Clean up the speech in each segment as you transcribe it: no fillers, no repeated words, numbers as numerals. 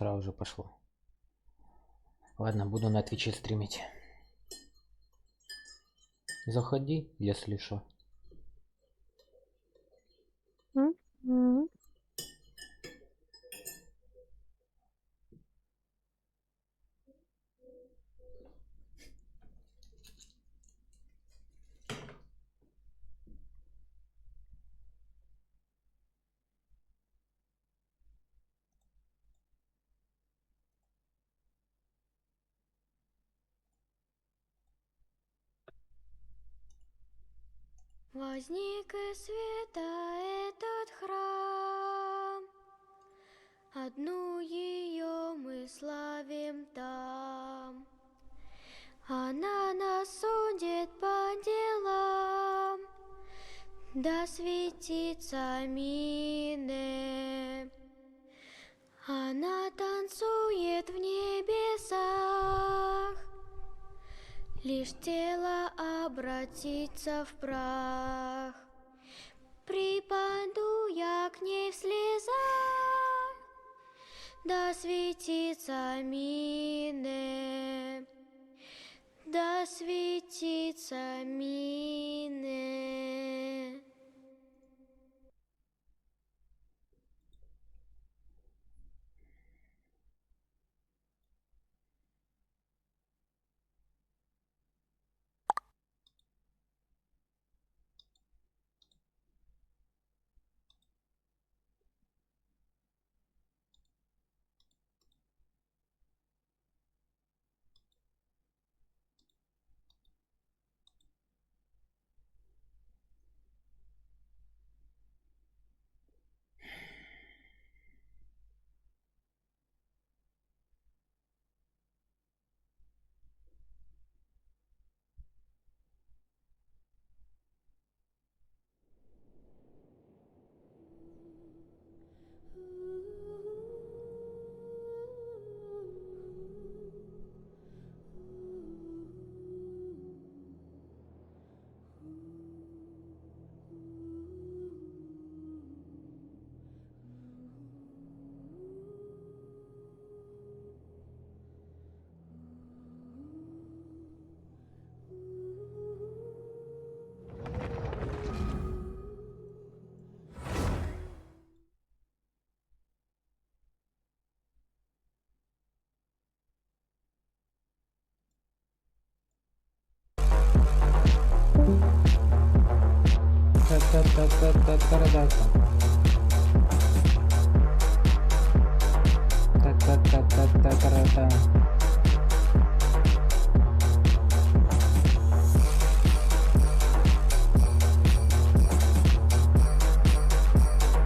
Сразу же пошло. Ладно, буду на Твиче стримить. Заходи, если что. Возник из света этот храм, одну ее мы славим там. Она нас судит по делам, да светится Мине. Она танцует в небесах, лишь тело обратится в прах. Припаду я к ней в слезах, да светится Мине, да светится Мине.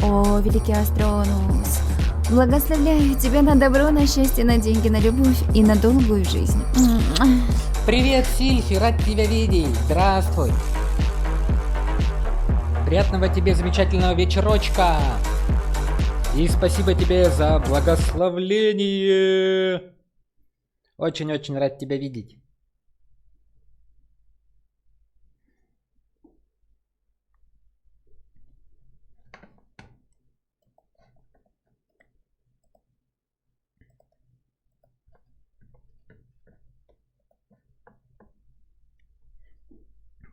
О, великий Астронус, благословляю тебя на добро, на счастье, на деньги, на любовь и на долгую жизнь. Привет, Сильфи, рад тебя видеть. Здравствуй. Приятного тебе замечательного вечерочка. И спасибо тебе за благословление. Очень-очень рад тебя видеть.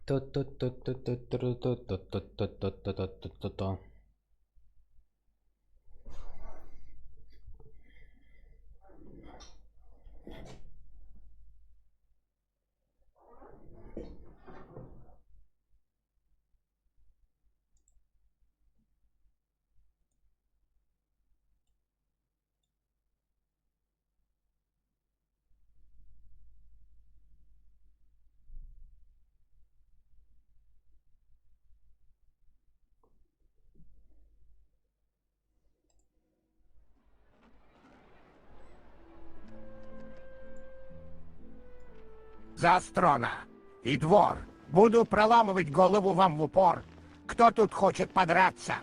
То-то-то-то-то-то-то-то-то-то-то-то. За Астрона и двор. Буду проламывать голову вам в упор. Кто тут хочет подраться?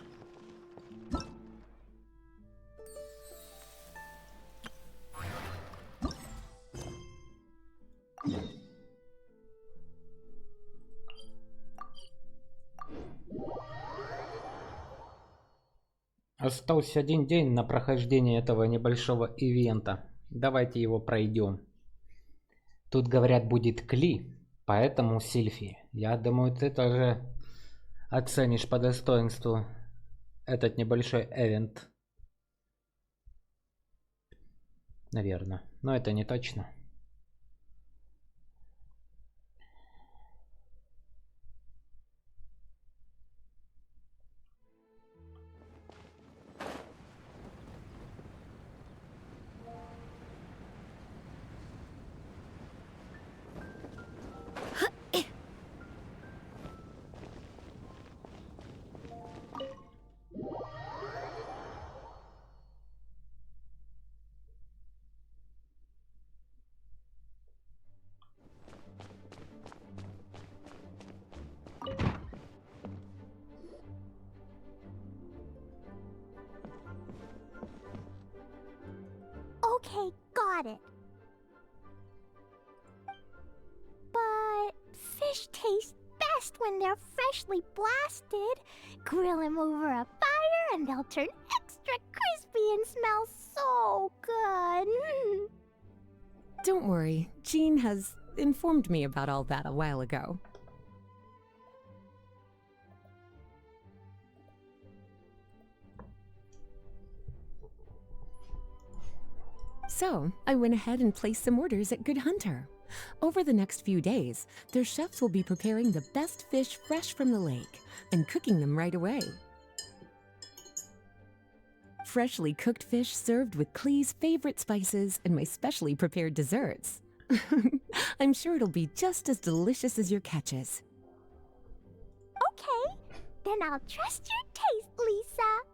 Остался один день на прохождение этого небольшого ивента. Давайте его пройдем. Тут, говорят, будет Кли, поэтому Сильфи. Я думаю, ты тоже оценишь по достоинству этот небольшой ивент. Наверное. Но это не точно. Okay, got it. But fish taste best when they're freshly blasted. Grill them over a fire and they'll turn extra crispy and smell so good. Don't worry, Jean has informed me about all that a while ago. So, I went ahead and placed some orders at Good Hunter. Over the next few days, their chefs will be preparing the best fish fresh from the lake and cooking them right away. Freshly cooked fish served with Clee's favorite spices and my specially prepared desserts. I'm sure it'll be just as delicious as your catches. Okay, then I'll trust your taste, Lisa.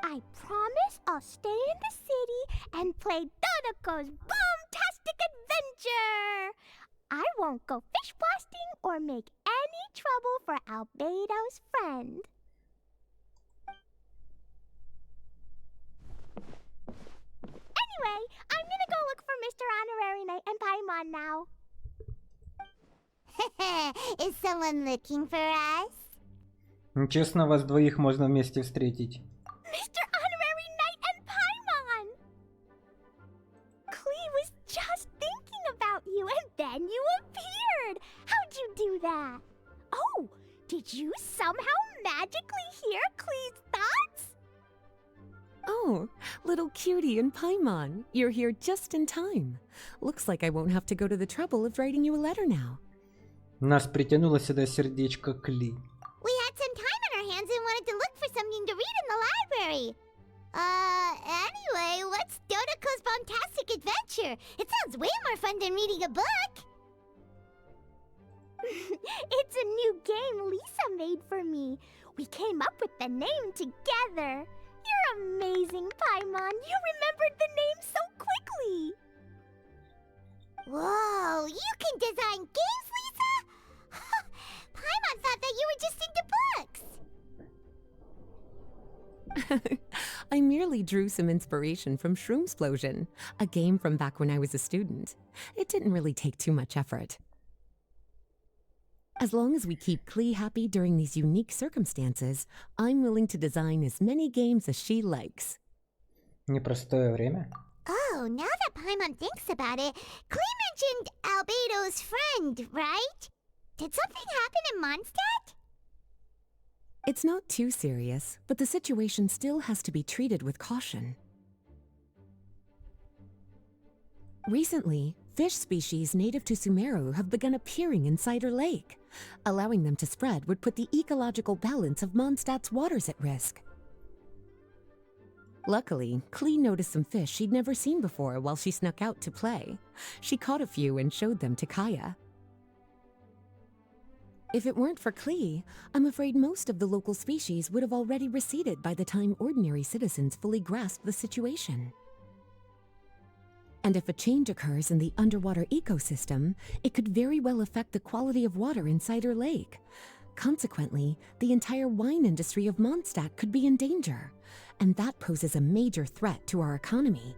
I promise I'll stay in the city and play Dodoco's boom-tastic adventure. I won't go fish blasting or make any trouble for Albedo's friend. Anyway, I'm gonna go look for Mr. Honorary Knight and Paimon now. Is someone looking for us? Честно, вас двоих можно вместе встретить. Mr. Honorary Knight and Paimon! Klee was just thinking about you and then you appeared! How'd you do that? Oh, did you somehow magically hear Klee's thoughts? Oh, little cutie and Paimon, you're here just in time. Looks like I won't have to go to the trouble of writing you a letter now. Нас притянуло сюда сердечко Кли. We had some time on our hands and wanted to look for something to read in the library. Anyway, what's Dodoco's Bombastic Adventure? It sounds way more fun than reading a book. It's a new game Lisa made for me. We came up with the name together. You're amazing, Paimon. You remembered the name so quickly. Whoa, you can design games, Lisa? Paimon thought that you were just into books. I merely drew some inspiration from Shroomsplosion, a game from back when I was a student. It didn't really take too much effort. As long as we keep Klee happy during these unique circumstances, I'm willing to design as many games as she likes. Непростое время. Oh, now that Paimon thinks about it, Klee mentioned Albedo's friend, right? Did something happen in Mondstadt? It's not too serious, but the situation still has to be treated with caution. Recently, fish species native to Sumeru have begun appearing in Cider Lake. Allowing them to spread would put the ecological balance of Mondstadt's waters at risk. Luckily, Klee noticed some fish she'd never seen before while she snuck out to play. She caught a few and showed them to Kaya. If it weren't for Klee, I'm afraid most of the local species would have already receded by the time ordinary citizens fully grasp the situation. And if a change occurs in the underwater ecosystem, it could very well affect the quality of water in Cider Lake. Consequently, the entire wine industry of Mondstadt could be in danger, and that poses a major threat to our economy.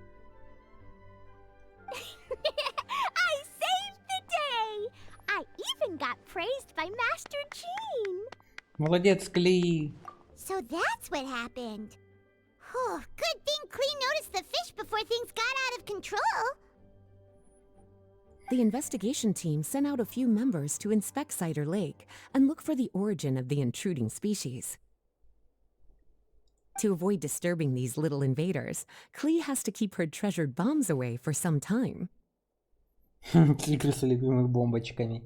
I saved the day! I even got praised by Master Jean! Молодец, Кли. So that's what happened. Whew, good thing Klee noticed the fish before things got out of control. The investigation team sent out a few members to inspect Cider Lake and look for the origin of the intruding species. To avoid disturbing these little invaders, Klee has to keep her treasured bombs away for some time. Игры с любимыми бомбочками.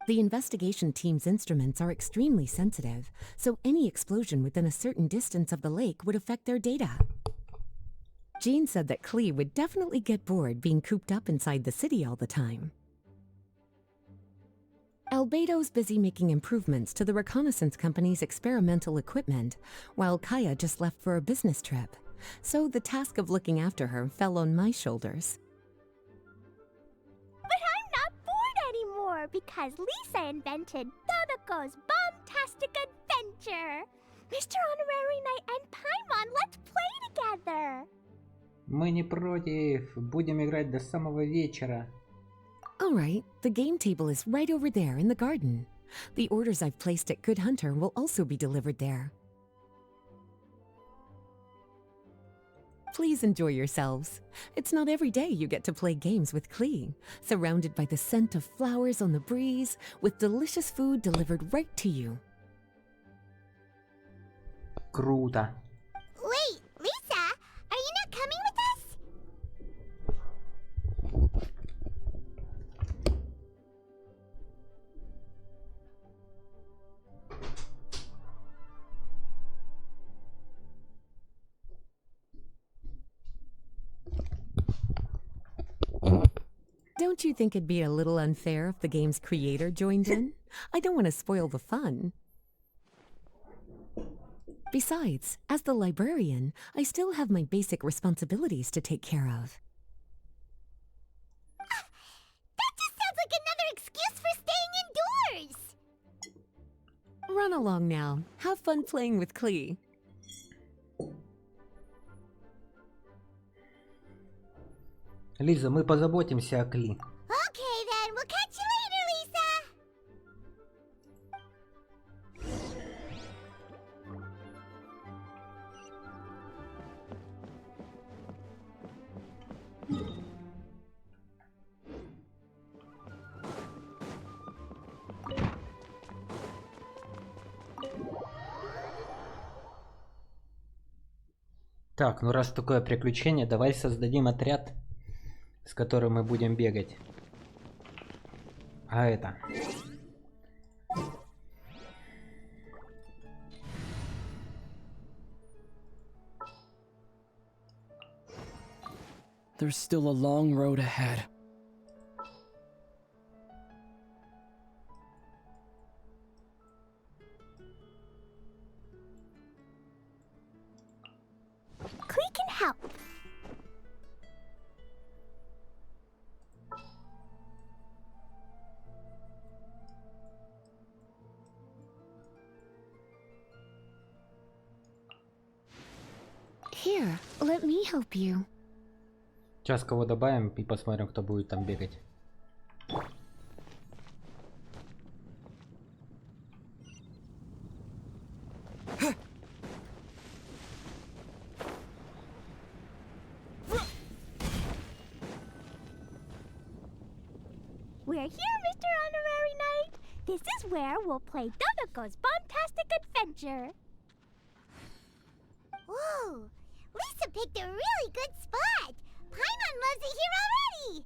The investigation team's instruments are extremely sensitive, so any explosion within a certain distance of the lake would affect their data. Jean said that Klee would definitely get bored being cooped up inside the city all the time. Albedo's busy making improvements to the reconnaissance company's experimental equipment, while Kaya just left for a business trip, so the task of looking after her fell on my shoulders. But I'm not bored anymore because Lisa invented Dodoko's Bombtastic Adventure. Mr. Honorary Knight and Paimon, let's play together. Мы не против. Будем играть до самого вечера. All right, the game table is right over there in the garden. The orders I've placed at Good Hunter will also be delivered there. Please enjoy yourselves. It's not every day you get to play games with Klee, surrounded by the scent of flowers on the breeze, with delicious food delivered right to you. Круто. Wait, Lisa, are you not coming with us? Don't you think it'd be a little unfair if the game's creator joined in? I don't want to spoil the fun. Besides, as the librarian, I still have my basic responsibilities to take care of. That just sounds like another excuse for staying indoors. Run along now. Have fun playing with Klee. Лиза, мы позаботимся о Кли. Okay then, we'll catch you later, Lisa. Так, ну раз такое приключение, давай создадим отряд, с которым мы будем бегать. А это... There's still a long road ahead. Klee can help. Here, let me help you. Сейчас кого добавим и посмотрим, кто будет там бегать. We're here, Mr. Honorary Knight. This is where we'll play Dodoko's Bombtastic Adventure. Whoa, Lisa picked a really good spot. Paimon loves it here already.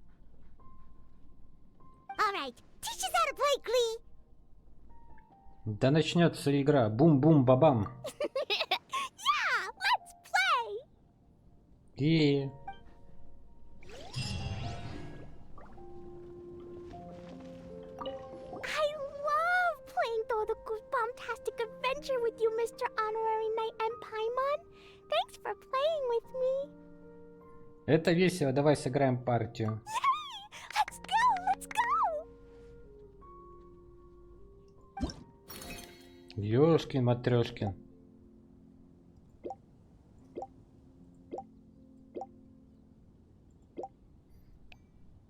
All right, teach us how to play, Klee. Да начнется игра. Бум-бум-бабам. Yeah, let's play. И... I love playing Dodoko's Bombtastic Adventure with you, Mr. Honorary Knight and Paimon. Thanks for playing with me. Это весело. Давай сыграем партию. Yay! Let's go! Let's go! Ёшкин-матрёшкин.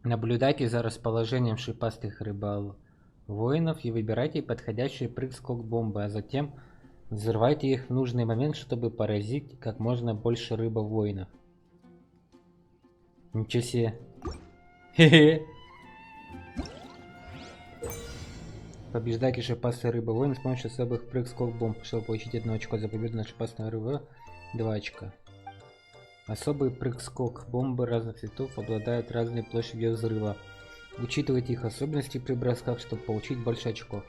Наблюдайте за расположением шипастых рыбал воинов и выбирайте подходящий прыг-скок бомбы, а затем Взрывайте их в нужный момент, чтобы поразить как можно больше рыбовоинов. Ничего себе. Хе-хе. Побеждайте шипастые рыбовоины с помощью особых прыг-скок бомб, чтобы получить 1 очко за победу над шипастной рыбой. 2 очка. Особый прыг-скок бомбы разных цветов обладают разной площадью взрыва. Учитывайте их особенности при бросках, чтобы получить больше очков.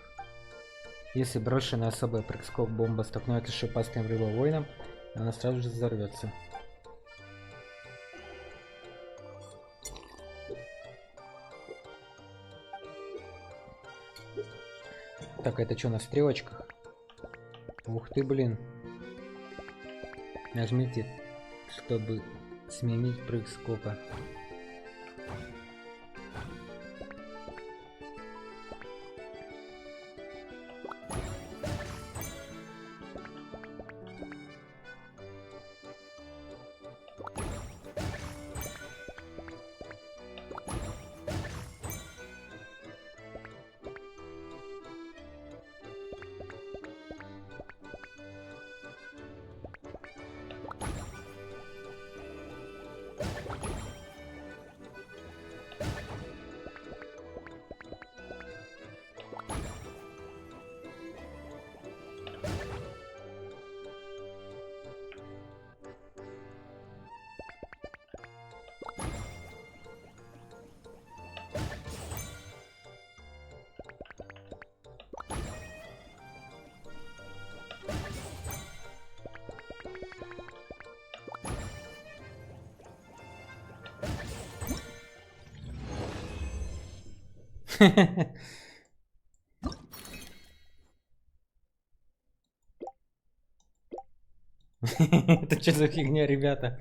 Если брошенная особая прыг-скок бомба столкнется с шипастым рыбовоином, она сразу же взорвется. Так, это что, на стрелочках? Ух ты, блин. Нажмите, чтобы сменить прыг скока. Это что за фигня, ребята?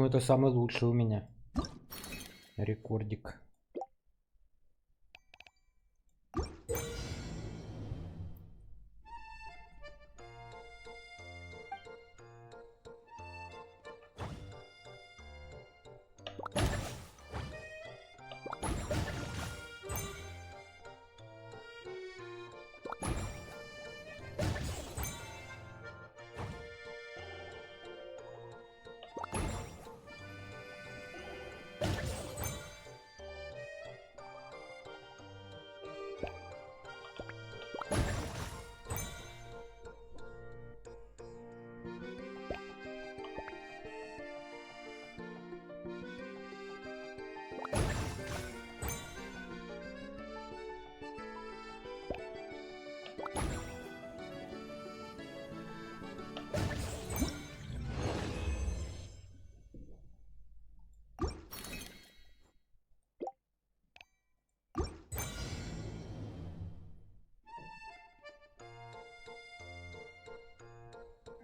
думаю, это самый лучший у меня рекордик.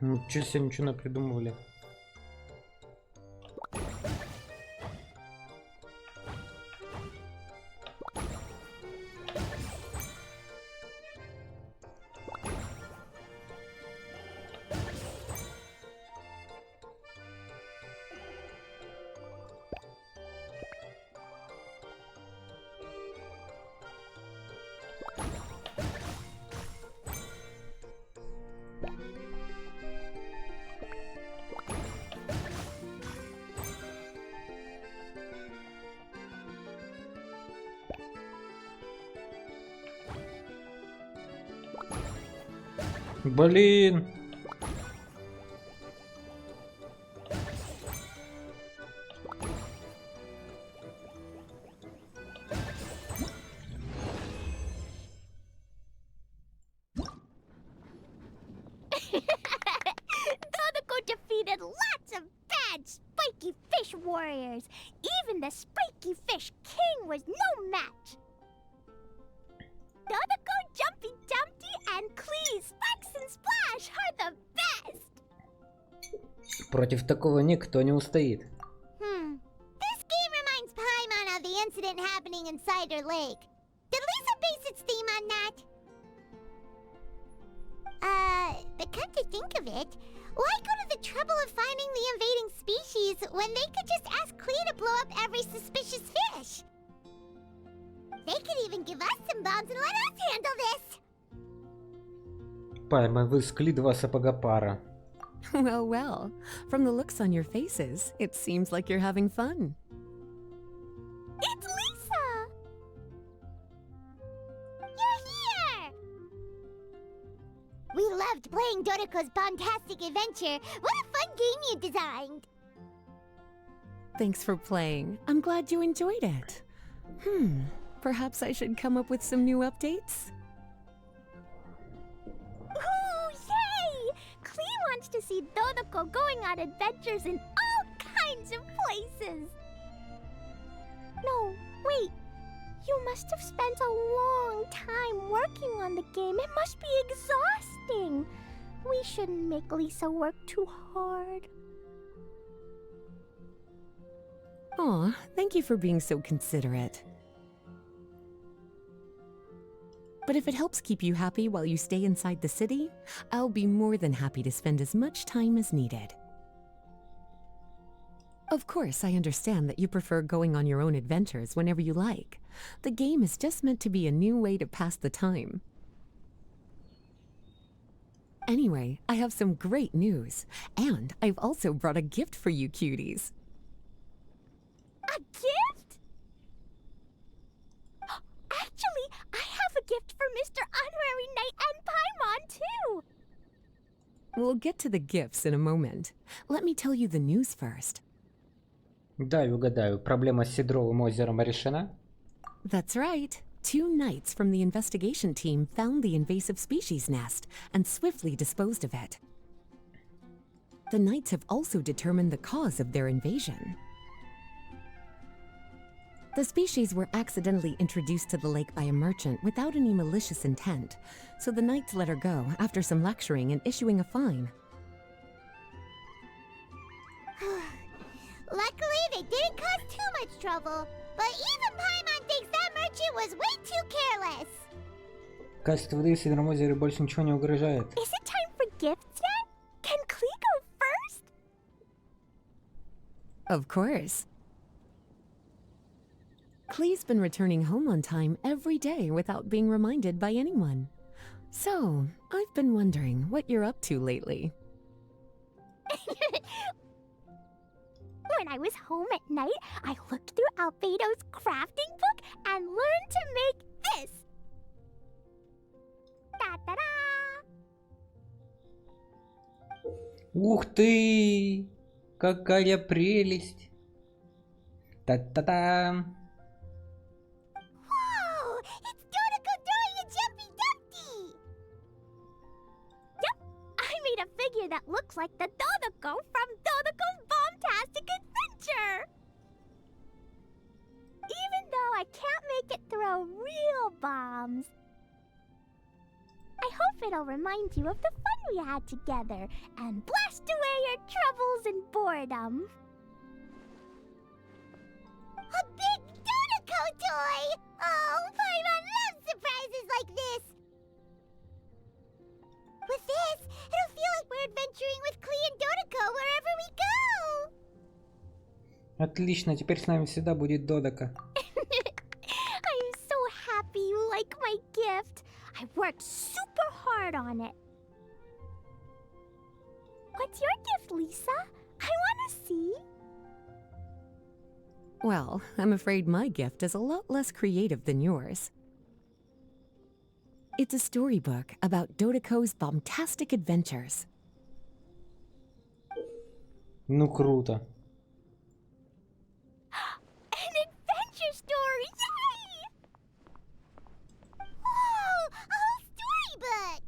Ничего себе, ничего напридумывали. Блин. Dodoko defeated lots of bad spiky fish warriors. Even the spiky fish king was no match. Dodoko, Jumpy Dumpty, and Klee, Sparks and Splash are the best. Против такого никто не устоит. This game reminds Paimon of the incident happening in Cider Lake. Did Lisa base its theme on that? But come to think of it, why go to the trouble of finding the invading species when they could just ask Klee to blow up every suspicious fish? They could even give us some bombs and let us handle this. Пальма, вы с Кли два сапога пара. Well, well. From the looks on your faces, it seems like you're having fun. It's Lisa! You're here! We loved playing Dodoko's Bombastic Adventure. What a fun game you designed! Thanks for playing. I'm glad you enjoyed it. Perhaps I should come up with some new updates? Ooh, yay! Klee wants to see Dodoko going on adventures in all kinds of places. No, wait. You must have spent a long time working on the game. It must be exhausting. We shouldn't make Lisa work too hard. Aw, thank you for being so considerate. But if it helps keep you happy while you stay inside the city, I'll be more than happy to spend as much time as needed. Of course, I understand that you prefer going on your own adventures whenever you like. The game is just meant to be a new way to pass the time. Anyway, I have some great news. And I've also brought a gift for you cuties. A gift? Actually, I have a gift for Mr. Honorary Knight and Paimon, too. We'll get to the gifts in a moment. Let me tell you the news first. Дай угадаю, проблема с Сидровым озером решена? That's right. 2 knights from the investigation team found the invasive species nest and swiftly disposed of it. The knights have also determined the cause of their invasion. The species were accidentally introduced to the lake by a merchant without any malicious intent, so the knights let her go after some lecturing and issuing a fine. trouble, but even Paimon thinks that merchant was way too careless. Качество воды в Северном озере больше ничего не угрожает. Is it time for gifts yet? Can Klee go first? Of course. Klee's been returning home on time every day without being reminded by anyone. So, I've been wondering what you're up to lately. When I was home at night, I looked through Albedo's crafting book and learned to make this. Ta-da-da! Ух ты! Какая прелесть! Та-та-та! Whoa! It's Dodoko doing a jumpy dumpty! Yep, I made a figure that looks like the Dodoko from Dodoko's Bombtastic Adventure! Even though I can't make it throw real bombs. I hope it'll remind you of the fun we had together and blast away your troubles and boredom. A big Dodoko toy! Oh, Paimon loves surprises like this! With this, it'll feel like we're adventuring with Klee and Dodoko wherever we go! Отлично, теперь с нами всегда будет Додока. I'm so happy you like my gift. I worked super hard on it. What's your gift, Lisa? I want to see. Well, I'm afraid my gift is a lot less creative than yours. It's a storybook about Dodoko's bombtastic adventures. Ну круто. An adventure story! Yay! Whoa! A whole storybook!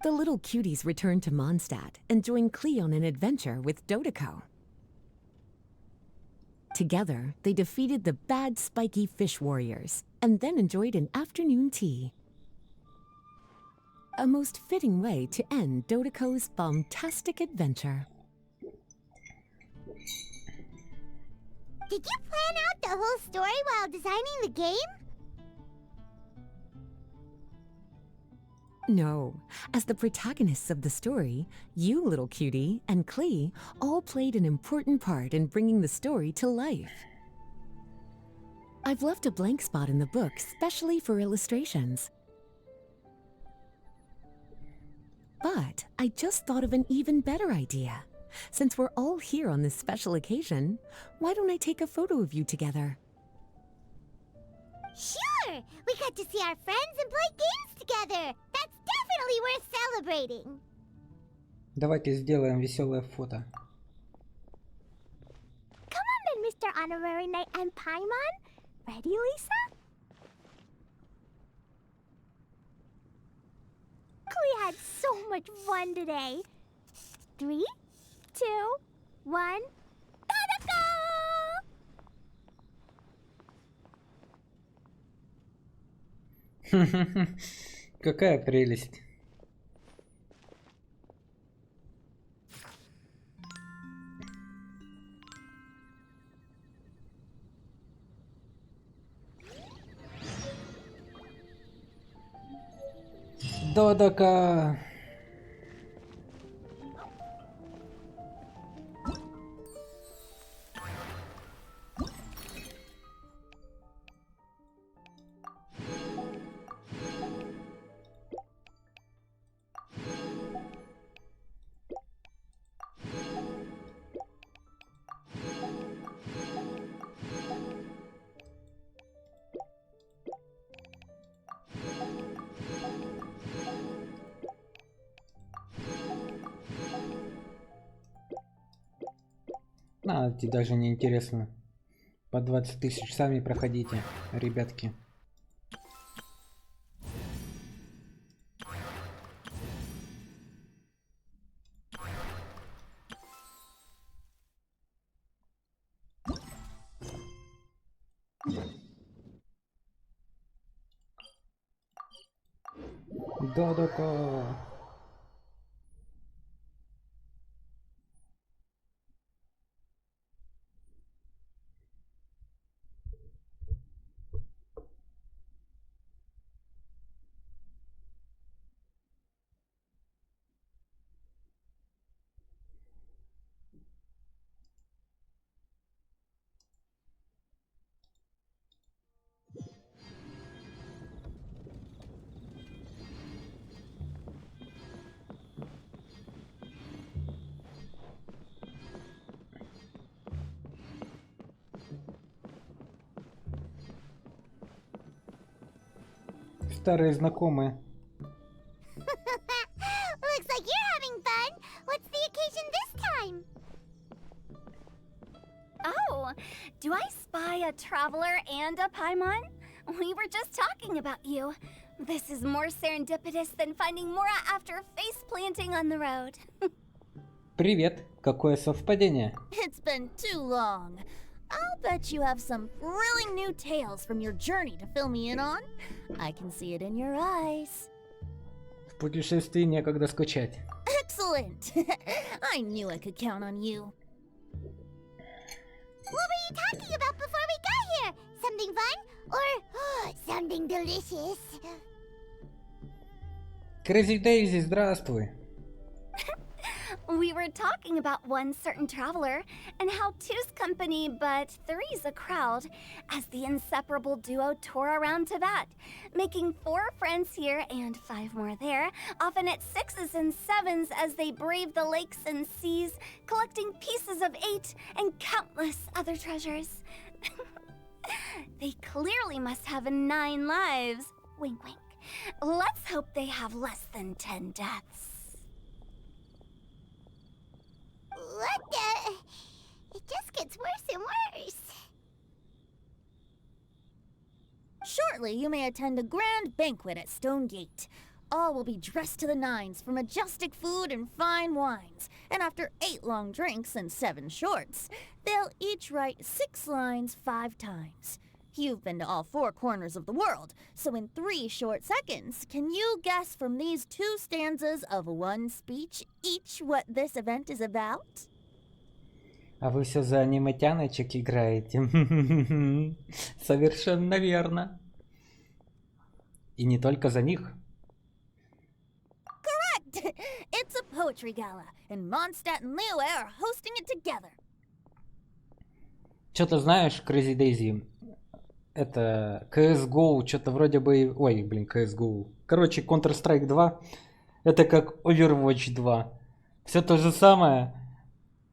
The little cuties return to Mondstadt and join Klee on an adventure with Dodoko. Together, they defeated the bad spiky fish warriors and then enjoyed an afternoon tea. A most fitting way to end Dodoko's bombtastic adventure. Did you plan out the whole story while designing the game? No, as the protagonists of the story, you, little cutie, and Klee all played an important part in bringing the story to life. I've left a blank spot in the book specially for illustrations. But I just thought of an even better idea. Since we're all here on this special occasion, why don't I take a photo of you together? Sure! We got to see our friends and play games together! That's definitely worth celebrating! Давайте сделаем веселое фото. Come on then, Mr. Honorary Knight and Paimon. Ready, Lisa? We had so much fun today. 3, 2, 1, Dodoko! Какая прелесть. Додока! Даже не интересно. По 20 тысяч сами проходите, ребятки. Додоко. старые знакомые. Looks like you're having fun. What's the occasion this time? Oh, do I spy a traveler and a Paimon? We were just talking about you. This is more serendipitous than finding Mora after face planting on the road. Привет, какое совпадение. It's been too long. I'll bet you have some thrilling new tales from your journey to fill me in on. I can see it in your eyes. В путешествии некогда скучать. Excellent! I knew I could count on you. What were you talking about before we got here? Something fun? Or something delicious? Crazy Daisy, здравствуй. We were talking about one certain traveler, and how two's company but three's a crowd, as the inseparable duo tore around Tibet, making 4 friends here and 5 more there, often at 6s and 7s as they brave the lakes and seas, collecting pieces of 8 and countless other treasures. They clearly must have 9 lives. Wink, wink. Let's hope they have less than 10 deaths. What the? It just gets worse and worse. Shortly, you may attend a grand banquet at Stone Gate. All will be dressed to the nines for majestic food and fine wines. And after 8 long drinks and 7 shorts, they'll each write 6 lines 5 times. You've been to all 4 corners of the world, so in 3 short seconds, can you guess from these 2 stanzas of 1 speech each what this event is about? А вы все за аниметяночек играете? Совершенно верно. И не только за них. Correct! It's a poetry gala, and Mondstadt and Liyue are hosting it together. Что-то знаешь, Crazy Daisy, это CSGO, что-то вроде бы... Ой, блин, CSGO. Короче, Counter-Strike 2, это как Overwatch 2. Все то же самое.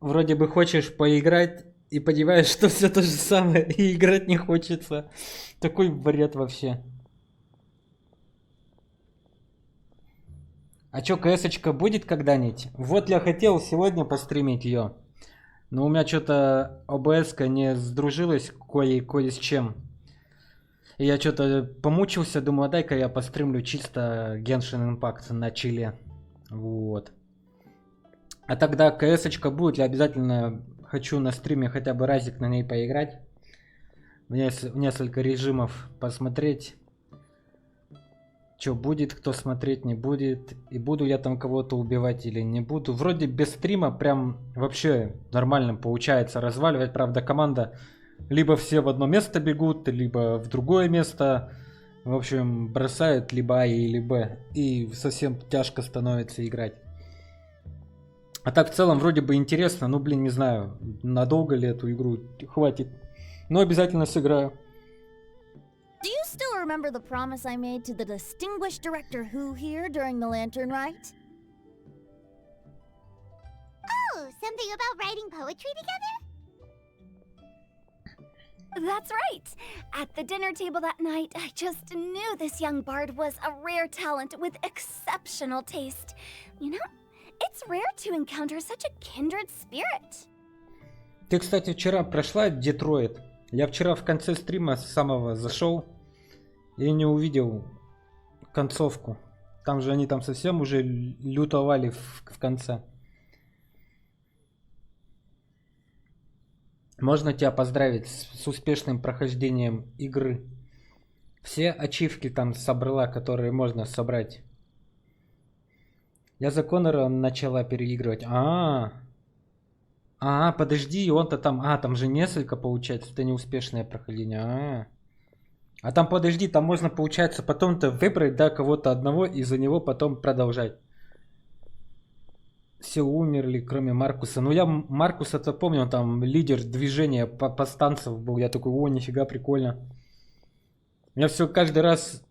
Вроде бы хочешь поиграть и понимаешь, что все то же самое, и играть не хочется. Такой бред вообще. А чё, КС-очка будет когда-нибудь? Вот я хотел сегодня постримить ее. Но у меня что-то ОБС-ка не сдружилась кое с чем. И я что-то помучился, думаю, а дай-ка я постримлю чисто Genshin Impact на чиле. Вот. А тогда КС-очка будет, я обязательно хочу на стриме хотя бы разик на ней поиграть. В несколько режимов посмотреть. Что будет, кто смотреть не будет. И буду я там кого-то убивать или не буду. Вроде без стрима прям вообще нормально получается разваливать. Правда, команда либо все в одно место бегут, либо в другое место. В общем, бросают либо А или Б. И совсем тяжко становится играть. А так в целом вроде бы интересно. Ну блин, не знаю, надолго ли эту игру хватит. Но обязательно сыграю. Do you still remember the promise I made to the distinguished director Who here during the Lantern Rite? Oh, something about writing poetry together? That's right. At the dinner table that night, I just knew this young bard was a rare talent with exceptional taste. You know, it's rare to encounter such a kindred spirit. Ты, кстати, вчера прошла Детройт. Я вчера в конце стрима самого зашел и не увидел концовку. Там же они там совсем уже лютовали в конце. Можно тебя поздравить с успешным прохождением игры. Все ачивки там собрала, которые можно собрать. Я за Коннора начала переигрывать. Подожди, он-то там... там же несколько получается. Это неуспешное прохождение. А там подожди, там можно, получается, потом-то выбрать, да, кого-то одного и за него потом продолжать. Все умерли, кроме Маркуса. Ну, я Маркуса-то помню, он там лидер движения повстанцев был. Я такой, о, нифига, прикольно. Я все каждый раз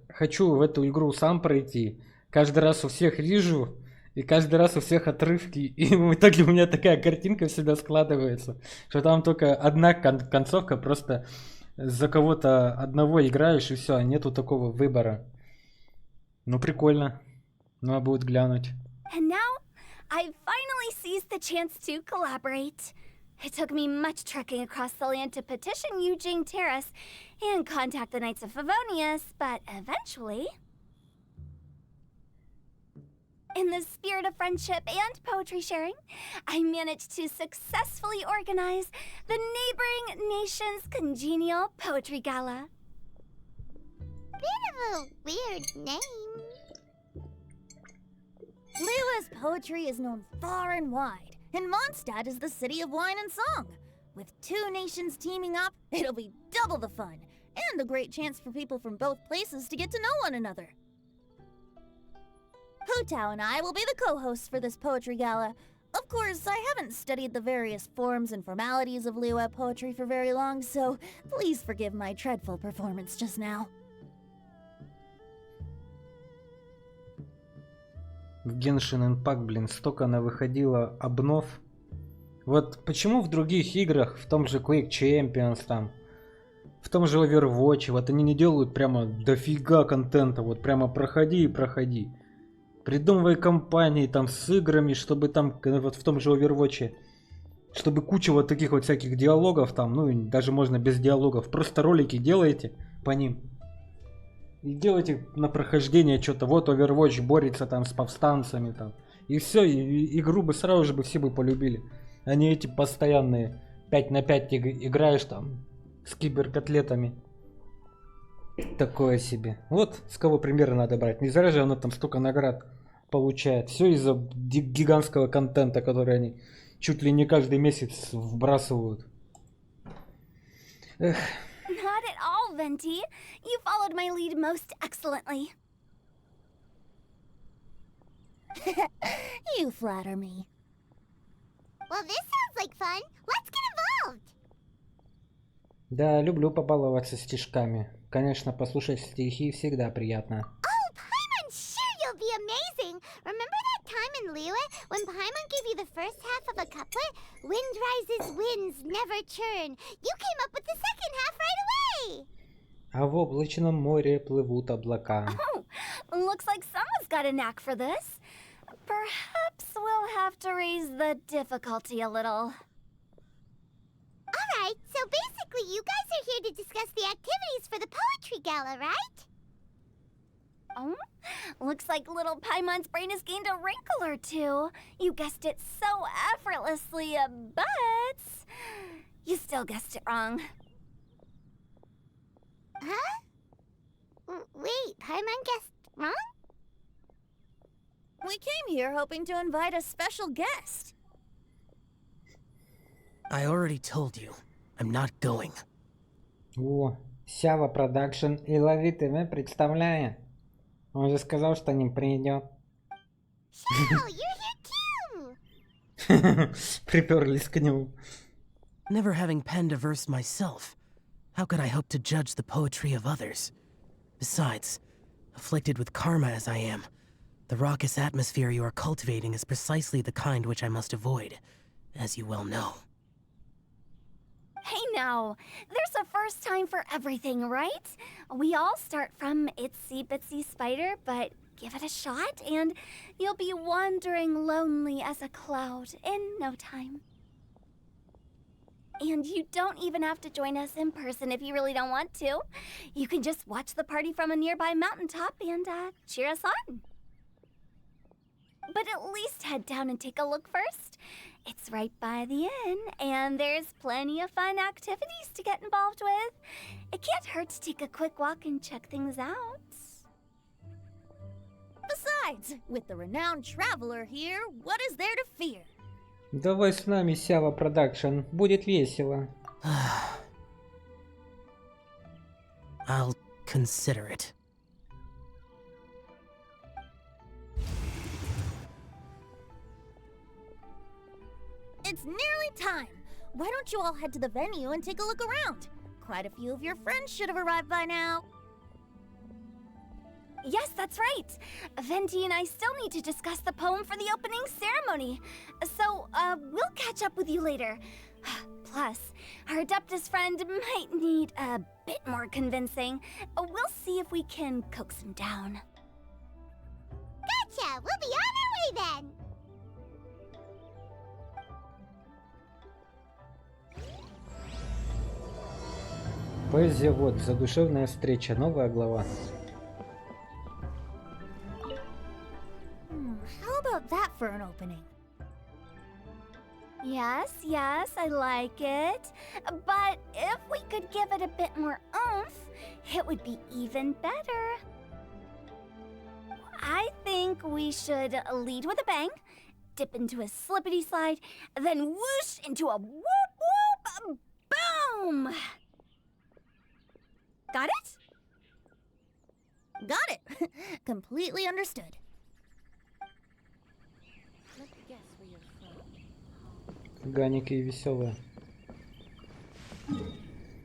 хочу в эту игру сам пройти. Каждый раз у всех вижу. И каждый раз у всех отрывки. И в итоге у меня такая картинка всегда складывается. Что там только одна концовка просто за кого-то одного играешь и все, нету такого выбора. Ну прикольно. Надо будет глянуть. And now, I've finally seized the chance to collaborate. It took me much trekking across the land to petition Eugene Terrace and contact the Knights of Favonius, but eventually, in the spirit of friendship and poetry sharing, I managed to successfully organize the neighboring nation's congenial poetry gala. Bit of a weird name. Liwa's poetry is known far and wide, and Mondstadt is the city of wine and song. With two nations teaming up, it'll be double the fun, and a great chance for people from both places to get to know one another. Hutao and I will be the co-hosts for this poetry gala. Of course, I haven't studied the various forms and formalities of Liwa poetry for very long, so please forgive my dreadful performance just now. В Genshin Impact, блин, столько навыходило обнов. Вот почему в других играх, в том же Quake Champions, там, в том же Overwatch, вот они не делают прямо дофига контента, вот прямо проходи и проходи. Придумывай компании там с играми, чтобы там, вот в том же Overwatch, чтобы куча вот таких вот всяких диалогов там, ну и даже можно без диалогов, просто ролики делаете по ним. И делайте на прохождение что-то. Вот Overwatch борется там с повстанцами там. И все, и игру бы сразу же бы все бы полюбили. А не эти постоянные 5 на 5 играешь там с киберкотлетами. Такое себе. Вот с кого примеры надо брать. Не зря же оно там столько наград получает. Все из-за гигантского контента, который они чуть ли не каждый месяц вбрасывают. Эх. Not at all, Venti. You followed my lead most excellently. You flatter me. Well, this sounds like fun. Let's get involved. Да, люблю побаловаться стишками. Конечно, послушать стихи всегда приятно. Oh, Paimon, sure you'll be amazing. Remember that time in Liyue when Paimon gave you the first half of a couplet? Wind rises, winds never churn. You came up with the second half right away. А в облачном море плывут облака. Oh, looks like someone's got a knack for this. Perhaps we'll have to raise the difficulty a little. All right, so basically you guys are here to discuss the activities for the poetry gala, right? Oh, looks like little Paimon's brain has gained a wrinkle or two. You guessed it so effortlessly, but you still guessed it wrong. Huh? Wait, Paimon guessed wrong? We came here hoping to invite a special guest. I already told you, I'm not going. О, Сява Продакшн и Лови ТВ представляет. Он же сказал, что не придет. Shao, you're here too! Приперлись к нему. Never having penned a verse myself, how could I hope to judge the poetry of others? Besides, afflicted with karma as I am, the raucous atmosphere you are cultivating is precisely the kind which I must avoid, as you well know. Hey now, there's a first time for everything, right? We all start from itsy bitsy spider, but give it a shot and you'll be wandering lonely as a cloud in no time. And you don't even have to join us in person if you really don't want to. You can just watch the party from a nearby mountaintop and cheer us on. But at least head down and take a look first. It's right by the inn, and there's plenty of fun activities to get involved with. It can't hurt to take a quick walk and check things out. Besides, with the renowned traveler here, what is there to fear? Давай с нами, Сява Продакшн, будет весело. I'll consider it. It's nearly time. Why don't you all head to the venue and take a look around? Quite a few of your friends should have arrived by now. Yes, that's right. Venti and I still need to discuss the poem for the opening ceremony. So, we'll catch up with you later. Plus, our Adeptus friend might need a bit more convincing. We'll see if we can coax him down. Gotcha! We'll be on our way then! Поэзия вот, задушевная встреча, новая глава. How about that for an opening? Yes, I like it. But if we could give it a bit more oomph, it would be even better. I think we should lead with a bang, dip into a slippity slide, then whoosh into a whoop whoop boom! Got it? Got it! Completely understood. Ганики и веселые.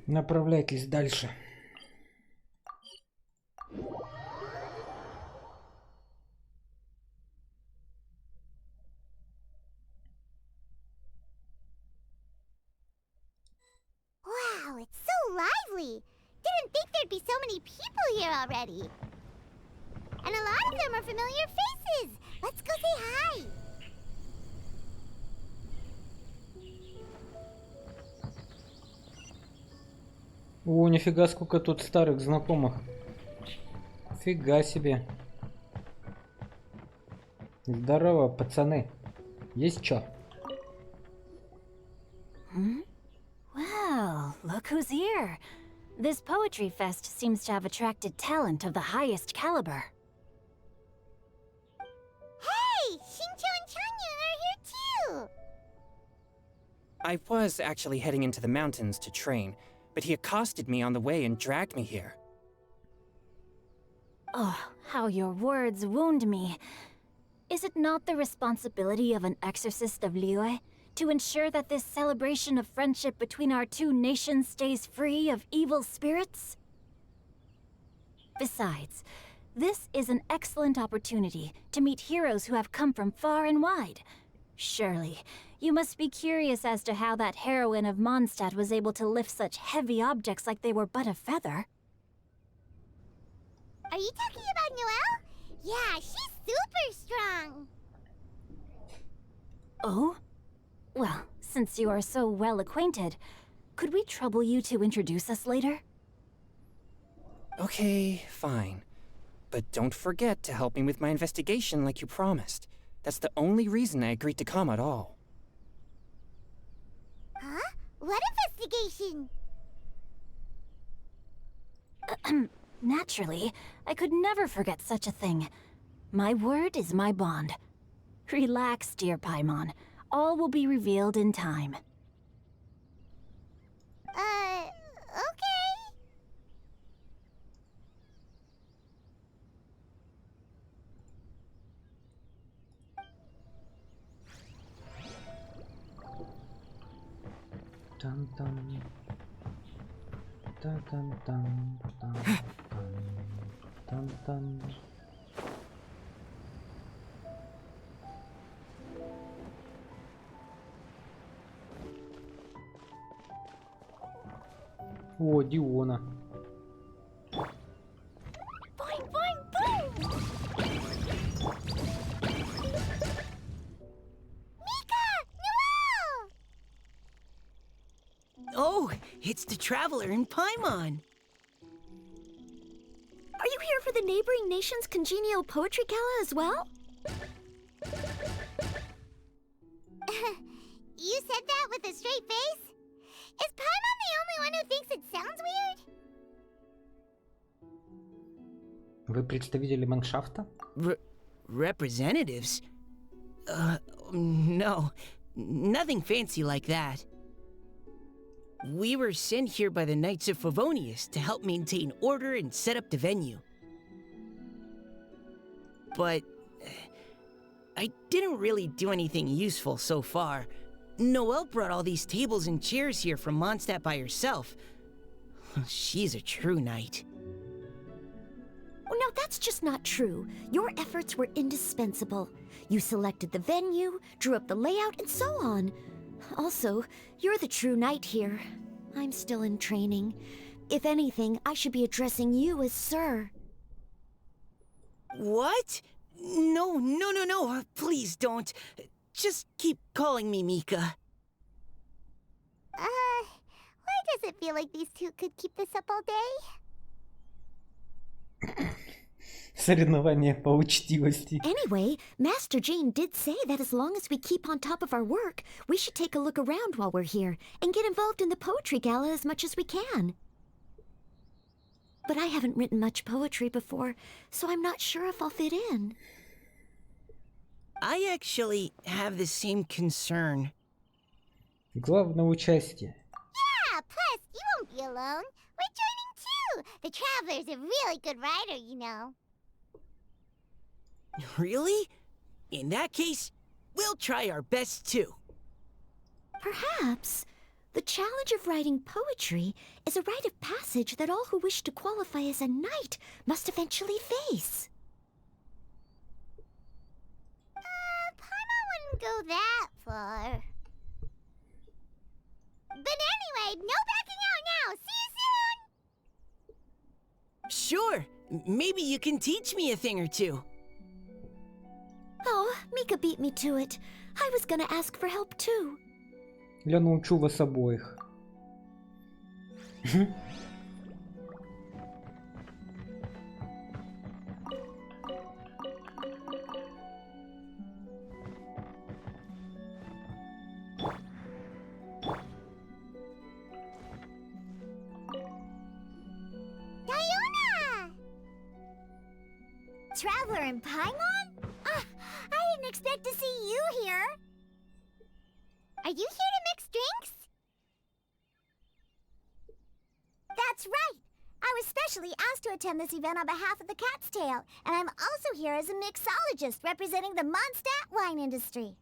Направляйтесь дальше. Wow, it's so lively! Didn't think there'd be so many people here already. And a lot of them are familiar faces! Let's go say hi! О, нифига, сколько тут старых знакомых. Фига себе. Здорово, пацаны. Есть чё? Well, look who's here. This poetry fest seems to have attracted talent of the highest caliber. Hey! Shincho and Changyun are here too! I was actually heading into the mountains to train, but he accosted me on the way and dragged me here. Oh, how your words wound me. Is it not the responsibility of an exorcist of Liyue to ensure that this celebration of friendship between our two nations stays free of evil spirits? Besides, this is an excellent opportunity to meet heroes who have come from far and wide. Surely, you must be curious as to how that heroine of Mondstadt was able to lift such heavy objects like they were but a feather. Are you talking about Noelle? Yeah, she's super strong! Oh? Well, since you are so well acquainted, could we trouble you to introduce us later? Okay, fine. But don't forget to help me with my investigation like you promised. That's the only reason I agreed to come at all. Huh? What investigation? Naturally, I could never forget such a thing. My word is my bond. Relax, dear Paimon. All will be revealed in time. Okay. Там-там. Там-там-там. Там-там. О, Диона. Boing, boing, boing! Mika! Noelle! Oh, it's the Traveler in Paimon. Are you here for the neighboring nation's congenial poetry gala as well? You said that with a straight face? Is Paimon the only one who thinks it sounds weird? Вы представители Маншафта? Representatives? No. Nothing fancy like that. We were sent here by the Knights of Favonius to help maintain order and set up the venue. But I didn't really do anything useful so far. Noelle brought all these tables and chairs here from Mondstadt by herself. She's a true knight. Oh, no, that's just not true. Your efforts were indispensable. You selected the venue, drew up the layout, and so on. Also, you're the true knight here. I'm still in training. If anything, I should be addressing you as sir. What? No, no, no, no. Please don't. Just keep calling me Mika. Why does it feel like these two could keep this up all day? Соревнование по учтивости. Anyway, Master Jane did say that as long as we keep on top of our work, we should take a look around while we're here and get involved in the poetry gala as much as we can. But I haven't written much poetry before, so I'm not sure if I'll fit in. I actually have the same concern. Главное участие. Yeah, plus, you won't be alone. We're joining too. The Traveler's a really good writer, you know. Really? In that case, we'll try our best too. Perhaps the challenge of writing poetry is a rite of passage that all who wish to qualify as a knight must eventually face. Paimon wouldn't go that far. But anyway, no backing out now. See you soon! Sure, maybe you can teach me a thing or two. Oh, Mika beat me to it. I was gonna ask for help too. Я научу вас обоих. Diona! Traveler and Paimon? I didn't expect to see you here. Are you here to mix drinks? That's right. I was specially asked to attend this event on behalf of the Cat's Tail, and I'm also here as a mixologist representing the Mondstadt wine industry.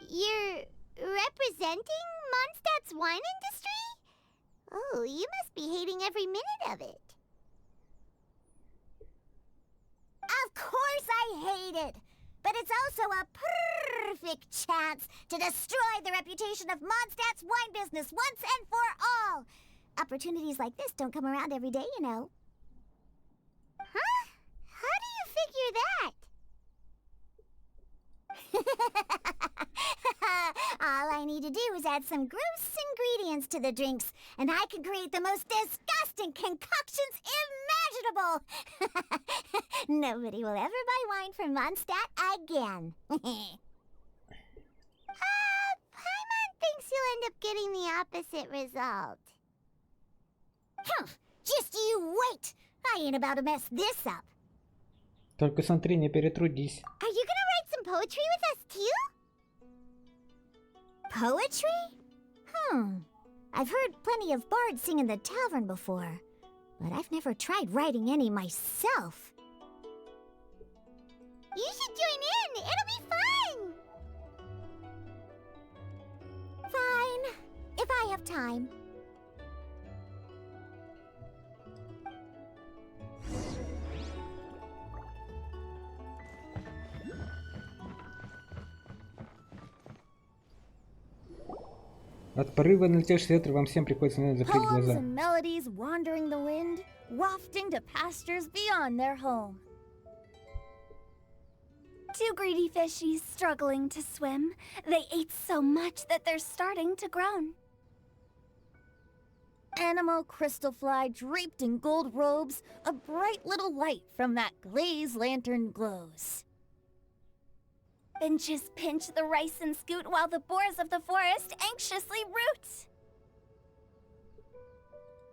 You're representing Mondstadt's wine industry? Oh, you must be hating every minute of it. Of course I hate it! But it's also a perfect chance to destroy the reputation of Mondstadt's wine business once and for all! Opportunities like this don't come around every day, you know. Huh? How do you figure that? All I need to do is add some gross ingredients to the drinks, and I can create the most disgusting concoctions imaginable! Nobody will ever buy wine from Mondstadt again. Paimon thinks you'll end up getting the opposite result. Just you wait! I ain't about to mess this up. Только смотри, не перетрудись. Are you gonna write some poetry with us too? Poetry? I've heard plenty of bards sing in the tavern before, but I've never tried writing any myself. You should join in! It'll be fun! Fine, if I have time. От порыва налетевшего ветра вам всем приходится иногда закрыть Poems глаза. and melodies wandering the wind, wafting to pastures beyond their home. Two greedy fishies struggling to swim. They ate so much that they're starting to groan. Animal crystal fly draped in gold robes, a bright little light from that glaze lantern glows. Benches pinch the rice and scoot while the boars of the forest anxiously root.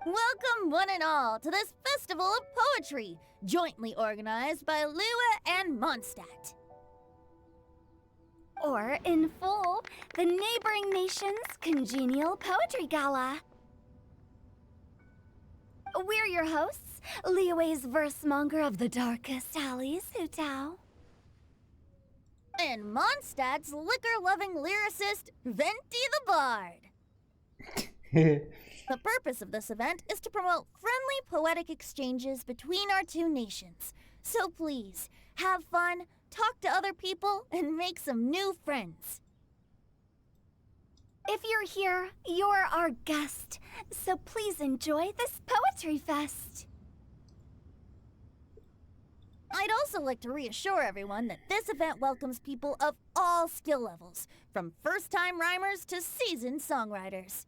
Welcome one and all to this festival of poetry, jointly organized by Lua and Mondstadt. Or, in full, the neighboring nation's congenial poetry gala. We're your hosts, Liyue's verse-monger of the darkest alleys, Hutao. And Mondstadt's liquor-loving lyricist, Venti the Bard. The purpose of this event is to promote friendly poetic exchanges between our two nations. So please, have fun, talk to other people, and make some new friends. If you're here, you're our guest, so please enjoy this poetry fest. I'd also like to reassure everyone that this event welcomes people of all skill levels, from first-time rhymers to seasoned songwriters.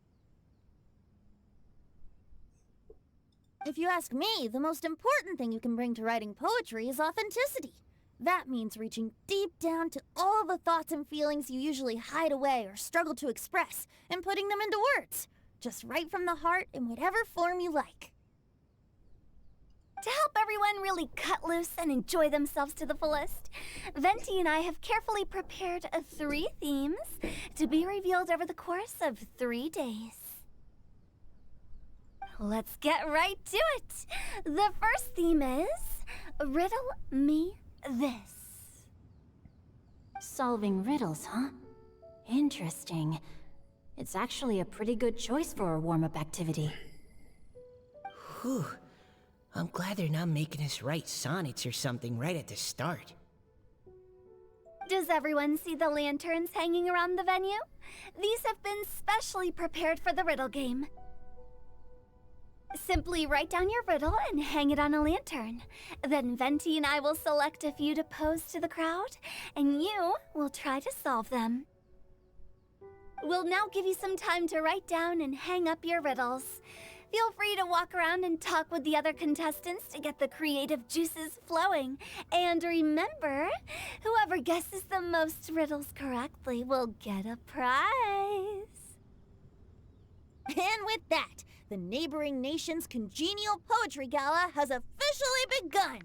If you ask me, the most important thing you can bring to writing poetry is authenticity. That means reaching deep down to all the thoughts and feelings you usually hide away or struggle to express, and putting them into words, just right from the heart in whatever form you like. To help everyone really cut loose and enjoy themselves to the fullest, Venti and I have carefully prepared 3 themes to be revealed over the course of 3 days. Let's get right to it. The first theme is Riddle Me This. Solving riddles, huh? Interesting. It's actually a pretty good choice for a warm-up activity. Whew. I'm glad they're not making us write sonnets or something right at the start. Does everyone see the lanterns hanging around the venue? These have been specially prepared for the riddle game. Simply write down your riddle and hang it on a lantern. Then Venti and I will select a few to pose to the crowd, and you will try to solve them. We'll now give you some time to write down and hang up your riddles. Feel free to walk around and talk with the other contestants to get the creative juices flowing. And remember, whoever guesses the most riddles correctly will get a prize. And with that, the neighboring nation's congenial poetry gala has officially begun.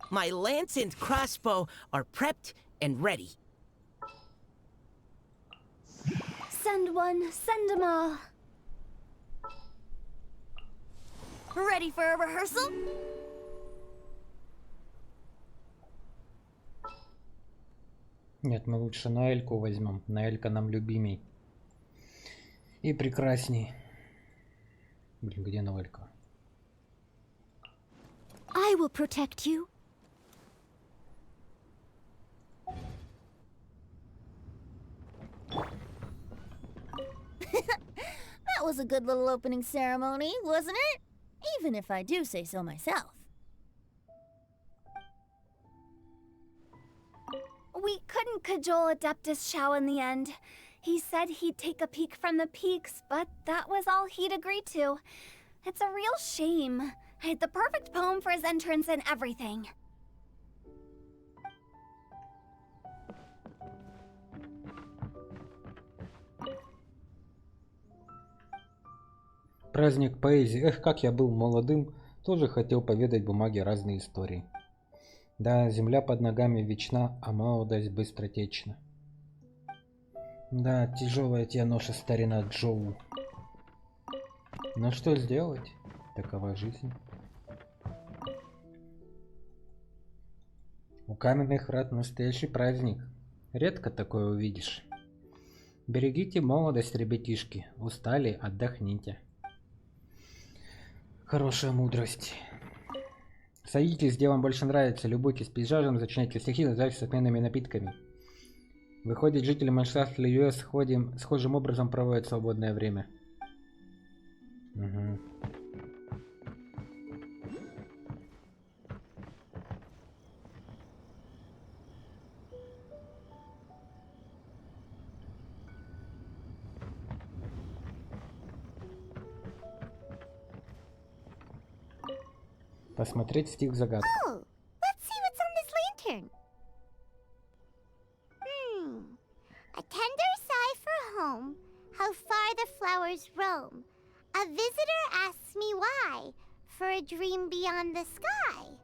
My lance and crossbow are prepped and ready. Send one, send them all. Ready for a rehearsal? Нет, мы лучше Наэльку возьмем. Наэлька нам любимей. И прекрасней. Блин, где Наэлька? I will protect you. That was a good little opening ceremony, wasn't it? Even if I do say so myself. We couldn't cajole Adeptus Shao in the end. He said he'd take a peek from the peaks, but that was all he'd agreed to. It's a real shame. I had the perfect poem for his entrance and everything. Праздник поэзии. Эх, как я был молодым, тоже хотел поведать бумаге разные истории. Да, земля под ногами вечна, а молодость быстротечна. Да, тяжелая тебе ноша, старина Джоу. Но что сделать? Такова жизнь. У каменных врат настоящий праздник. Редко такое увидишь. Берегите молодость, ребятишки. Устали, отдохните. Хорошая мудрость. Садитесь, где вам больше нравится. Любуйтесь пейзажем, зачиняйте стихи, называйте с отменными напитками. Выходит, жители Майнкрафта ЮС схожим образом проводят свободное время. Угу. Посмотреть стих загадку. Oh, let's see what's on this lantern. A tender sigh for home, how far the flowers roam. A visitor asks me why, for a dream beyond the sky.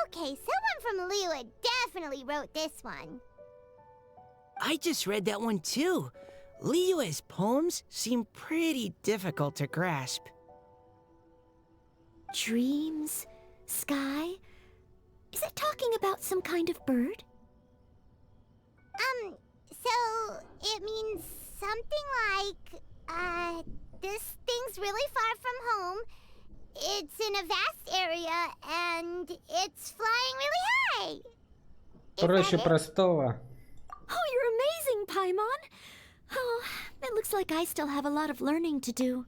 Okay, someone from Liyue definitely wrote this one. I just read that one too. Liyue's poems seem pretty difficult to grasp. Dreams? Sky? Is it talking about some kind of bird? So it means something like, this thing's really far from home. It's in a vast area, and it's flying really high. Is Проще that it? простого. Oh, you're amazing, Paimon! Oh, it looks like I still have a lot of learning to do.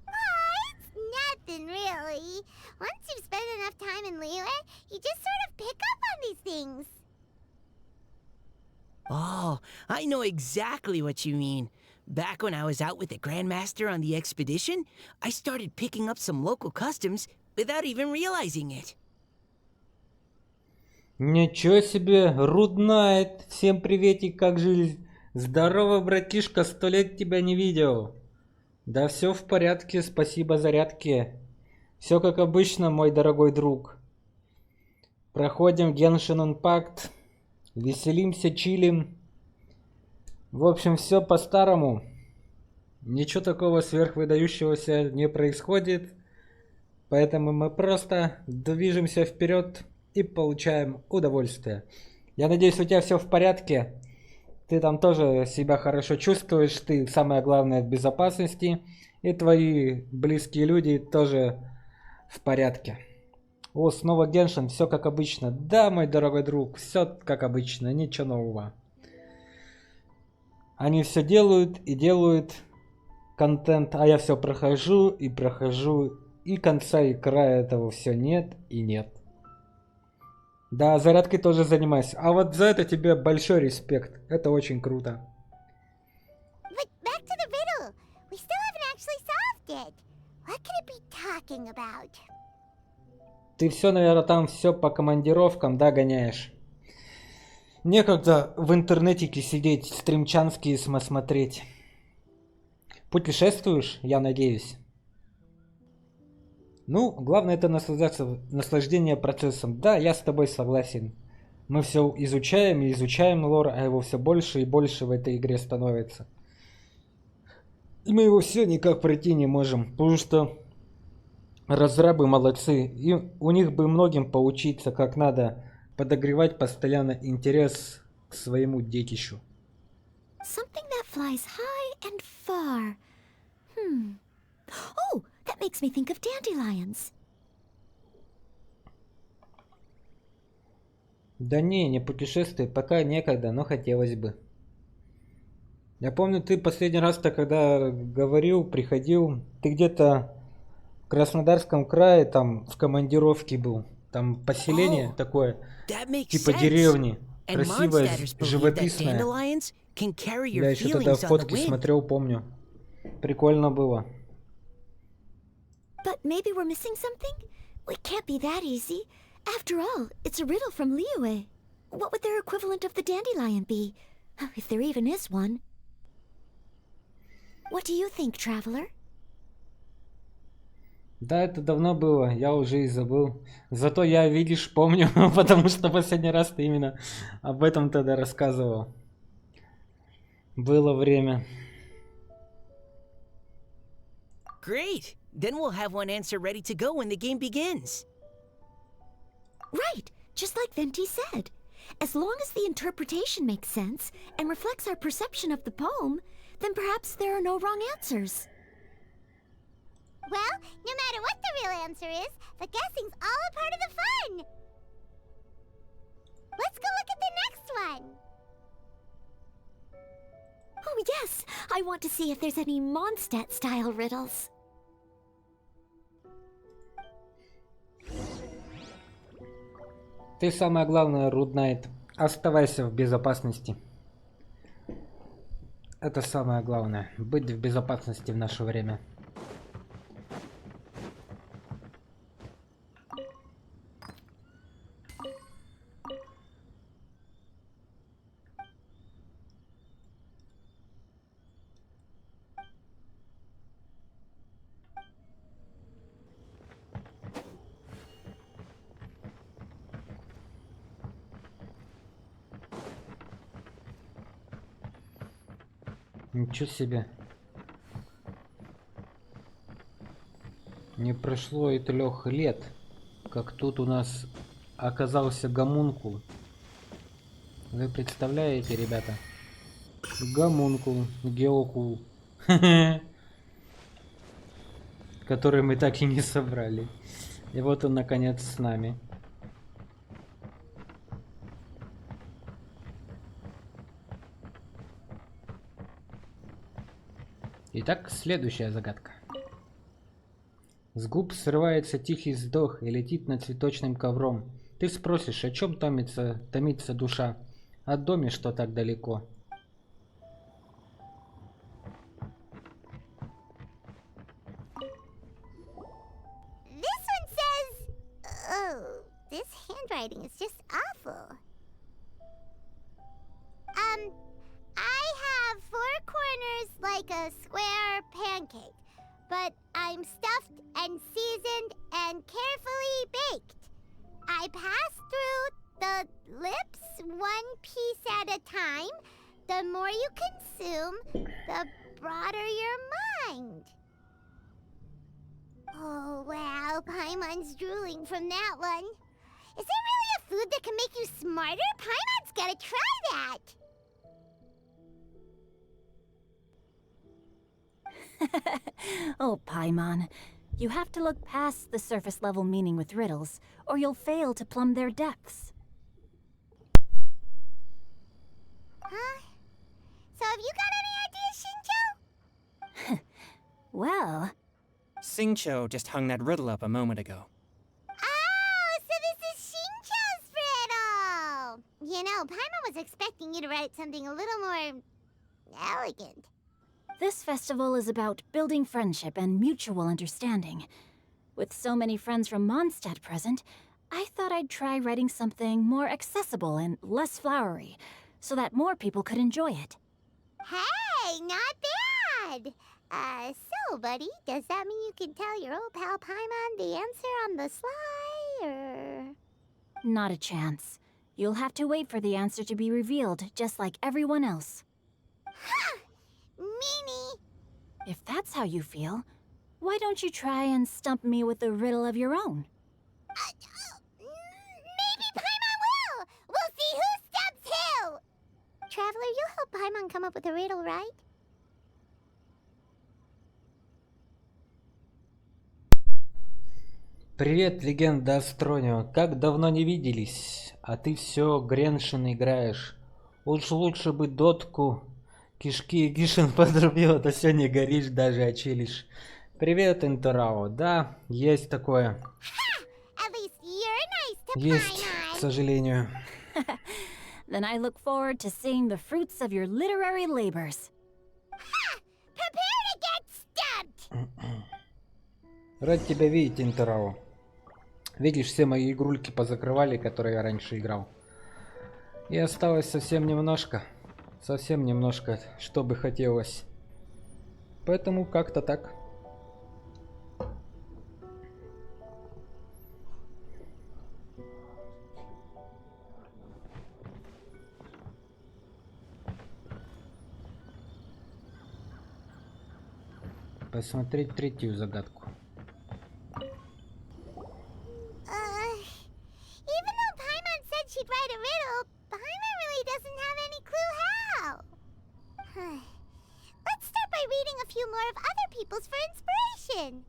It's nothing, really. Once you've spent enough time in Liyue, you just sort of pick up on these things. Oh, I know exactly what you mean. Back when I was out with the Grandmaster on the expedition, I started picking up some local customs without even realizing it. Ничего себе, Руднайт. Всем приветик, как жизнь? Здорово, братишка, 100 лет тебя не видел. Да все в порядке, спасибо зарядке. Все как обычно, мой дорогой друг. Проходим Genshin Impact. Веселимся, чилим. В общем, все по-старому. Ничего такого сверхвыдающегося не происходит. Поэтому мы просто движемся вперед и получаем удовольствие. Я надеюсь, у тебя все в порядке. Ты там тоже себя хорошо чувствуешь. Ты, самое главное, в безопасности. И твои близкие люди тоже в порядке. О, снова Геншин, все как обычно. Да, мой дорогой друг, все как обычно, ничего нового. Они все делают и делают контент, а я все прохожу, и конца и края этого все нет и нет. Да, зарядкой тоже занимаюсь. А вот за это тебе большой респект. Это очень круто. But back to the riddle. We still haven't actually solved it. What could it be talking about? Ты все, наверное, там все по командировкам, да, гоняешь? Некогда в интернетике сидеть, стримчанские смотреть. Путешествуешь, я надеюсь? Ну, главное это наслаждение процессом. Да, я с тобой согласен. Мы все изучаем и изучаем лор, а его все больше и больше в этой игре становится. И мы его все никак пройти не можем, потому что разрабы молодцы. И у них бы многим поучиться, как надо подогревать постоянно интерес к своему детищу. Something that flies high and far. Oh, that makes me think of dandelions. Да не путешествуй, пока некогда, но хотелось бы. Я помню, ты последний раз-то, когда говорил, приходил, ты где-то в Краснодарском крае, там в командировке был. Там поселение такое, типа деревни, красивое, живописное. Я еще тогда фотки смотрел, помню. Прикольно было. But maybe we're missing something? It can't be that easy. After all, it's a riddle from Liyue. What would their equivalent of the dandelion be? If there even is one. What do you think, traveler? Да, это давно было, я уже и забыл. Зато я, видишь, помню, потому что последний раз ты именно об этом тогда рассказывал. Было время. Great! Then we'll have one answer ready to go when the game begins. Right, just like Venti said. As long as the interpretation makes sense and reflects our perception of the poem, then perhaps there are no wrong answers. Well, no matter what the real answer is, the guessing's all a part of the fun. Let's go look at the next one. Oh yes, I want to see if there's any Mondstadt-style riddles. Ты самое главное, Руднайт, оставайся в безопасности. Это самое главное, быть в безопасности в наше время. Ничего себе. Не прошло и 3 лет, как тут у нас оказался гомункул. Вы представляете, ребята? Гомункул, геокул. Который мы так и не собрали. И вот он, наконец, с нами. Итак, следующая загадка. С губ срывается тихий вздох и летит над цветочным ковром. Ты спросишь, о чем томится душа? О доме, что так далеко. This one says, oh, this handwriting is just awful. I have 4 corners like a square pancake, but I'm stuffed and seasoned and carefully baked. I pass through the lips 1 piece at a time. The more you consume, the broader your mind. Oh, wow, Paimon's drooling from that one. Is there really a food that can make you smarter? Paimon's gotta try that. Oh, Paimon. You have to look past the surface level meaning with riddles, or you'll fail to plumb their depths. Huh? So have you got any ideas, Shinjo? Well, Singcho just hung that riddle up a moment ago. Oh, so this is Shincho's riddle! You know, Paimon was expecting you to write something a little more elegant. this festival is about building friendship and mutual understanding. With so many friends from Mondstadt present, I thought I'd try writing something more accessible and less flowery, so that more people could enjoy it. Hey, not bad! So, buddy, does that mean you can tell your old pal Paimon the answer on the sly, or...? Not a chance. You'll have to wait for the answer to be revealed, just like everyone else. Ha! Meanie! If that's how you feel, why don't you try and stump me with a riddle of your own? Maybe Paimon will! We'll see who stumps who! Traveler, you'll help Paimon come up with a riddle, right? Привет, легенда Астронио. Как давно не виделись, а ты все Греншин играешь. Уж лучше бы дотку кишки и Гишин подрубил, а все не горишь, даже очилишь. Привет, Энтерао. Да, есть такое. At least you're nice to Есть, к Paimon. сожалению. Then I look forward to seeing the fruits of your literary labors. Ha! Prepare to get stumped! Рад тебя видеть, Энтерао. Видишь, все мои игрульки позакрывали, которые я раньше играл. И осталось совсем немножко, что бы хотелось. Поэтому как-то так. Посмотреть 3-ю загадку. Even though Paimon said she'd write a riddle, Paimon really doesn't have any clue how. Let's start by reading a few more of other people's for inspiration.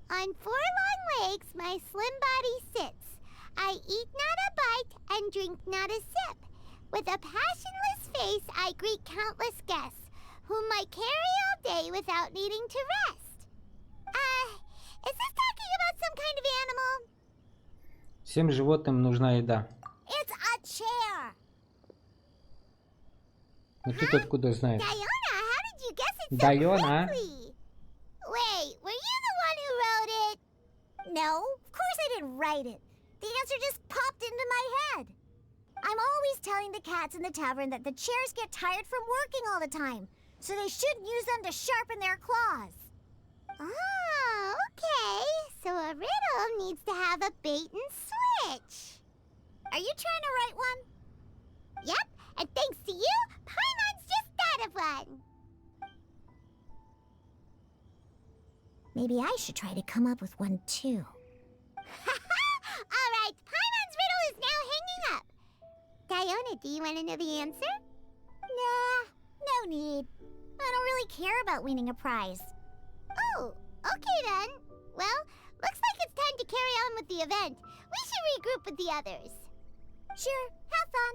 On 4 long legs my slim body sits. I eat not a bite and drink not a sip. With a passionless face I greet countless guests, whom I carry all day without needing to rest. Is this talking about some kind of animal? Всем животным нужна еда. It's a chair. Ну ты откуда знаешь? Diona, how did you guess it so Diona? quickly? Wait, were you the one who wrote it? No, of course I didn't write it. The answer just popped into my head. I'm always telling the cats in the tavern that the chairs get tired from working all the time, so they shouldn't use them to sharpen their claws. Oh, okay. So a riddle needs to have a bait and switch. Are you trying to write one? Yep, and thanks to you, Paimon's just thought of one. Maybe I should try to come up with one too. Alright, Paimon's riddle is now hanging up. Diona, do you want to know the answer? Nah, no need. I don't really care about winning a prize. Oh, okay then. Well, looks like it's time to carry on with the event. We should regroup with the others. Sure, have fun.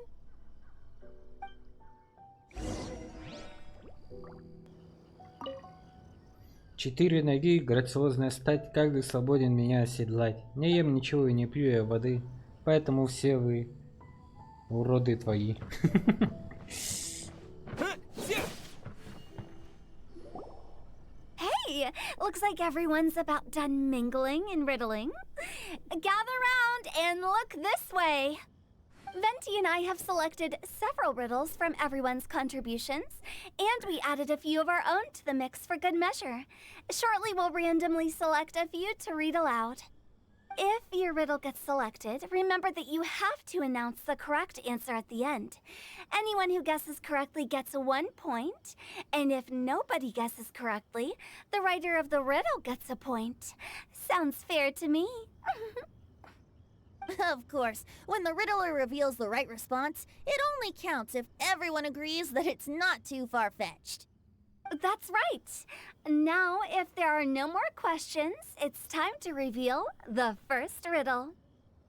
Четыре ноги, грациозная стать, каждый свободен меня оседлать. Не ем ничего и не пью я воды, поэтому все вы уроды твои. Hey, looks like everyone's about done mingling and riddling. Gather round and look this way. Venti and I have selected several riddles from everyone's contributions, and we added a few of our own to the mix for good measure. Shortly, we'll randomly select a few to read aloud. If your riddle gets selected, remember that you have to announce the correct answer at the end. Anyone who guesses correctly gets 1 point, and if nobody guesses correctly, the writer of the riddle gets a point. Sounds fair to me. Of course, when the riddler reveals the right response, it only counts if everyone agrees that it's not too far-fetched. That's right. Now, if there are no more questions, it's time to reveal the first riddle.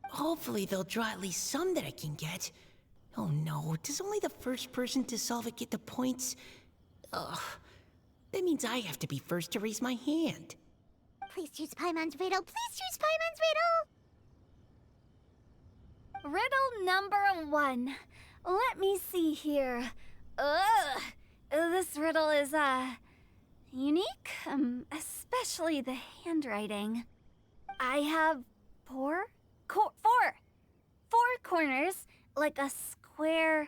Hopefully they'll draw at least some that I can get. Oh no, does only the first person to solve it get the points? Ugh. That means I have to be first to raise my hand. Please choose Paimon's riddle. Please choose Paimon's riddle. Riddle number 1. Let me see here. Ugh. This riddle is, unique, especially the handwriting. I have four corners, like a square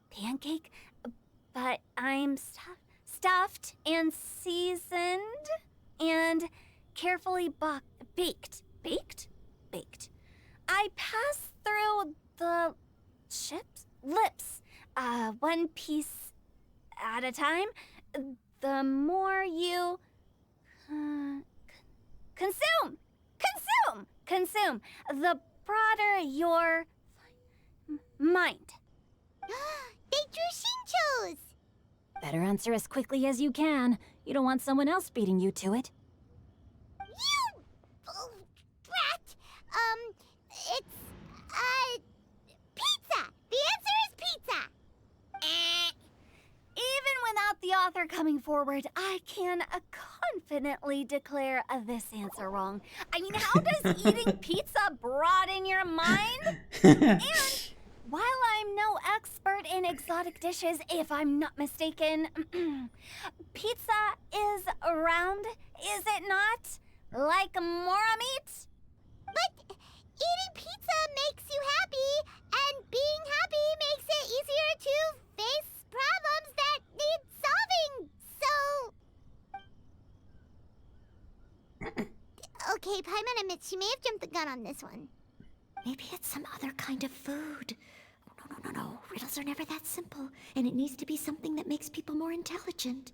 pancake, but I'm stuffed and seasoned and carefully baked. Baked. I pass through the lips, one piece at a time. The more you consume, the broader your mind. They drew Shinchos! Better answer as quickly as you can. You don't want someone else beating you to it. You! Oh, brat! It's, pizza! The answer is pizza! Even without the author coming forward, I can confidently declare this answer wrong. I mean, how does eating pizza broaden your mind? And while I'm no expert in exotic dishes, if I'm not mistaken, pizza is round, is it not? Like mora meat? But eating pizza makes you happy, and being happy makes it easier to face problems that need solving, so... Okay, Paimon admits she may have jumped the gun on this one. Maybe it's some other kind of food. Oh, no. Riddles are never that simple, and it needs to be something that makes people more intelligent.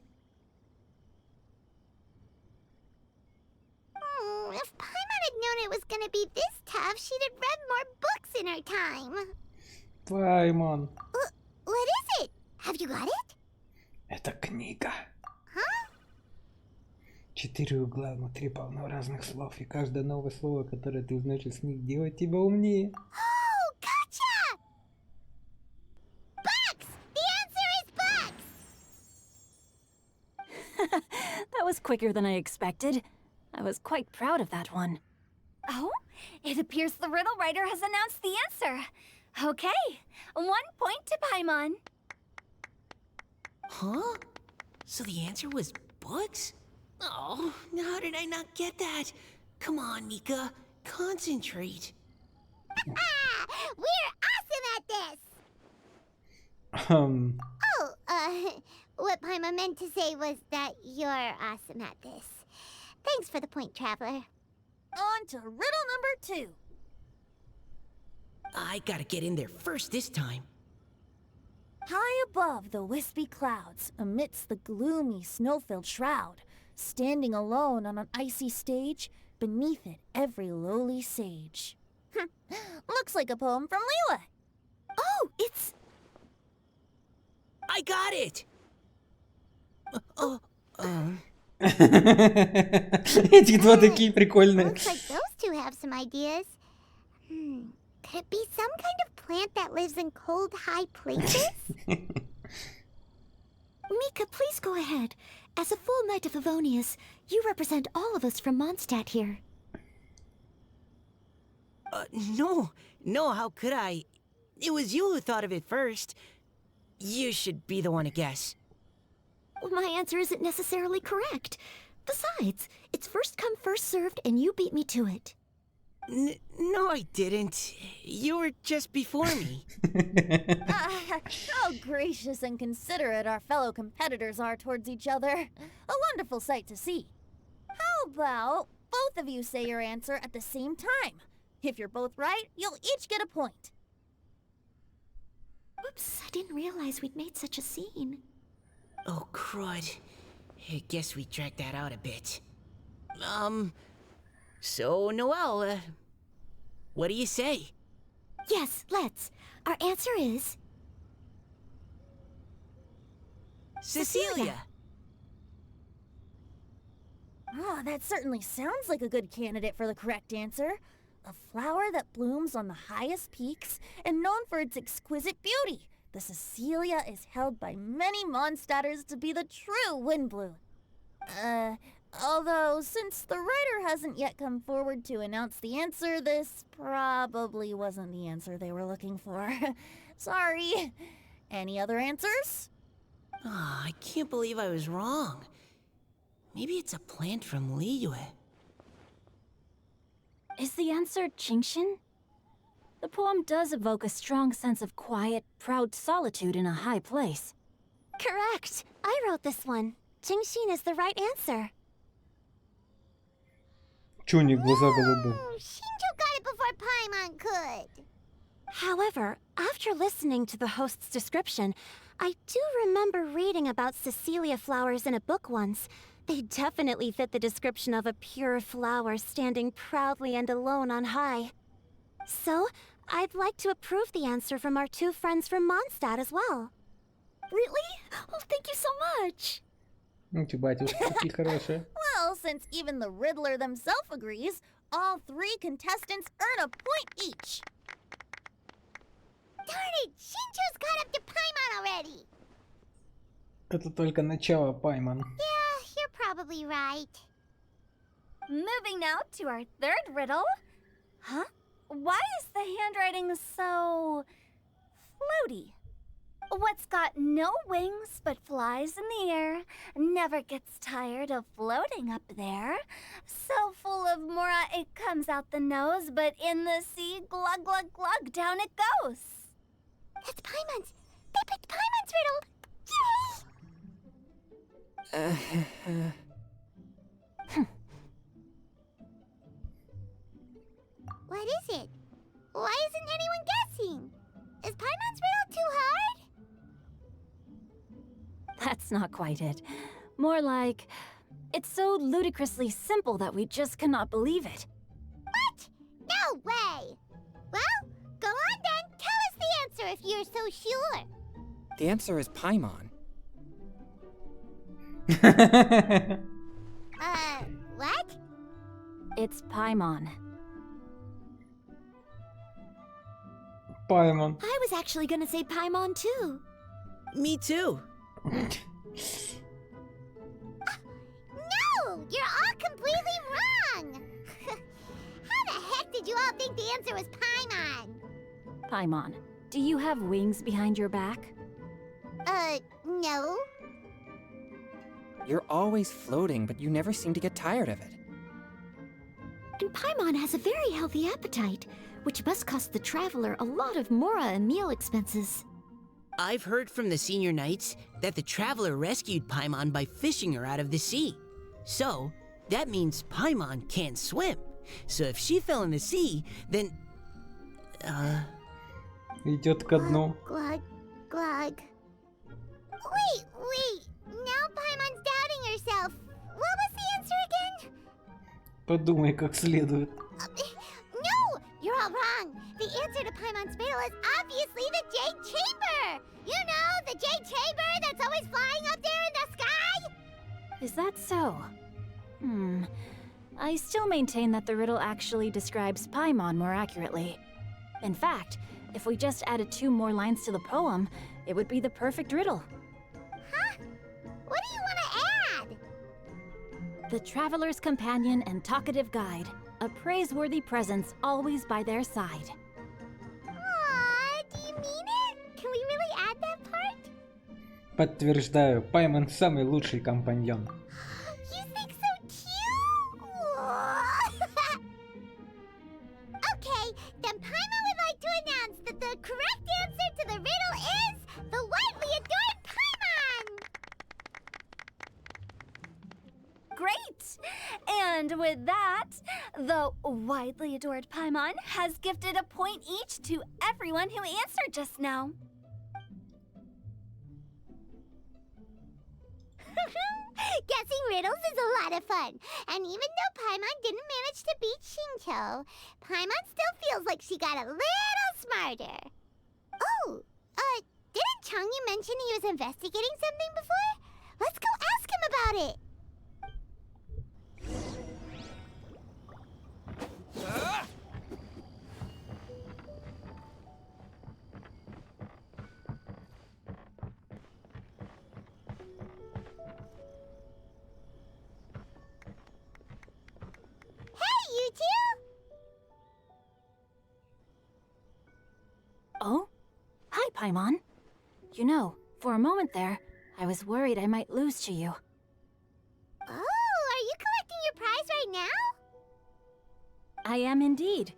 If Paimon had known it was gonna be this tough, she'd have read more books in her time. Паймон. What is it? Have you got it? Это книга. Huh? 4 угла внутри полно разных слов, и каждое новое слово, которое ты узнаешь из них, делает тебя умнее. Oh, gotcha! Bucks! The answer is bucks! That was quicker than I expected. I was quite proud of that one. Oh, it appears the riddle writer has announced the answer. Okay, 1 point to Paimon. Huh? So the answer was bugs? Oh, how did I not get that? Come on, Mika. Concentrate. We're awesome at this! What Paimon meant to say was that you're awesome at this. Thanks for the point, Traveler. On to riddle number 2. I gotta get in there first this time. High above the wispy clouds, amidst the gloomy snow-filled shroud, standing alone on an icy stage, beneath it every lowly sage. Looks like a poem from Liyue. Oh, it's... I got it! Эти два такие прикольные. Looks like those two have some ideas. Could it be some kind of plant that lives in cold, high places? Mika, please go ahead. As a full Knight of Favonius, you represent all of us from Mondstadt here. No, how could I? It was you who thought of it first. You should be the one to guess. My answer isn't necessarily correct. Besides, it's first come, first served, and you beat me to it. No, I didn't. You were just before me. How gracious and considerate our fellow competitors are towards each other. A wonderful sight to see. How about both of you say your answer at the same time? If you're both right, you'll each get a point. Oops, I didn't realize we'd made such a scene. Oh, crud. I guess we dragged that out a bit. So, Noelle, what do you say? Yes, let's. Our answer is... Cecilia! Oh, that certainly sounds like a good candidate for the correct answer. A flower that blooms on the highest peaks and known for its exquisite beauty. The Cecilia is held by many Mondstadters to be the true windbloom. Although, since the writer hasn't yet come forward to announce the answer, this probably wasn't the answer they were looking for. Sorry. Any other answers? Oh, I can't believe I was wrong. Maybe it's a plant from Liyue. Is the answer Jingshin? The poem does evoke a strong sense of quiet, proud solitude in a high place. Correct. I wrote this one. Jingshin is the right answer. Чё у них глаза голубые? Shinjo got it before Paimon could. However, after listening to the host's description, I do remember reading about Cecilia flowers in a book once. They definitely fit the description of a pure flower standing proudly and alone on high. So, I'd like to approve the answer from our two friends from Mondstadt as well. Really? Oh, thank you so much. Эти батюшки такие хорошие. Well, since even the Riddler themselves agrees, all three contestants earn a point each. Darn it! Shinjo's caught up to Paimon already! Это только начало, Пайман. Yeah, you're probably right. Moving now to our third riddle. Huh? Why is the handwriting so... floaty? What's got no wings but flies in the air, never gets tired of floating up there. So full of mora it comes out the nose, but in the sea, glug glug glug, down it goes. That's Paimon's! They picked Paimon's riddle! Yay! What is it? Why isn't anyone guessing? Is Paimon's riddle too hard? That's not quite it. More like, it's so ludicrously simple that we just cannot believe it. What? No way! Well, go on then. Tell us the answer if you're so sure. The answer is Paimon. What? It's Paimon. Пайман. I was actually gonna say Paimon too. Me too. No! You're all completely wrong! How the heck did you all think the answer was Paimon? Paimon, do you have wings behind your back? No. You're always floating, but you never seem to get tired of it. And Paimon has a very healthy appetite, which must cost the traveler a lot of mora and meal expenses. I've heard from the senior knights that the traveler rescued Paimon by fishing her out of the sea. So, that means Paimon can't swim. So if she fell in the sea, then... Идет ко дну. Glug, glug. Wait. Now Paimon's doubting herself. What was the answer again? Подумай как следует. No! You're all wrong. The answer to Paimon's riddle is obviously the Jade Chamber! You know, the Jade Chamber that's always flying up there in the sky? Is that so? I still maintain that the riddle actually describes Paimon more accurately. In fact, if we just added 2 more lines to the poem, it would be the perfect riddle. Huh? What do you want to add? The traveler's companion and talkative guide, a praiseworthy presence always by their side. Aw, do you mean it? Can we really add that part? Подтверждаю, Паймон самый лучший компаньон. You think so too? Okay, then Paimon would like to announce that the correct answer to the riddle is the widely adored Paimon! Great! And with that, the widely adored Paimon has gifted a point each to everyone who answered just now. Guessing riddles is a lot of fun. And even though Paimon didn't manage to beat Shinto, Paimon still feels like she got a little smarter. Oh, didn't Changyu mention he was investigating something before? Let's go ask him about it. You two? Oh? Hi, Paimon. You know, for a moment there, I was worried I might lose to you. Oh, are you collecting your prize right now? I am indeed.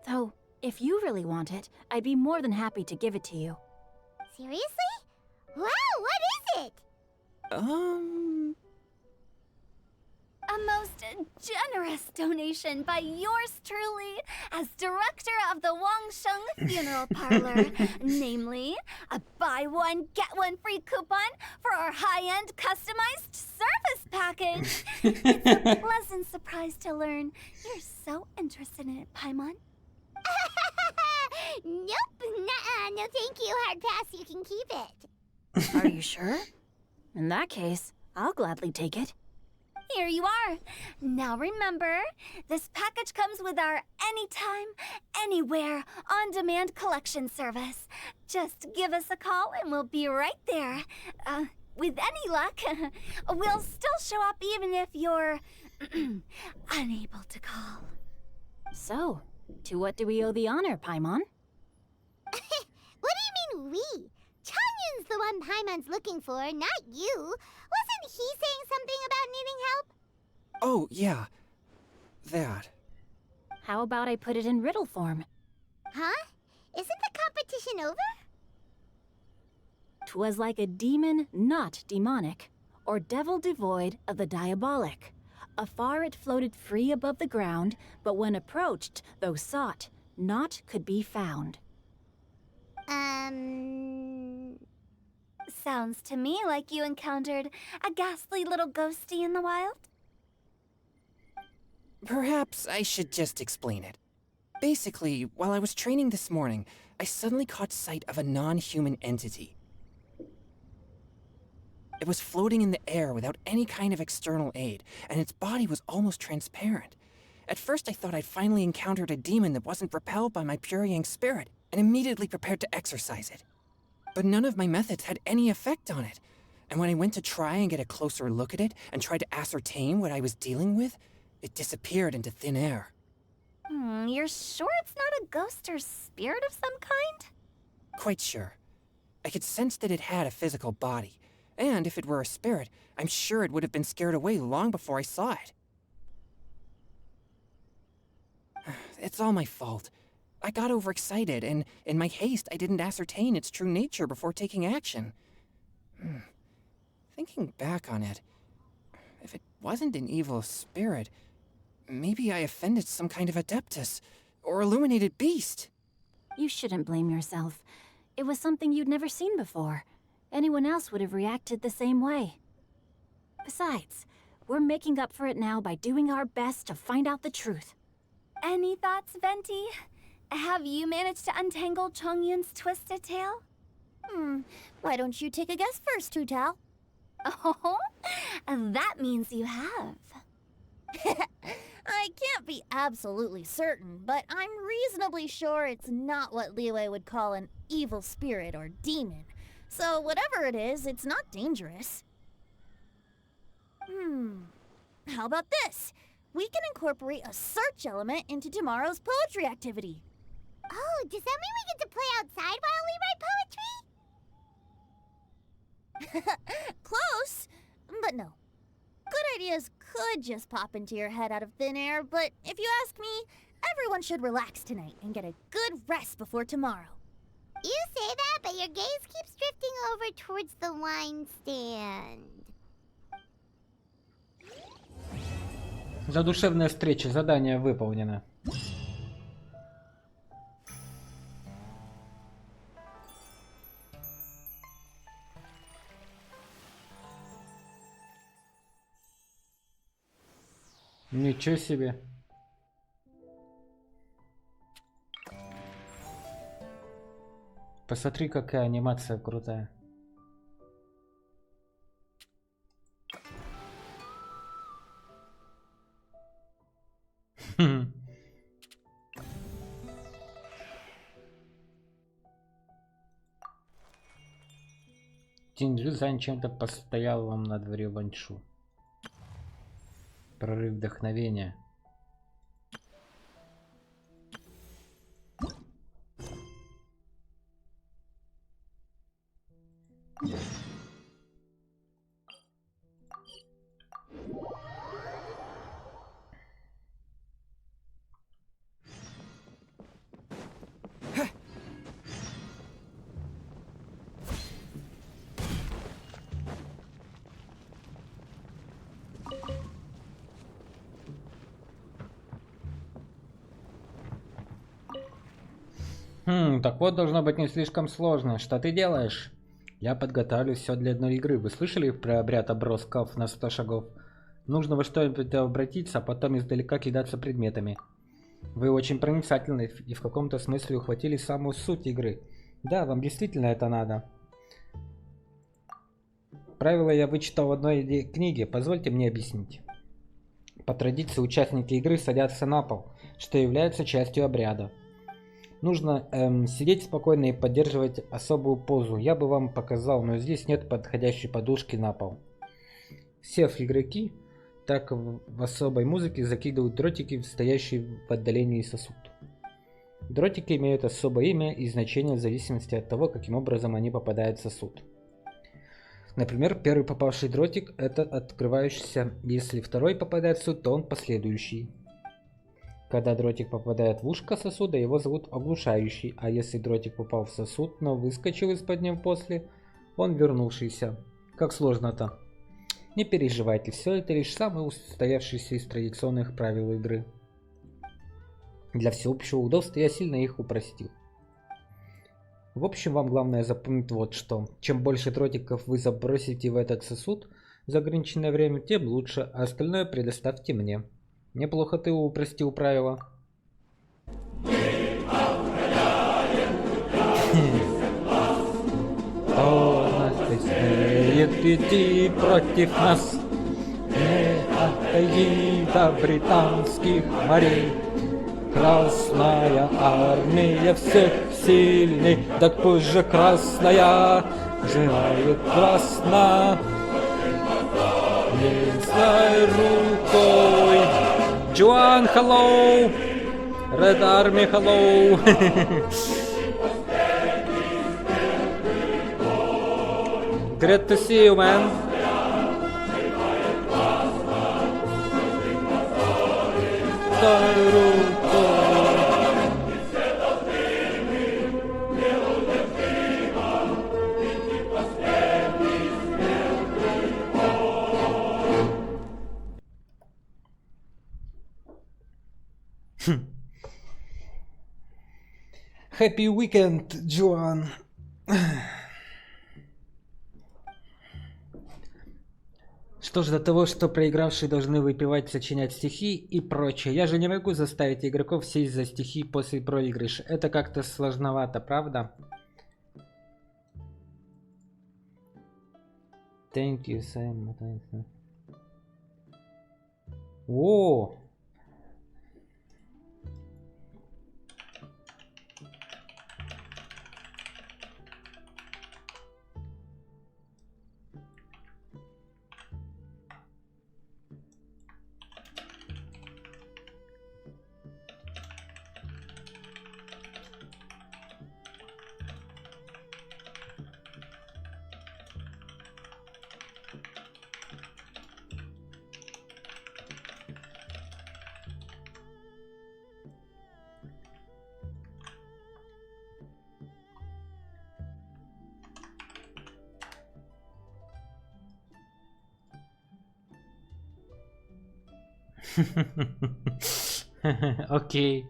Though, if you really want it, I'd be more than happy to give it to you. Seriously? Wow, what is it? A most generous donation by yours truly as director of the Wangsheng Funeral Parlor. Namely, a buy one, get one free coupon for our high-end customized service package. It's a pleasant surprise to learn you're so interested in it, Paimon. Nope, nuh-uh, no thank you, hard pass, you can keep it. Are you sure? In that case, I'll gladly take it. Here you are. Now remember, this package comes with our anytime, anywhere, on-demand collection service. Just give us a call and we'll be right there. With any luck, we'll still show up even if you're unable to call. So, to what do we owe the honor, Paimon? What do you mean we? Changyun's the one Paimon's looking for, not you. Wasn't he saying something about needing help? Oh, yeah. That. How about I put it in riddle form? Huh? Isn't the competition over? 'Twas like a demon not demonic, or devil devoid of the diabolic. Afar it floated free above the ground, but when approached, though sought, naught could be found. Sounds to me like you encountered a ghastly little ghosty in the wild. Perhaps I should just explain it. Basically, while I was training this morning, I suddenly caught sight of a non-human entity. It was floating in the air without any kind of external aid, and its body was almost transparent. At first I thought I'd finally encountered a demon that wasn't repelled by my pure yang spirit, and immediately prepared to exorcise it. But none of my methods had any effect on it, and when I went to try and get a closer look at it and tried to ascertain what I was dealing with, it disappeared into thin air. You're sure it's not a ghost or spirit of some kind? Quite sure. I could sense that it had a physical body, and if it were a spirit, I'm sure it would have been scared away long before I saw it. It's all my fault. I got overexcited, and in my haste, I didn't ascertain its true nature before taking action. Thinking back on it, if it wasn't an evil spirit, maybe I offended some kind of adeptus, or illuminated beast. You shouldn't blame yourself. It was something you'd never seen before. Anyone else would have reacted the same way. Besides, we're making up for it now by doing our best to find out the truth. Any thoughts, Venti? Have you managed to untangle Chongyun's twisted tail? Why don't you take a guess first, Tutal? Oh, that means you have. I can't be absolutely certain, but I'm reasonably sure it's not what Liyue would call an evil spirit or demon. So whatever it is, it's not dangerous. How about this? We can incorporate a search element into tomorrow's poetry activity. Oh, does that mean we get to play outside while we write poetry? Close, but no. Good ideas could just pop into your head out of thin air, but if you ask me, everyone should relax tonight and get a good rest before tomorrow. You say that, but your gaze keeps drifting over towards the wine stand. Задушевная встреча. Задание выполнено. Ничего себе. Посмотри, какая анимация крутая. Тинджу занят чем-то постоялым на дворе Ваньшу. Прорыв вдохновения. Так вот, должно быть не слишком сложно. Что ты делаешь? Я подготавливаю все для одной игры. Вы слышали про обряд обросков на 100 шагов? Нужно во что-нибудь обратиться, а потом издалека кидаться предметами. Вы очень проницательны и в каком-то смысле ухватили самую суть игры. Да, вам действительно это надо. Правила я вычитал в одной книге. Позвольте мне объяснить. По традиции участники игры садятся на пол, что является частью обряда. Нужно сидеть спокойно и поддерживать особую позу. Я бы вам показал, но здесь нет подходящей подушки на пол. Сев игроки, так в особой музыке закидывают дротики в стоящий в отдалении сосуд. Дротики имеют особое имя и значение в зависимости от того, каким образом они попадают в сосуд. Например, первый попавший дротик – это открывающийся. Если второй попадает в сосуд, то он последующий. Когда дротик попадает в ушко сосуда, его зовут оглушающий, а если дротик попал в сосуд, но выскочил из-под него после, он вернувшийся. Как сложно-то? Не переживайте, все это лишь самые устоявшиеся из традиционных правил игры. Для всеобщего удобства я сильно их упростил. В общем, вам главное запомнить вот что. Чем больше дротиков вы забросите в этот сосуд за ограниченное время, тем лучше, а остальное предоставьте мне. Неплохо ты упростил правила. Кто нас смеет идти против нас? Не отойди до британских морей. Красная армия всех сильней, так пусть же красная желает красно. Милой рукой. Juan, hello! Red Army, hello! Great to see you, man! Happy weekend, Joan. Что ж до того, что проигравшие должны выпивать, сочинять стихи и прочее. Я же не могу заставить игроков сесть за стихи после проигрыша. Это как-то сложновато, правда? Thank you, Sam. О! Окей.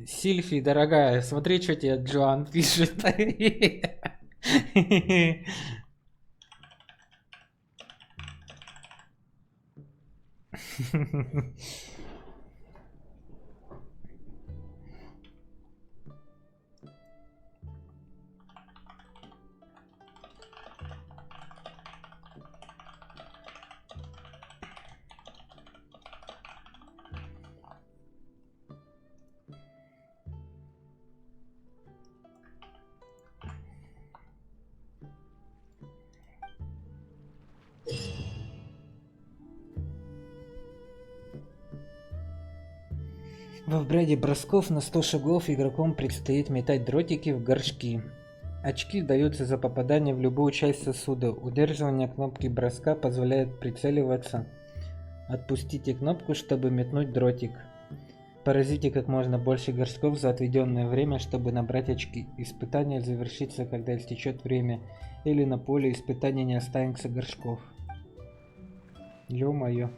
Сильфи, дорогая, смотри, что тебе Джоан пишет. В обряде бросков на 100 шагов игрокам предстоит метать дротики в горшки. Очки даются за попадание в любую часть сосуда. Удерживание кнопки броска позволяет прицеливаться. Отпустите кнопку, чтобы метнуть дротик. Поразите как можно больше горшков за отведенное время, чтобы набрать очки. Испытание завершится, когда истечет время, или на поле испытания не останется горшков. Ё-моё.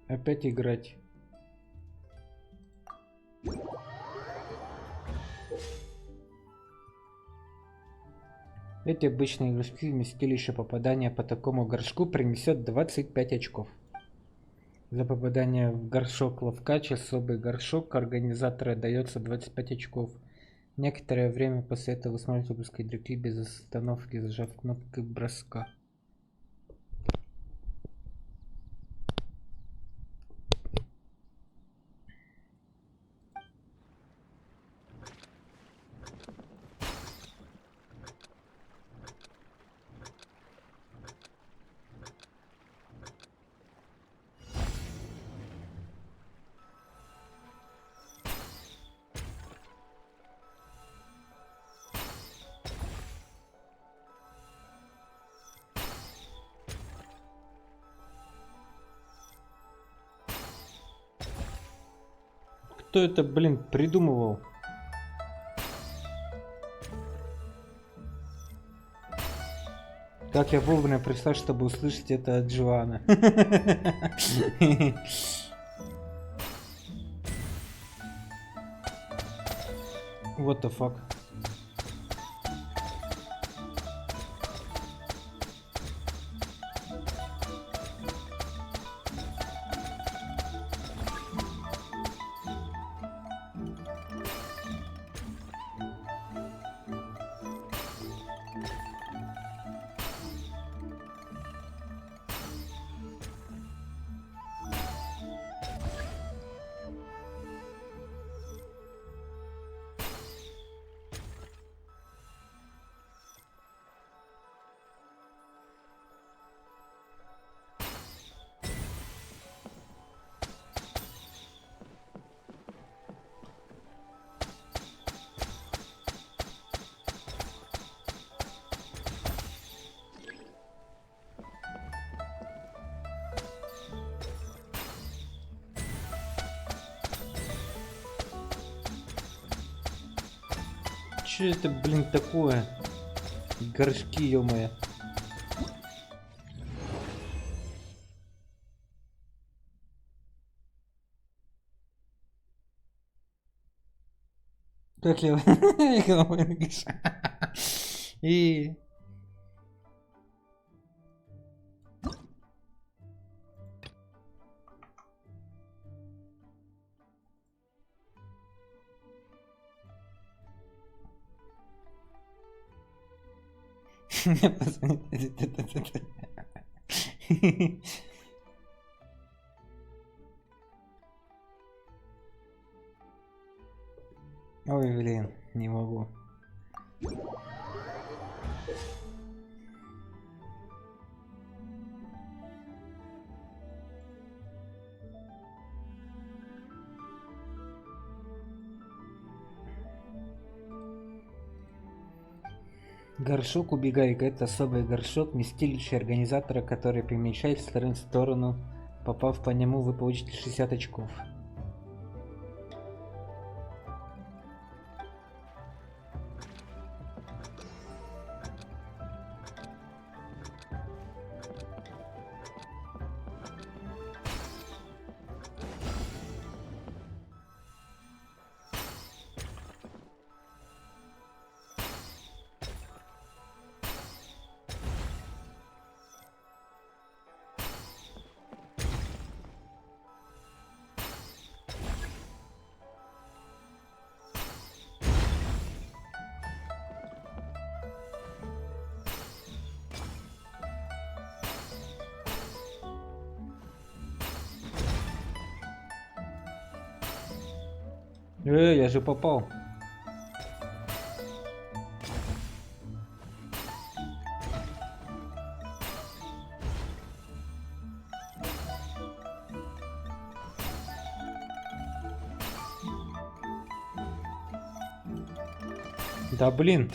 Опять играть. Эти обычные горшки вместилище попадания по такому горшку принесет 25 очков. За попадание в горшок ловкач, особый горшок организатора дается 25 очков. Некоторое время после этого вы сможете выпускать дротики без остановки, зажав кнопку броска. Кто это, блин, придумывал? Как я вовремя пришла, чтобы услышать это от Джоана. What the fuck? Че это, блин, такое? Горшки, ё-моё. Как я... И... Ой, блин, не могу. Горшок убегайка — это особый горшок, вместилище организатора, который перемещает в сторону. Попав по нему, вы получите 60 очков. Я же попал. Да блин.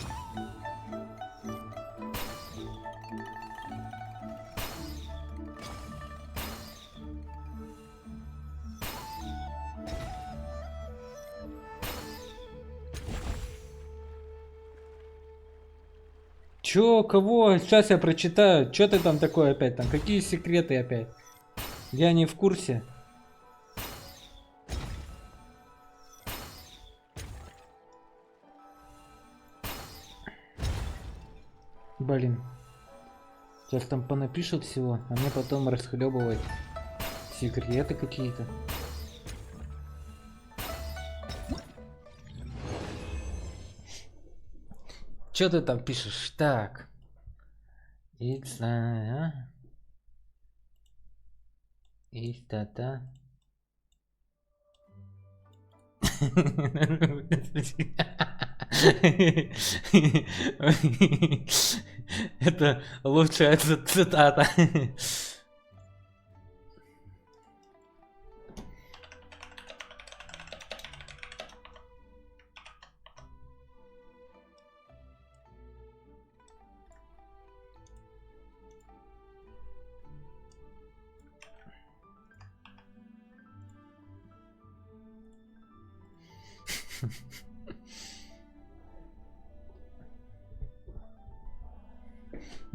Чё, кого? Сейчас я прочитаю. Чё ты там такое опять? Там какие секреты опять? Я не в курсе. Блин. Сейчас там понапишут всего, а мне потом расхлебывать секреты какие-то. Чё ты там пишешь? Так. It's та-та. Это лучшая цитата.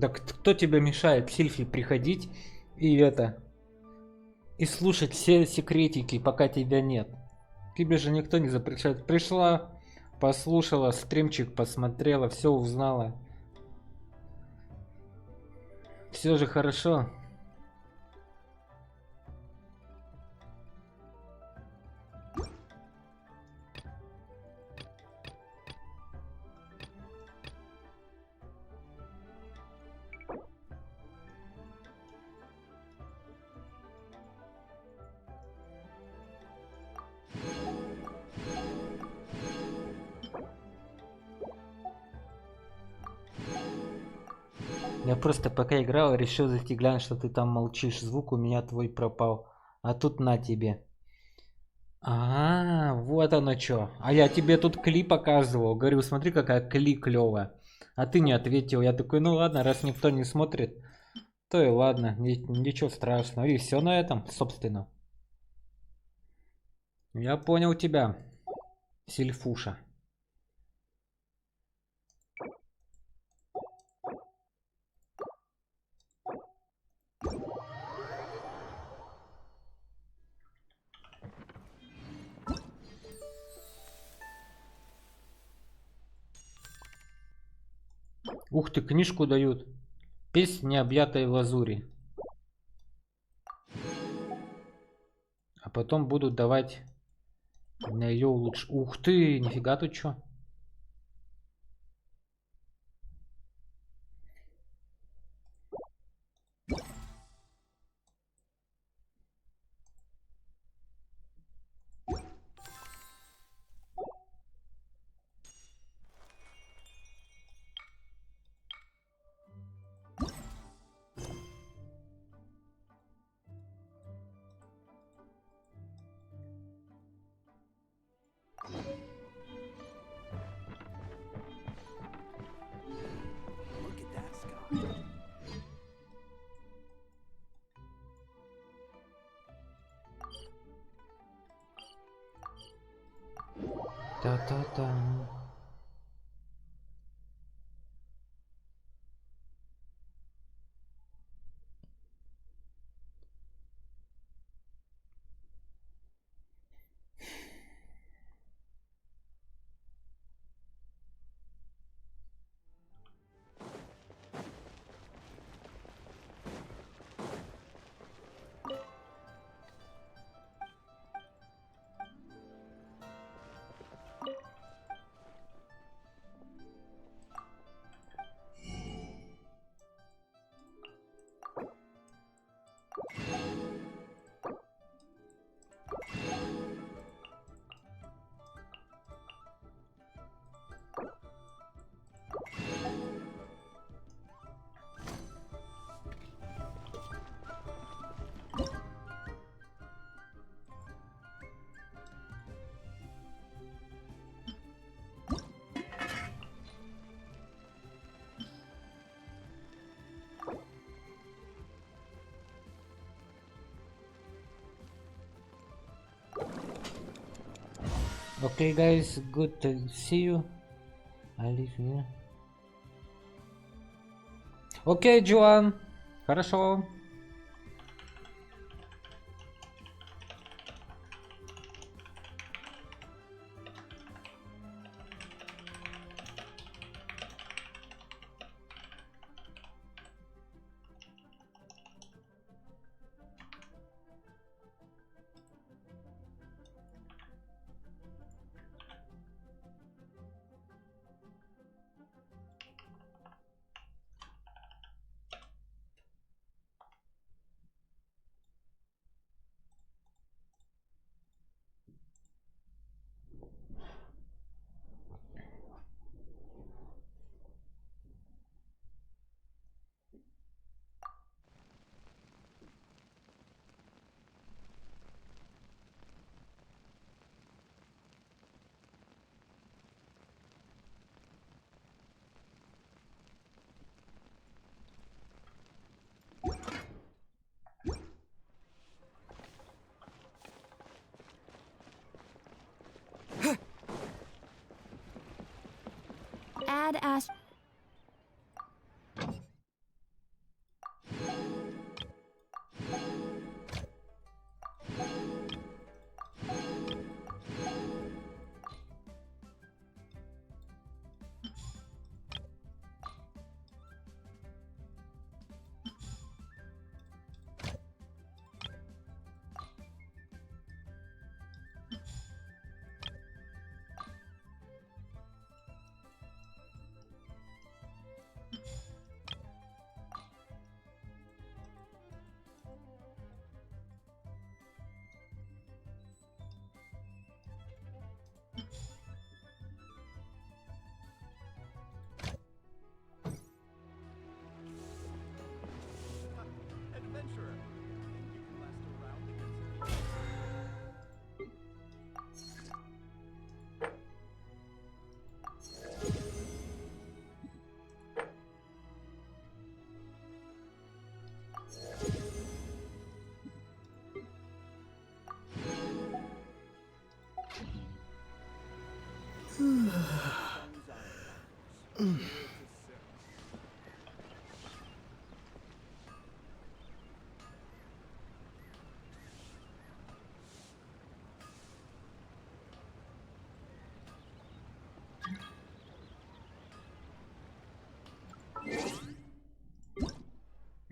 Так кто тебе мешает, Сильфи, приходить и и слушать все секретики, пока тебя нет? Тебе же никто не запрещает. Пришла, послушала, стримчик посмотрела, все узнала. Все же хорошо. Я просто пока играл, решил зайти глянуть, что ты там молчишь. Звук у меня твой пропал. А тут на тебе. Вот оно что. А я тебе тут Кли показывал. Говорю, смотри, какая Кли клевая. А ты не ответил. Я такой, ну ладно, раз никто не смотрит, то и ладно, ничего страшного. И все на этом, собственно. Я понял тебя, Сильфуша. Ух ты, книжку дают. Песнь необъятой лазури. А потом будут давать на ее лучше. Ух ты, нифига тут что. Та-та-та. Okay, guys, good to see you. I leave here. Окей, Джоан. Хорошо. Dad asked...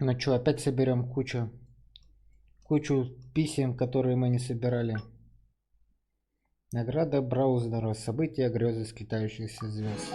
Ну что, опять соберем кучу писем, которые мы не собирали. Награда браузера. События грезы скитающихся звезд.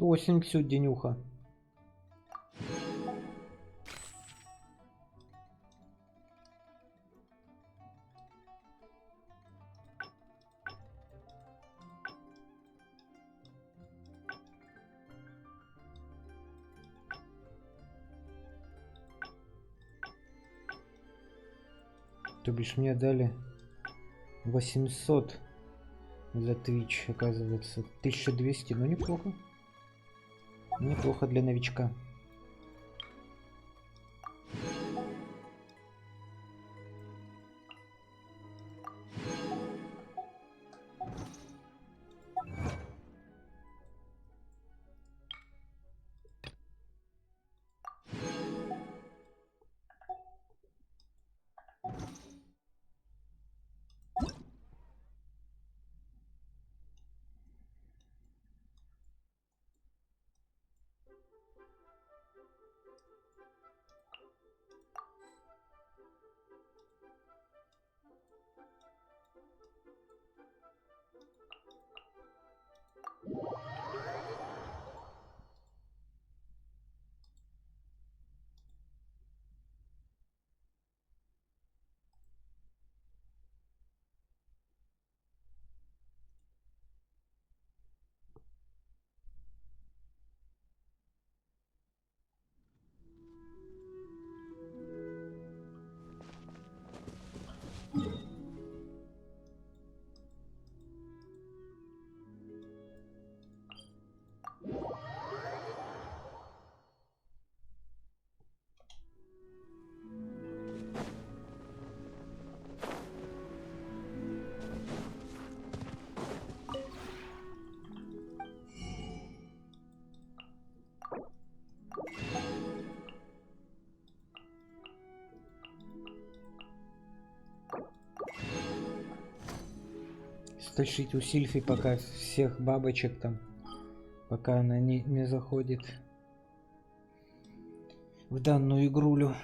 Осень всю денюха. То бишь мне дали 800 за Twitch, оказывается. 1200, ну неплохо. Неплохо для новичка. Стащить у Сильфи пока всех бабочек там, пока она не заходит в данную игрулю.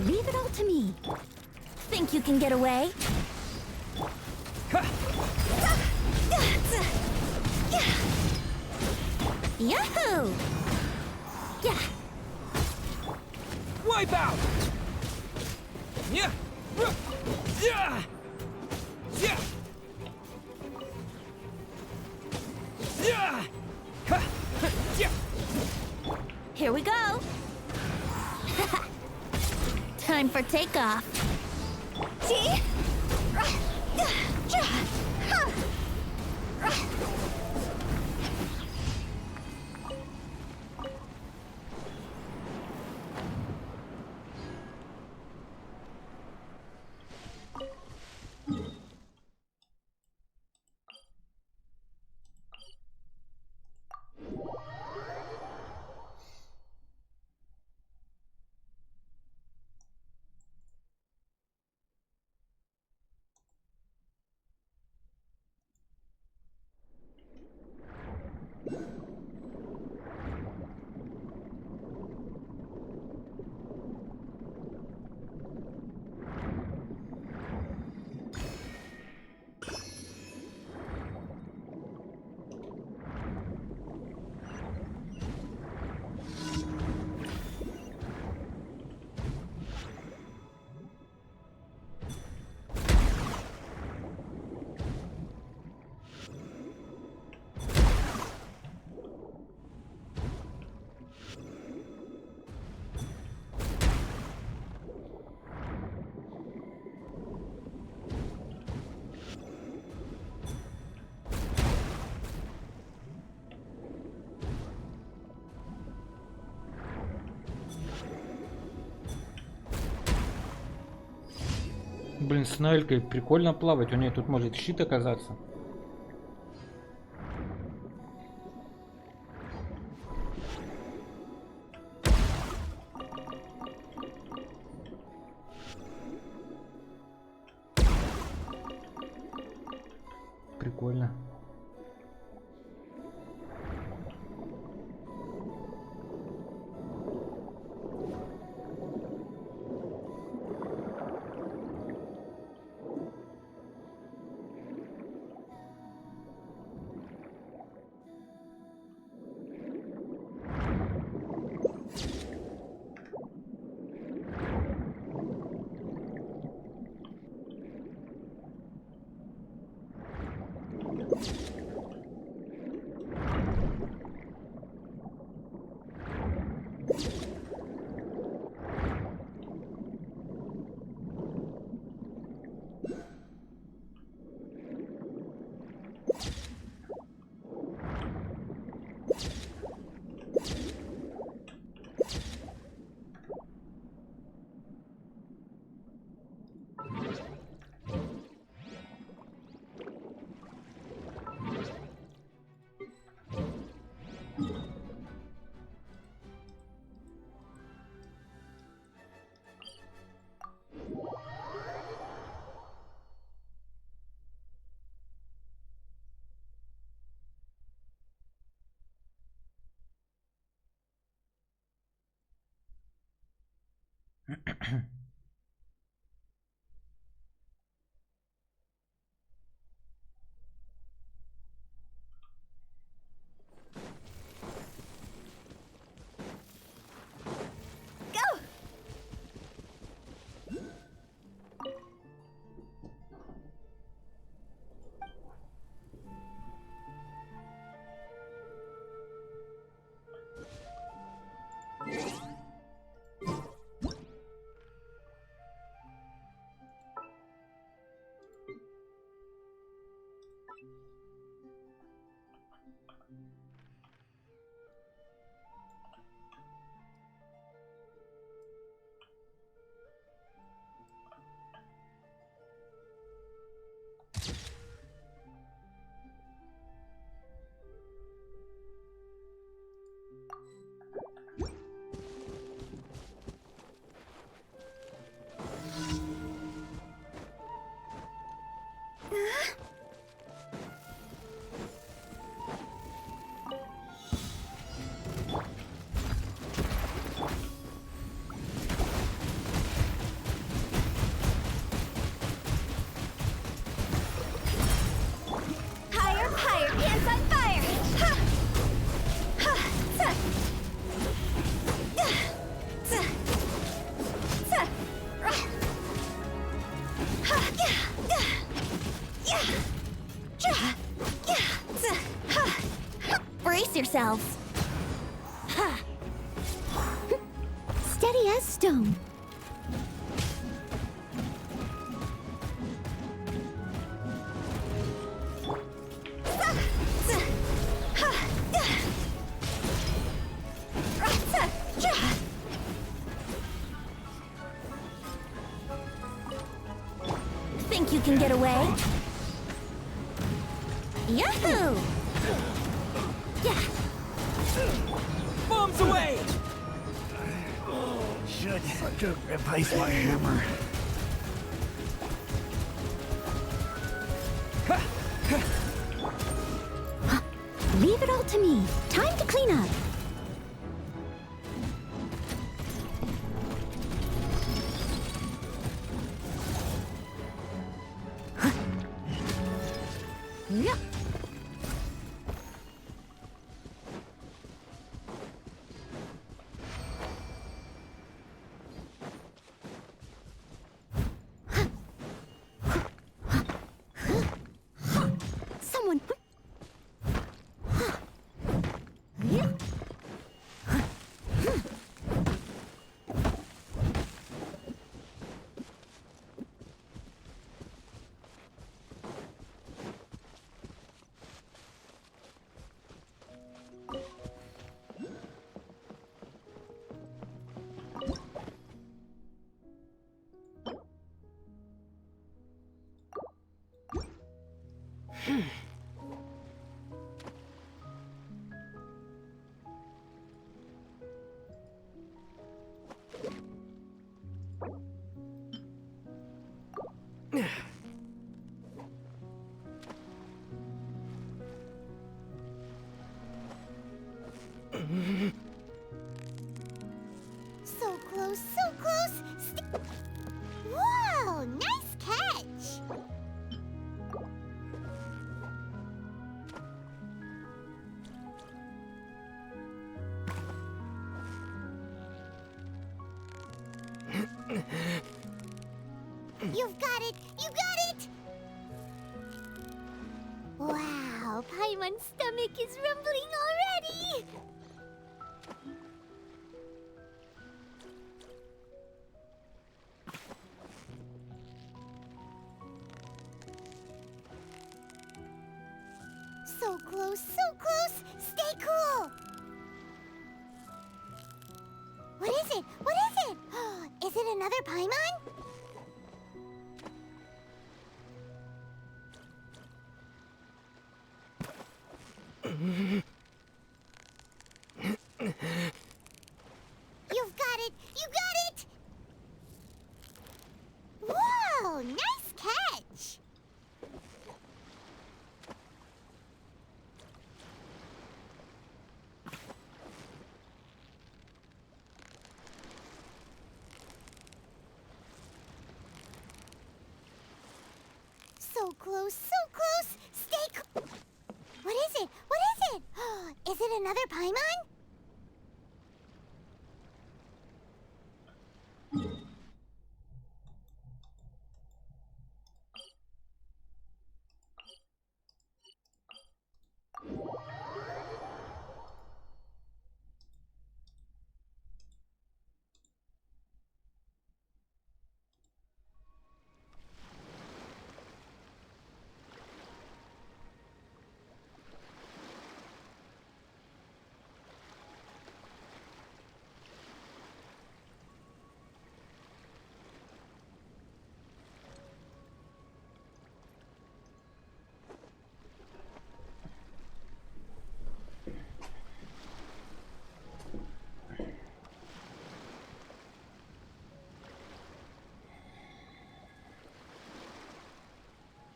Leave it all to me. Think you can get away? Yahoo! Yeah. Wipe out! Yeah! Yeah! Yeah! Yeah! Yeah! Here we go. Time for takeoff. See? Блин, с Нелькой прикольно плавать, у нее тут может щит оказаться. Прикольно. Brace yourselves. Steady as stone. Think you can get away? Yahoo! Yeah. Bombs away! Should replace my hammer. Leave it all to me. Time to clean up. Yeah. Someone. So close, so close. Whoa, nice catch. You've got it! You got it! Wow, Paimon's stomach is rumbling already! So close, so close! Stay cool! What is it? What is it? Is it another Paimon? You've got it! You got it! Whoa! Nice catch! So close, so close! Stay cool! What is it? What is it? Is it another Paimon?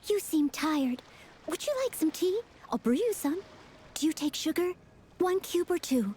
You seem tired. Would you like some tea? I'll brew you some. Do you take sugar? 1 cube or 2?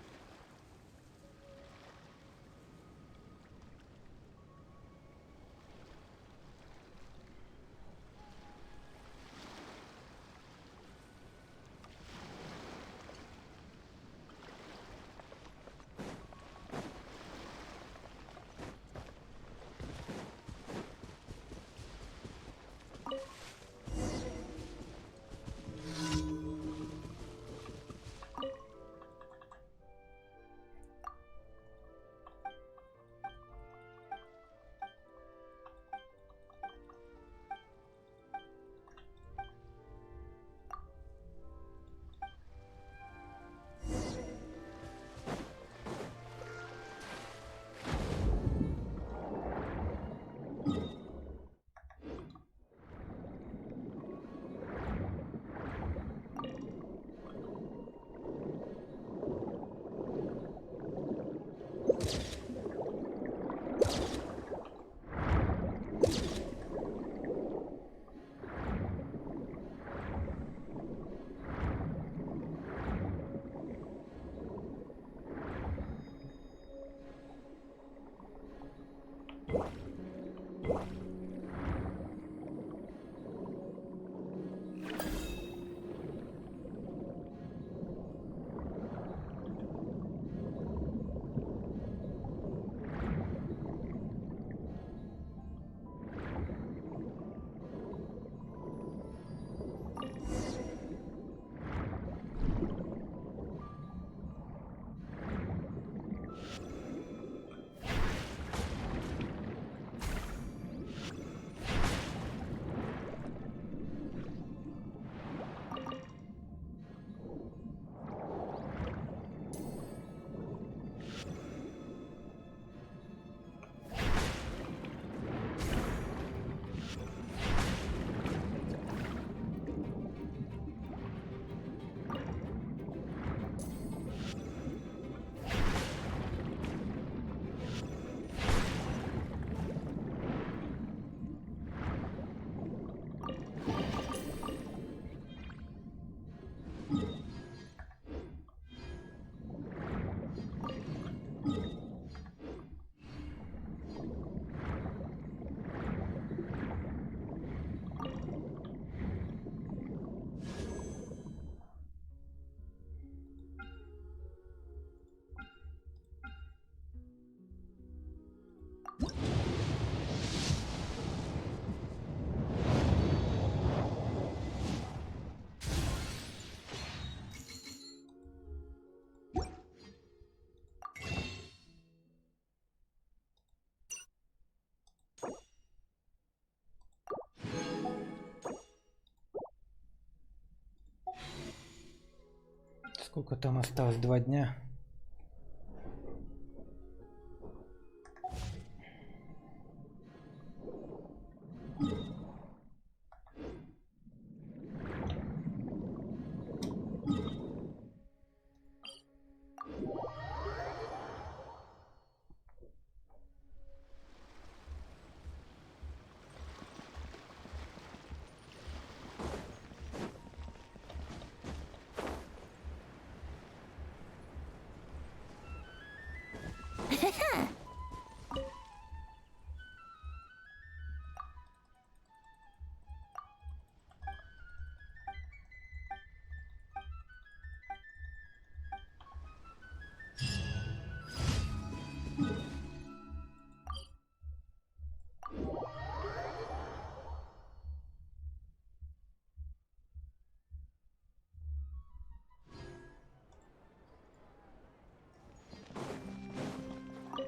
Сколько там осталось? 2 дня.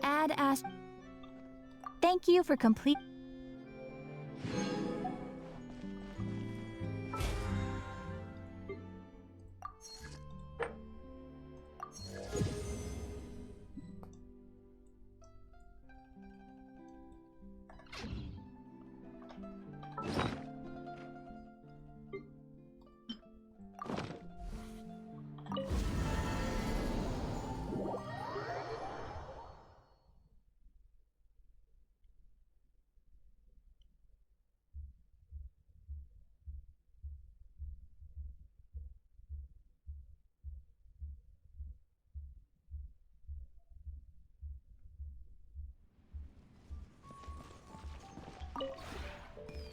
Add Ast. Thank you for complete.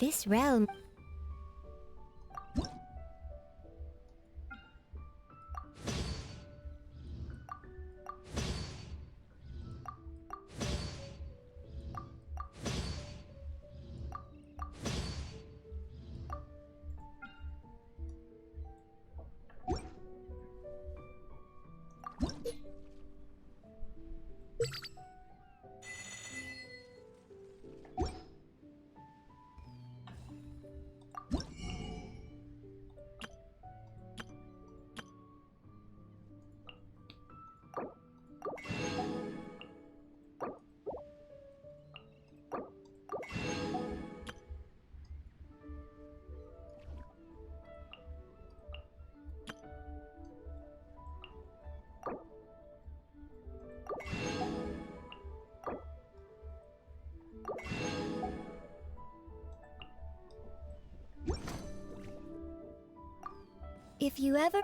This realm. If you ever...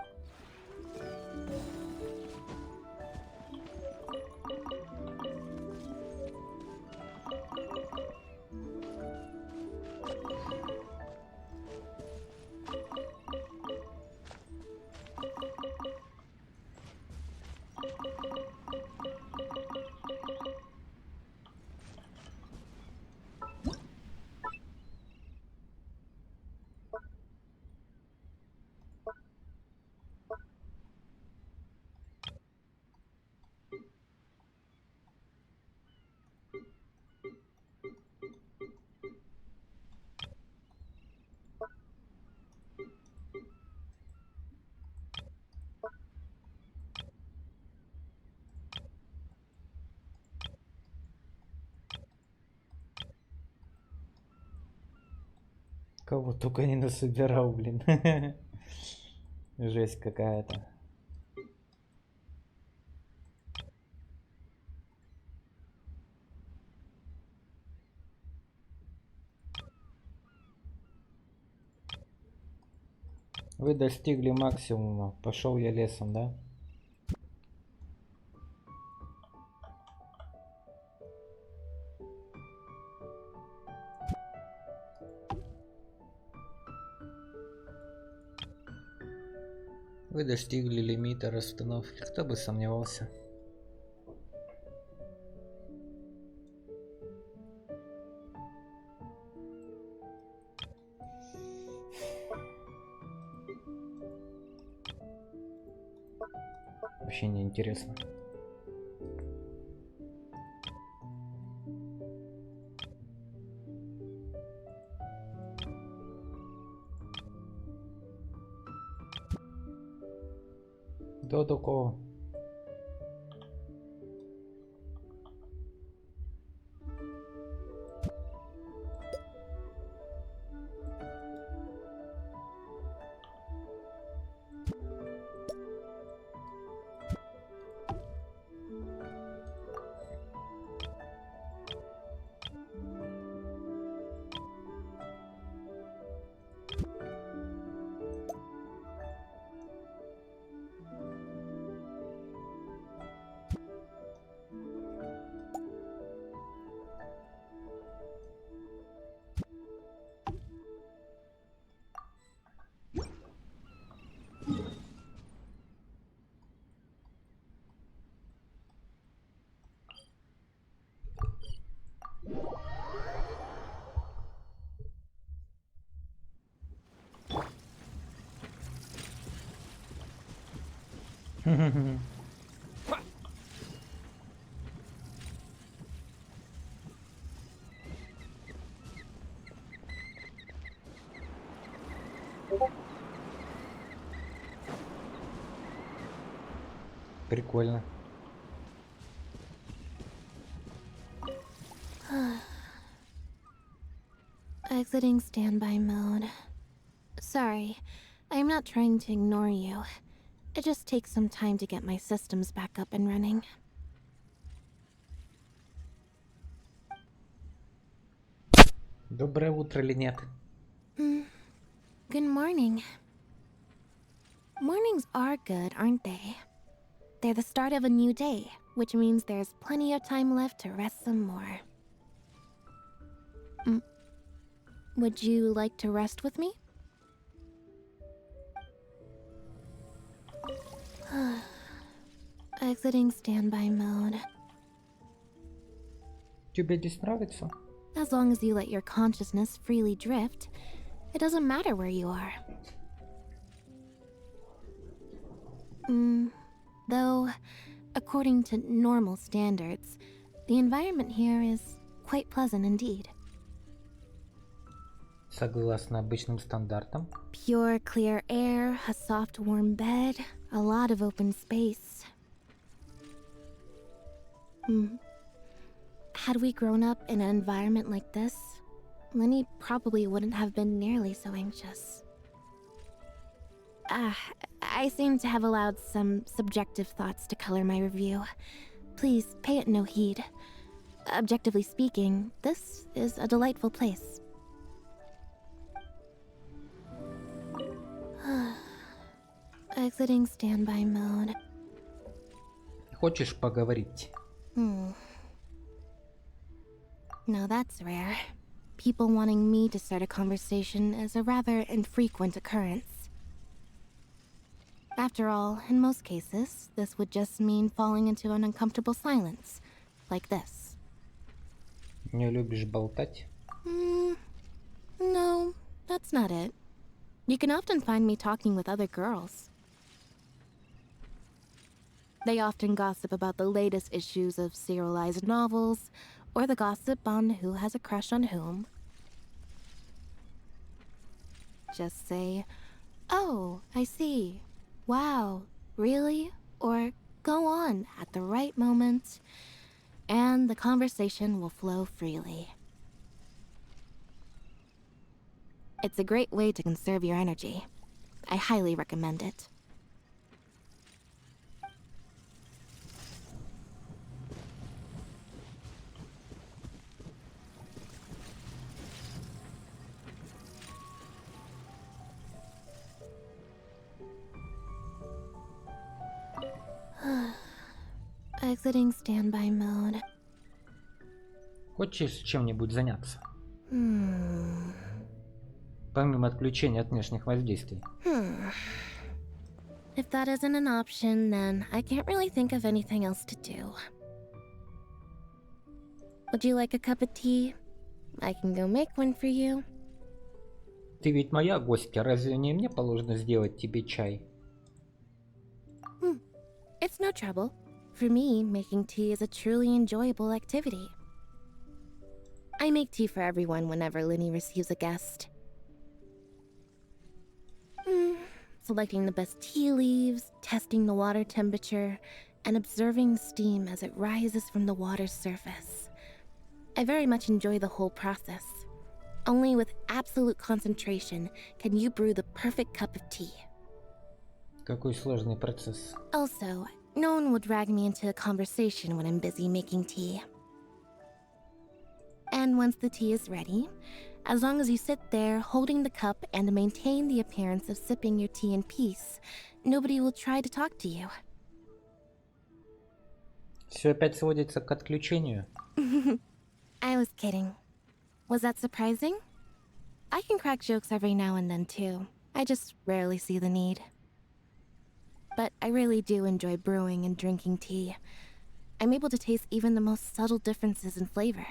Кого только не насобирал, блин. Жесть какая-то. Вы достигли максимума. Пошел я лесом, да? Вы достигли лимита расстановки. Кто бы сомневался. Вообще не интересно. Додоко. Прикольно. Exiting standby mode. Sorry, I am not trying to ignore you. It just takes some time to get my systems back up and running. Доброе утро или нет? Good morning. Mornings are good, aren't they? They're the start of a new day, which means there's plenty of time left to rest some more. Would you like to rest with me? Exiting standby mode. Тебе здесь нравится? As long as you let your consciousness freely drift, it doesn't matter where you are. Though, according to normal standards, the environment here is quite pleasant indeed. Согласно обычным стандартам. Pure, clear air, a soft, warm bed, a lot of open space. Had we grown up in an environment like this, Lenny probably wouldn't have been nearly so anxious. I seem to have allowed some subjective thoughts to color my review. Please pay it no heed. Objectively speaking, this is a delightful place. Exiting standby mode. Хочешь поговорить? Now that's rare. People wanting me to start a conversation is a rather infrequent occurrence. After all, in most cases, this would just mean falling into an uncomfortable silence, like this. Не любишь болтать? No, that's not it. You can often find me talking with other girls. They often gossip about the latest issues of serialized novels, or the gossip on who has a crush on whom. Just say, "Oh, I see. Wow, really?" Or go on at the right moment, and the conversation will flow freely. It's a great way to conserve your energy. I highly recommend it. Exiting standby mode. Хочешь чем-нибудь заняться? Помимо отключения от внешних воздействий. If that isn't an option, then I can't really think of anything else to do. Would you like a cup of tea? I can go make one for you. Ты ведь моя гостья, разве не мне положено сделать тебе чай? It's no trouble. For me, making tea is a truly enjoyable activity. I make tea for everyone whenever Linny receives a guest. selecting the best tea leaves, testing the water temperature, and observing steam as it rises from the water's surface. I very much enjoy the whole process. Only with absolute concentration can you brew the perfect cup of tea. Какой сложный процесс. Also, no one will drag me into a conversation when I'm busy making tea. And once the tea is ready, as long as you sit there holding the cup and maintain the appearance of sipping your tea in peace, nobody will try to talk to you. Все опять сводится к отключению. I was kidding. Was that surprising? I can crack jokes every now and then too. I just rarely see the need. But I really do enjoy brewing and drinking tea. I'm able to taste even the most subtle differences in flavor.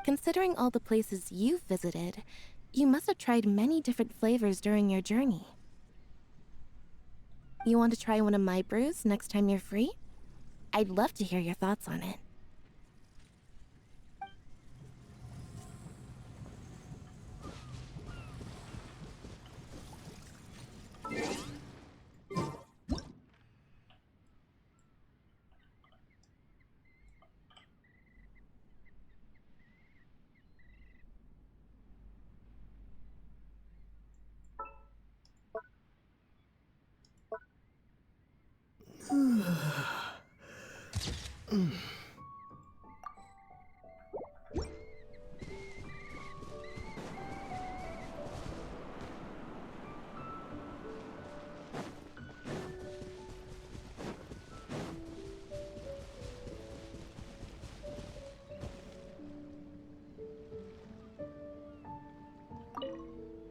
Considering all the places you've visited, you must have tried many different flavors during your journey. You want to try one of my brews next time you're free? I'd love to hear your thoughts on it.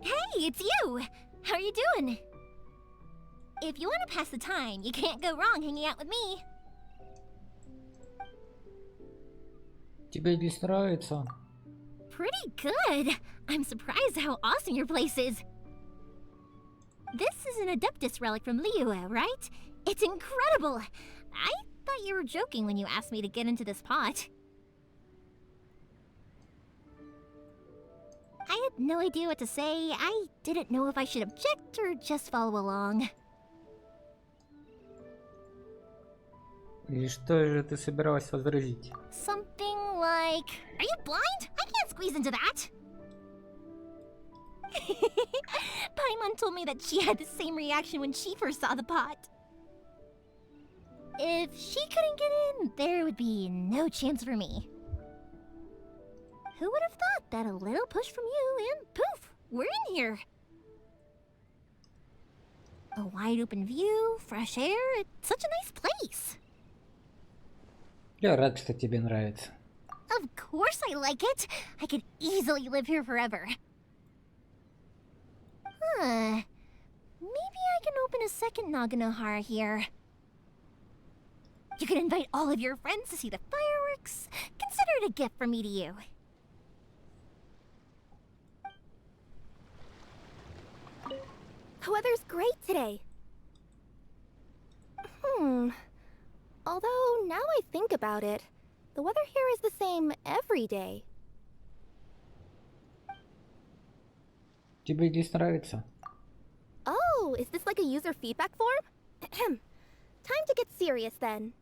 Hey, it's you! How are you doing? If you want to pass the time, you can't go wrong hanging out with me. Тебе здесь нравится? Pretty good. I'm surprised how awesome your place is. This is an Adeptus relic from Liyue, right? It's incredible. I thought you were joking when you asked me to get into this pot. I had no idea what to say. I didn't know if I should object or just follow along. И что же ты собиралась возразить? Something like... Are you blind? I can't squeeze into that! Paimon told me that she had the same reaction when she first saw the pot. If she couldn't get in, there would be no chance for me. Who would have thought that a little push from you and poof, we're in here. A wide open view, fresh air, it's such a nice place. Я рад, что тебе нравится. Of course I like it. I could easily live here forever. Huh. Maybe I can open a second Naganohara here. You can invite all of your friends to see the fireworks. Consider it a gift from me to you. The weather's great today. Although, now I think about it, the weather here is the same every day. Тебе здесь нравится? Oh, is this like a user feedback form? Time to get serious then.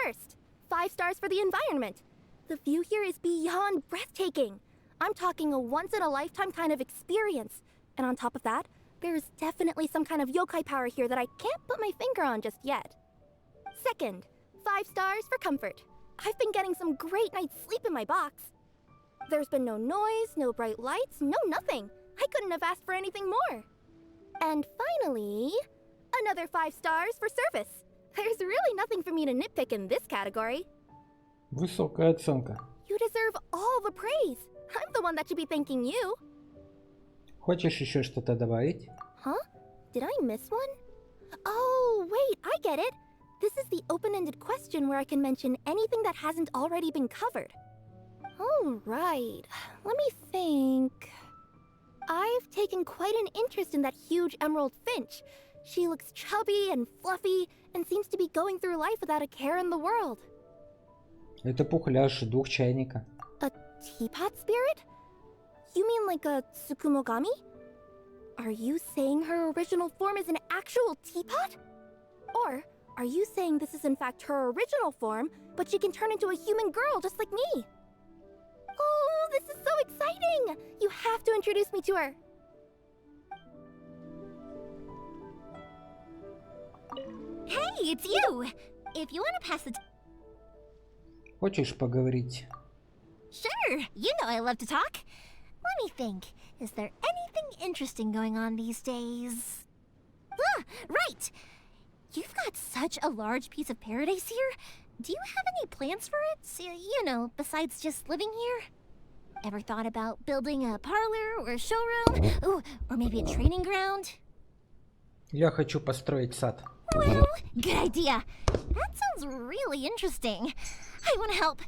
First, 5 stars for the environment. The view here is beyond breathtaking. I'm talking a once-in-a-lifetime kind of experience. And on top of that, there's definitely some kind of yokai power here that I can't put my finger on just yet. Second, 5 stars for comfort. I've been getting some great night's sleep in my box. There's been no noise, no bright lights, no nothing. I couldn't have asked for anything more. And finally, another 5 stars for service. There's really nothing for me to nitpick in this category. Высокая оценка. You deserve all the praise. I'm the one that should be thanking you. Хочешь еще что-то добавить? Huh? Did I miss one? Oh, wait, I get it. This is the open-ended question where I can mention anything that hasn't already been covered. Oh, right. Let me think. I've taken quite an interest in that huge emerald finch. She looks chubby and fluffy and seems to be going through life without a care in the world. Это пухляж, дух чайника. A teapot spirit? You mean like a Tsukumogami? Are you saying her original form is an actual teapot? Or are you saying this is in fact her original form, but she can turn into a human girl just like me? Oh, this is so exciting! You have to introduce me to her. Hey, it's you! If you want to pass the Хочешь поговорить? Sure, you know I love to talk. Let me think. Is there anything interesting going on these days? Ah, right! You've got such a large piece of paradise here. Do you have any plans for it? You know, besides just living here? Ever thought about building a parlor or a showroom? Ooh, or maybe a training ground? Я хочу построить сад. Well, good idea. That sounds really interesting. I want to help.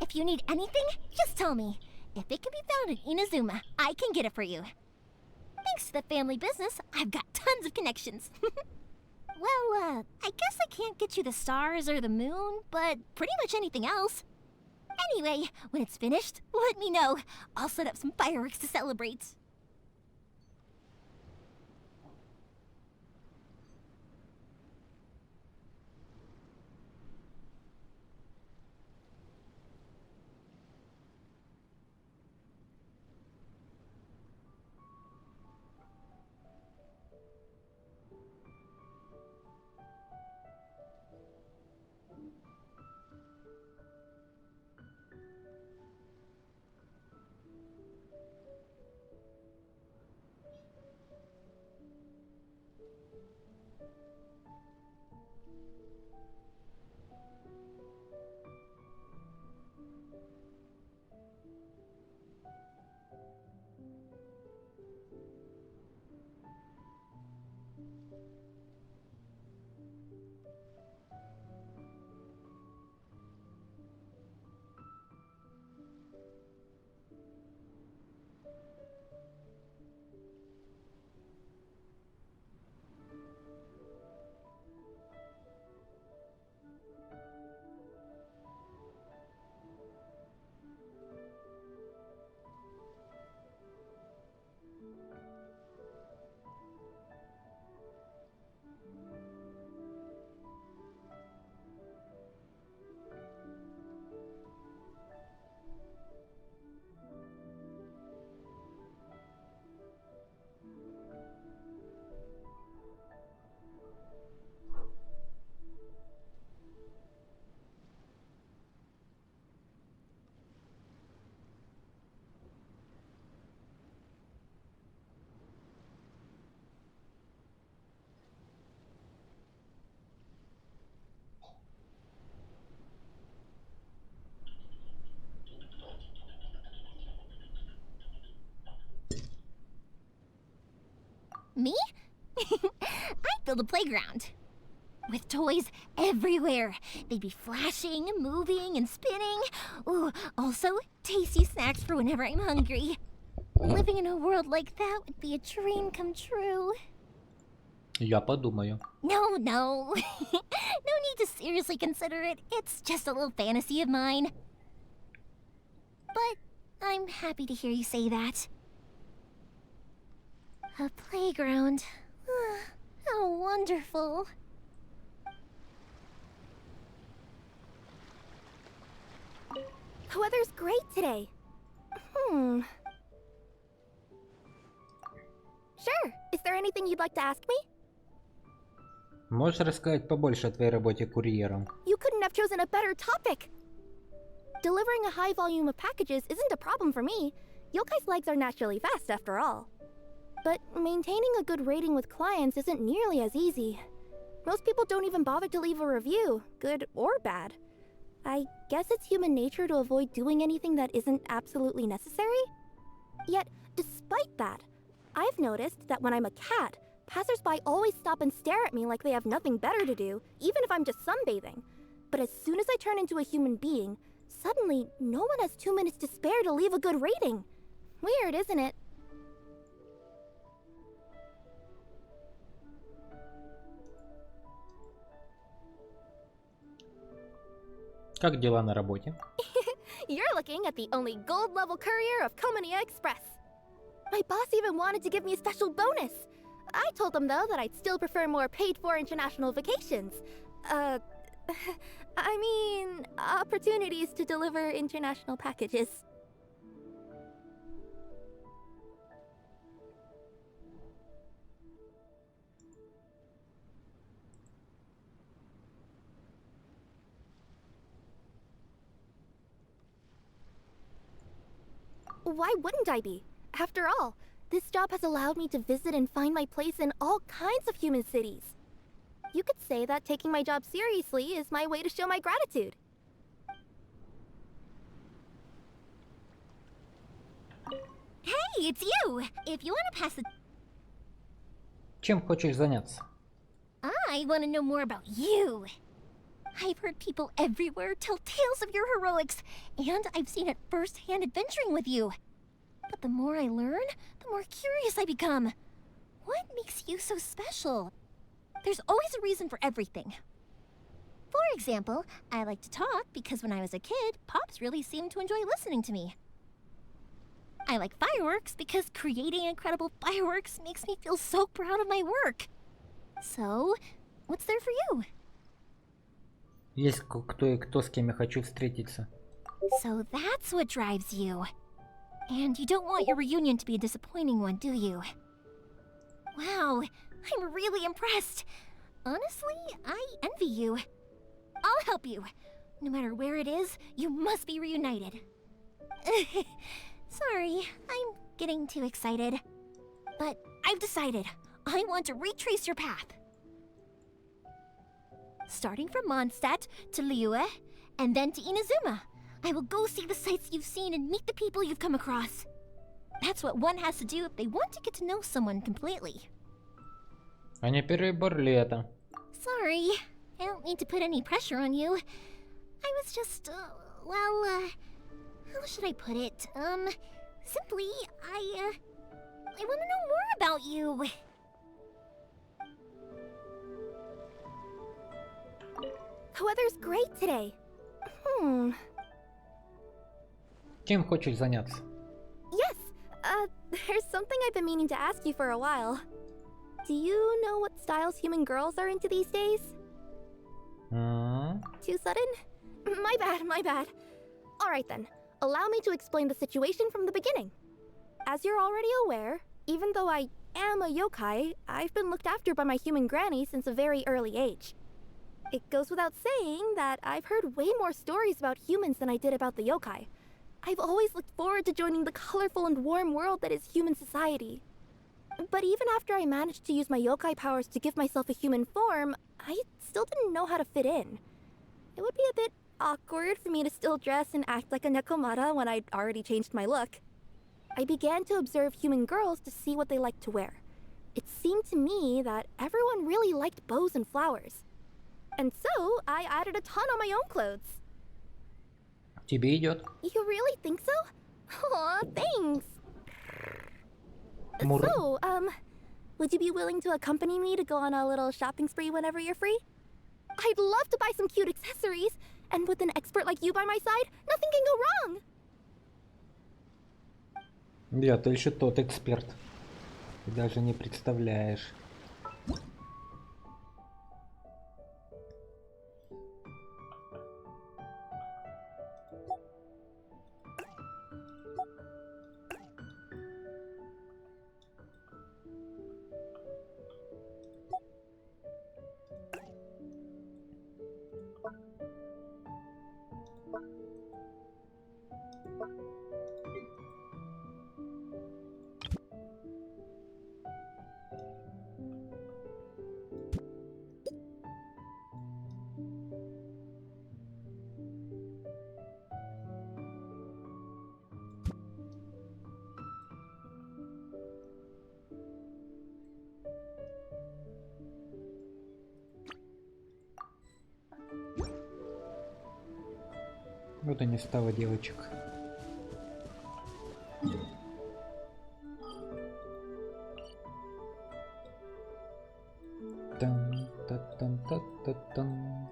If you need anything, just tell me. If it can be found in Inazuma, I can get it for you. Thanks to the family business, I've got tons of connections. Well, I guess I can't get you the stars or the moon, but pretty much anything else. Anyway, when it's finished, let me know. I'll set up some fireworks to celebrate. Me? I'd build a playground. With toys everywhere. They'd be flashing, moving, and spinning. Ooh, also tasty snacks for whenever I'm hungry. Living in a world like that would be a dream come true. Я подумаю. No. No need to seriously consider it. It's just a little fantasy of mine. But I'm happy to hear you say that. A playground. How wonderful. The weather's great today. Sure. Is there anything you'd like to ask me? Можешь рассказать побольше о твоей работе курьером? You couldn't have chosen a better topic. Delivering a high volume of packages isn't a problem for me. Yokai's legs are naturally fast after all. But maintaining a good rating with clients isn't nearly as easy. Most people don't even bother to leave a review, good or bad. I guess it's human nature to avoid doing anything that isn't absolutely necessary. Yet, despite that, I've noticed that when I'm a cat, passersby always stop and stare at me like they have nothing better to do, even if I'm just sunbathing. But as soon as I turn into a human being, suddenly no one has 2 minutes to spare to leave a good rating. Weird, isn't it? Как дела на работе? You're looking at the only gold-level courier of Komania Express. My boss even wanted to give me a special bonus. I told him, though, that I'd still prefer more paid-for international vacations. I mean, opportunities to deliver international packages. Why wouldn't I be? After all, this job has allowed me to visit and find my place in all kinds of human cities. You could say that taking my job seriously is my way to show my gratitude. Hey, it's you! If you want to pass the... Чем хочешь заняться? I want to know more about you. I've heard people everywhere tell tales of your heroics, and I've seen it firsthand adventuring with you. But the more I learn, the more curious I become. What makes you so special? There's always a reason for everything. For example, I like to talk because when I was a kid, Pops really seemed to enjoy listening to me. I like fireworks because creating incredible fireworks makes me feel so proud of my work. So, what's there for you? Есть кто и кто, с кем я хочу встретиться. So that's what drives you. And you don't want your reunion to be a disappointing one, do you? Wow, I'm really impressed. Honestly, I envy you. I'll help you. No matter where it is, you must be reunited. Sorry, I'm getting too excited. But I've decided. I want to retrace your path. Starting from Mondstadt to Liyue, and then to Inazuma. I will go see the sights you've seen and meet the people you've come across. That's what one has to do if they want to get to know someone completely. А не переборли это. Sorry, I don't mean to put any pressure on you. I was just, how should I put it? Simply, I want to know more about you. The weather's great today. Чем хочешь заняться? Yes, there's something I've been meaning to ask you for a while. Do you know what styles human girls are into these days? Too sudden? My bad. Alright then, allow me to explain the situation from the beginning. As you're already aware, even though I am a yokai, I've been looked after by my human granny since a very early age. It goes without saying that I've heard way more stories about humans than I did about the yokai. I've always looked forward to joining the colorful and warm world that is human society. But even after I managed to use my yokai powers to give myself a human form, I still didn't know how to fit in. It would be a bit awkward for me to still dress and act like a nekomata when I'd already changed my look. I began to observe human girls to see what they liked to wear. It seemed to me that everyone really liked bows and flowers. And so, I added a ton on my own clothes. Тебе идет? You really think so? Aw, thanks. Мур. So, would you be willing to accompany me to go on a little shopping spree whenever you're free? I'd love to buy some cute accessories, and with an expert like you by my side, nothing can go wrong. Я-то еще тот эксперт. Ты даже не представляешь. Вот и не стало девочек. Тан-та-тан-та-та-тан.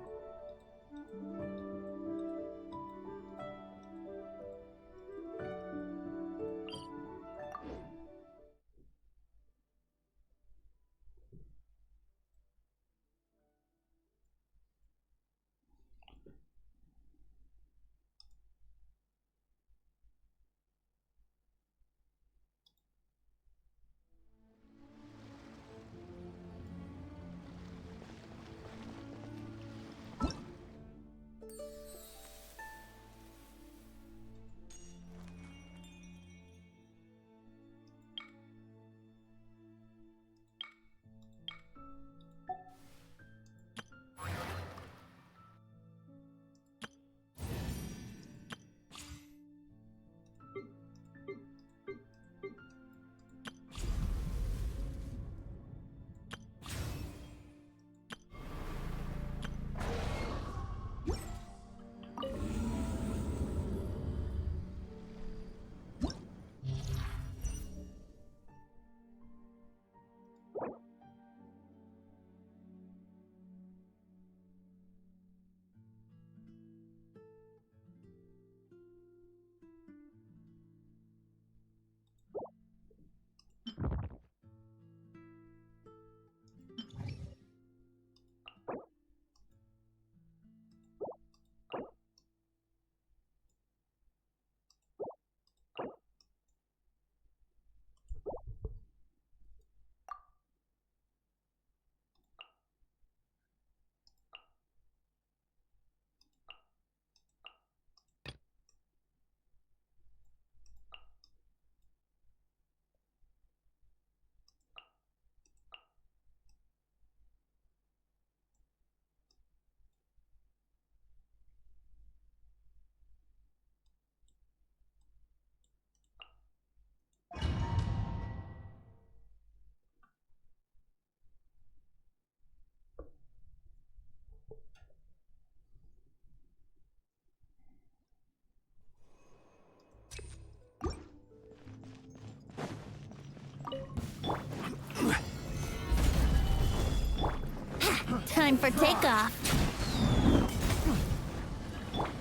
Time for takeoff.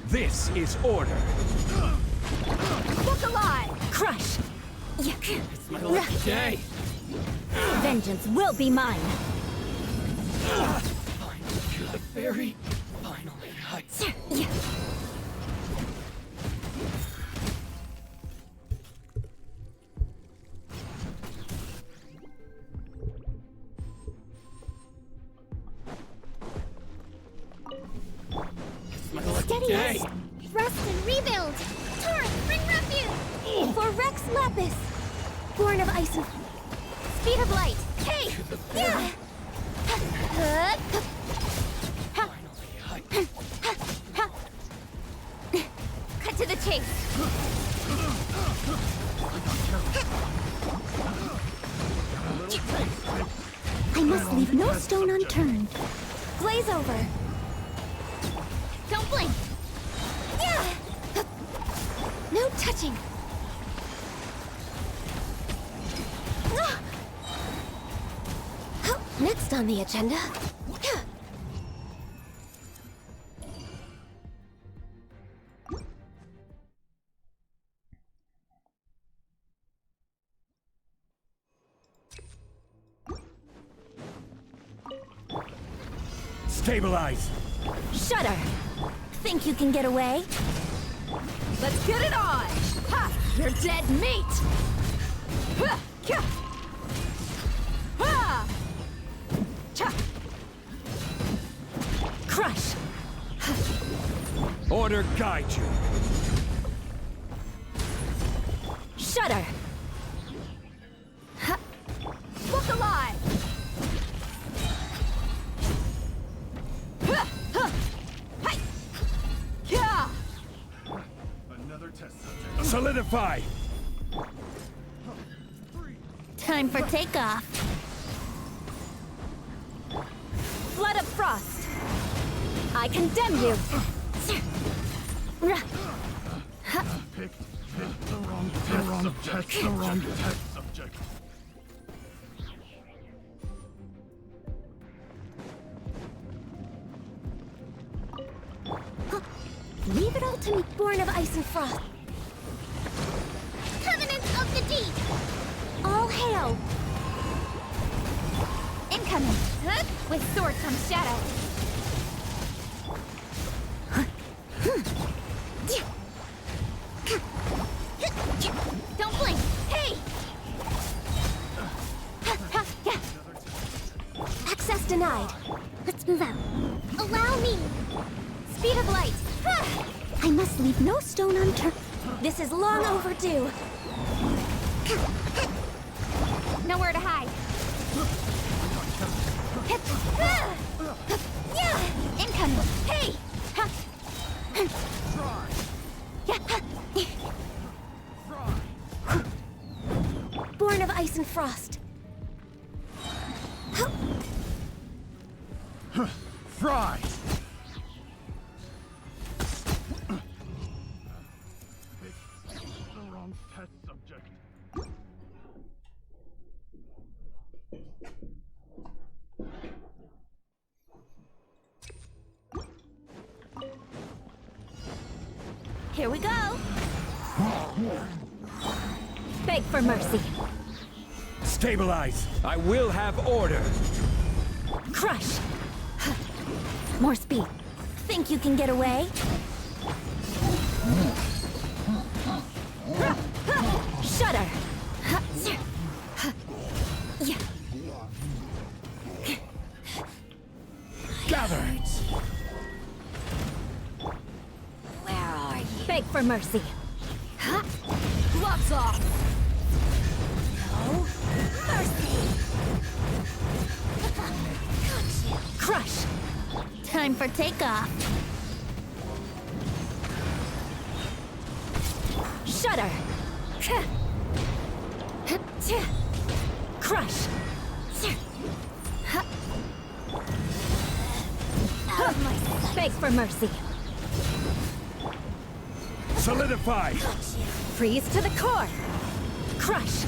This is order. Look alive! Crush! It's my lucky day. Vengeance will be mine! To the very finally heights. It's my lucky Steady day. us! Rest and rebuild! Torrent, bring refuge! For Rex Lapis! Born of ice and... Speed of light! Hey! Yeah! Cut to the chase! I must leave no stone unturned. Glaze over! Don't blink! Yeah! No touching! Next on the agenda. Stabilize. Shudder! Think you can get away? Let's get it on! Ha! You're dead meat! Ha! Kya! Ha! Cha! Crush! Order guide you. Shudder! Ha! Look alive! Ha! Ha! Hi! Kya! Another test subject. Solidify. Time for takeoff. Flood of frost! I condemn you! Picked the wrong test subject. Leave it all to me, born of ice and frost. Covenants of the deep! All hail! Incoming! With sword comes shadow. Don't blink! Hey! Access denied. Let's move out. Allow me! Speed of light! I must leave no stone unturned. This is long overdue. Nowhere to hide. Incoming! Hey! Born of ice and frost. Fry. The wrong test subject. Here we go! Beg for mercy. Stabilize. I will have order. Crush! More speed. Think you can get away? Shudder! Gather. Where are you? Beg for mercy. Gloves off! No mercy! Crush! Time for takeoff. Shudder! Crush! Beg for mercy. Solidify. Freeze to the core. Crush.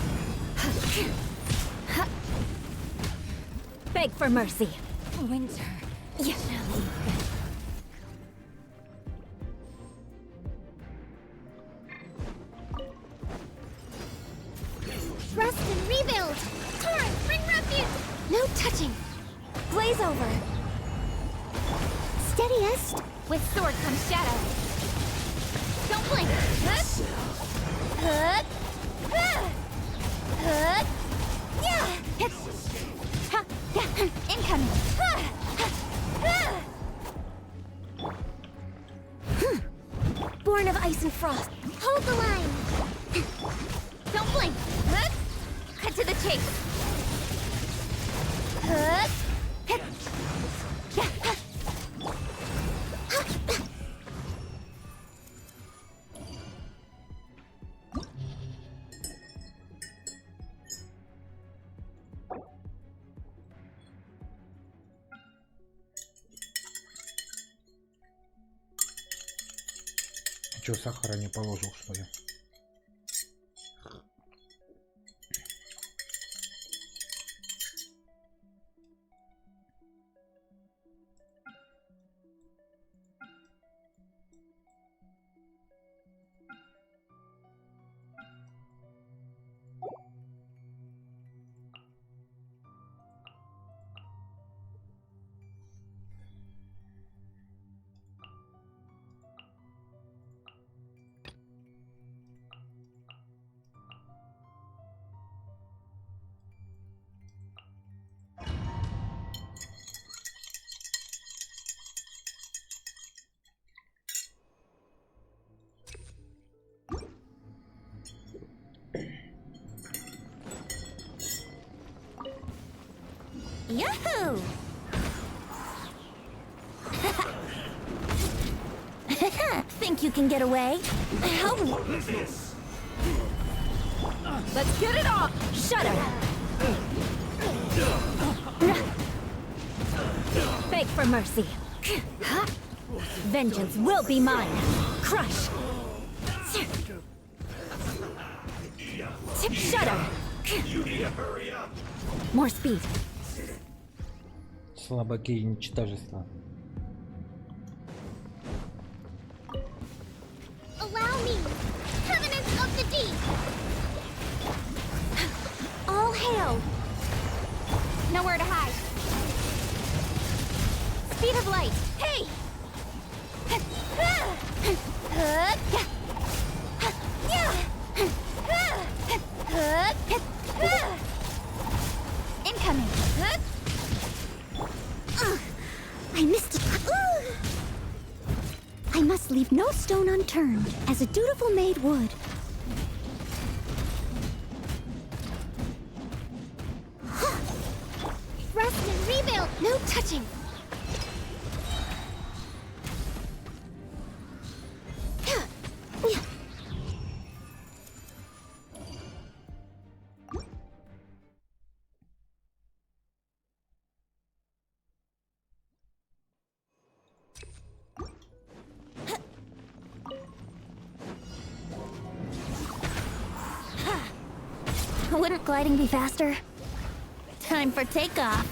Beg for mercy. Winter Yeah. Rest and rebuild! Torrent, bring refuge! No touching. Blaze over. Steadiest! With sword comes shadow. Don't blink. Incoming. Born of ice and frost. Hold the line! Don't blink. Cut to the chase. Чё, сахара не положил, что ли? Yahoo! Think you can get away? Oh. Let's get it off! Shudder! Beg for mercy. Vengeance will be mine. Crush! Shudder! More speed. Слабаки и ничтожества. Allow me! Covenants of the deep! All hail! Nowhere to hide. Speed of light. Hey! Incoming. I missed it. I must leave no stone unturned, as a dutiful maid would. Rest and rebuild! No touching. Wouldn't gliding be faster? Time for takeoff.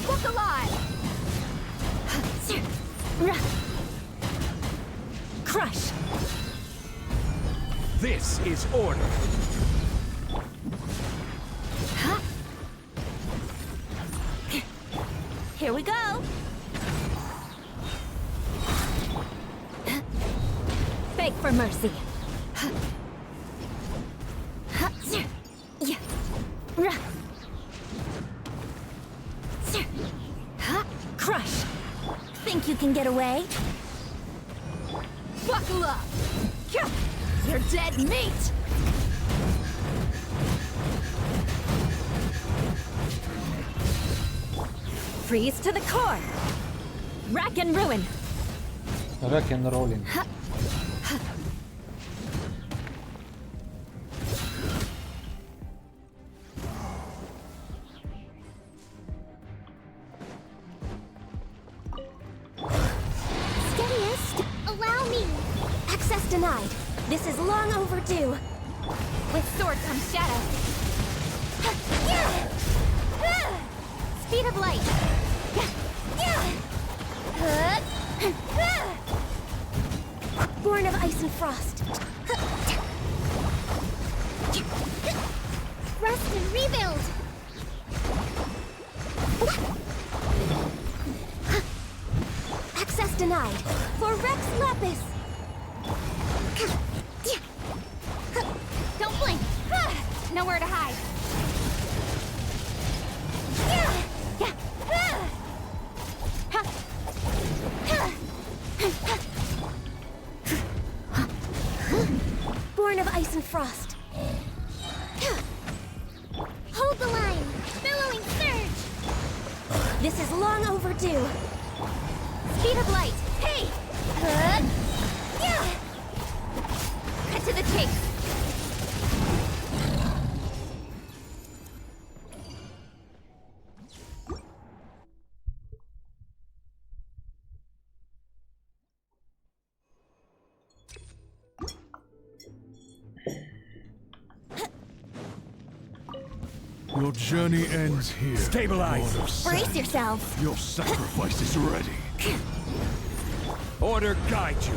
Look alive! Crush! This is order. Here we go! Beg for mercy. Crush! Think you can get away? Buckle up! You're dead meat! Freeze to the core! Rack and ruin! Rack and rolling. Steadiest, allow me! Access denied. This is long overdue. With sword comes shadow. Speed of light. Born of ice and frost. Rest and rebuild. Access denied. For Rex Lapis. Don't blink. Nowhere to hide. Born of ice and frost. Hold the line. Billowing surge. This is long overdue. Speed of light. Hey! Cut to the chase. Your journey ends here. Stabilize. Lord of Sand. Brace yourselves. Your sacrifice is ready. Order guide you.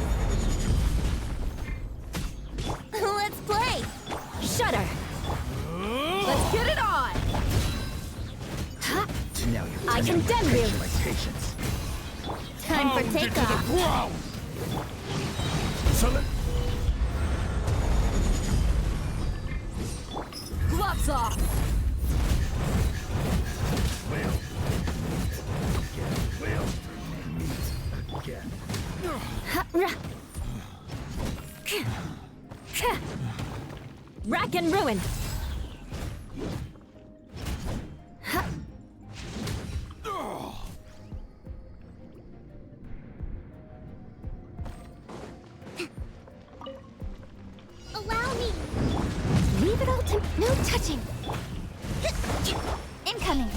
Let's play. Shudder. Let's get it on. Now you're I condemn you. my patience. Time for takeoff. Gloves off. Rack and ruin. Allow me. Leave it all to no touching. Incoming.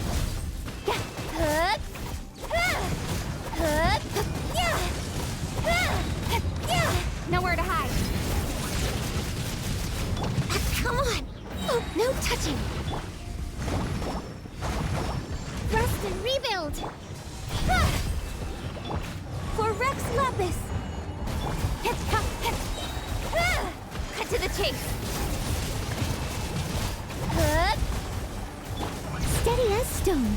Nowhere to hide. Come on. Oh, no touching. Rest and rebuild. For Rex Lapis. Cut to the chase. Steady as stone.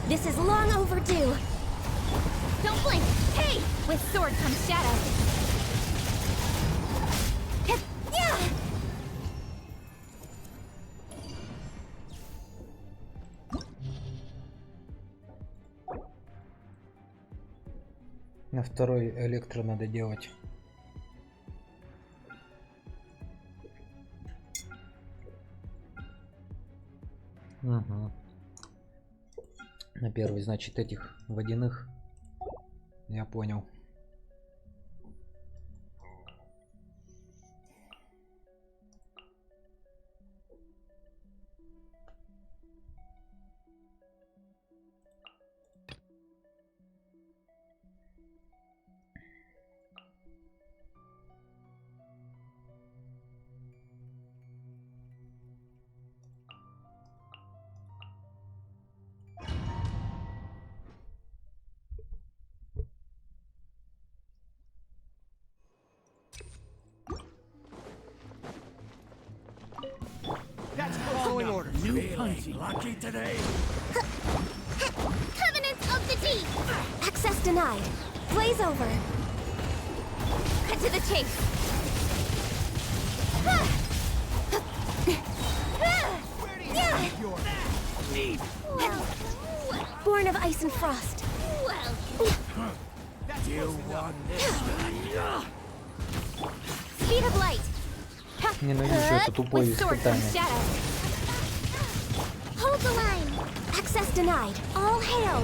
This is long overdue. Don't blink. Hey! With sword comes shadow. На второй электро надо делать. Угу. На первый, значит, этих водяных. Я понял. Following order. New hunting. Lucky today. Covenants of the Deep! Access denied. Blaze over. Cut to the chase. Born of ice and frost. You won this. Speed of light. Ненавижу это тупое With sword comes испытание. shadow. Hold the line. Access denied. All hail.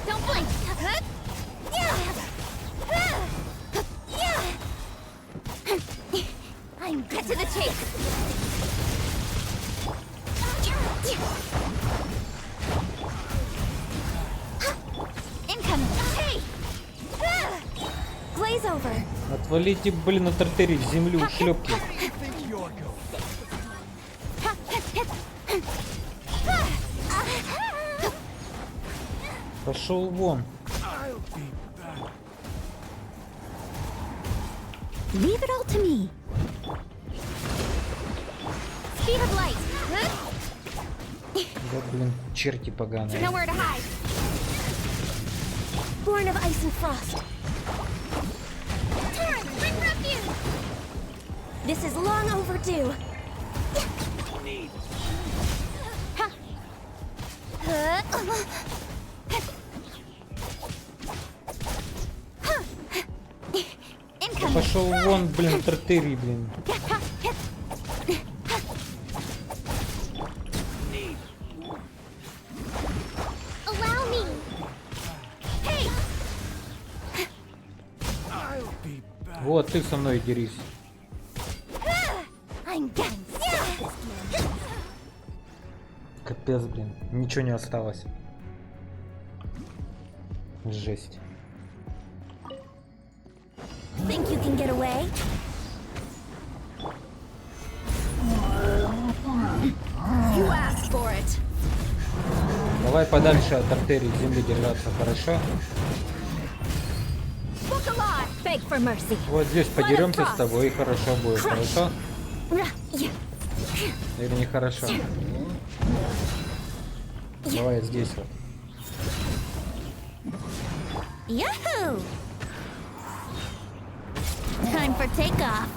Don't blink. I'm cut to the chase. Incoming. Hey! Glaze over. Отвалите, блин, от артерий, в землю, шлепки. Пошел вон. Leave it all to me. Speed of light. Да, блин, черти поганые. Nowhere to hide. Born of ice and frost. Turret, bring refuge. This is long overdue. Пошел вон, блин, от артерий, блин. Allow me. Hey. Вот, ты со мной дерись. I'm getting Капец, блин, ничего не осталось. Жесть. Think you can get away? You asked for it. Давай подальше от артерий земли держаться, хорошо? Book a lot. Beg for mercy. Вот здесь подеремся с тобой и хорошо будет, хорошо? Или нехорошо? Давай здесь вот. Yahoo! Time for takeoff.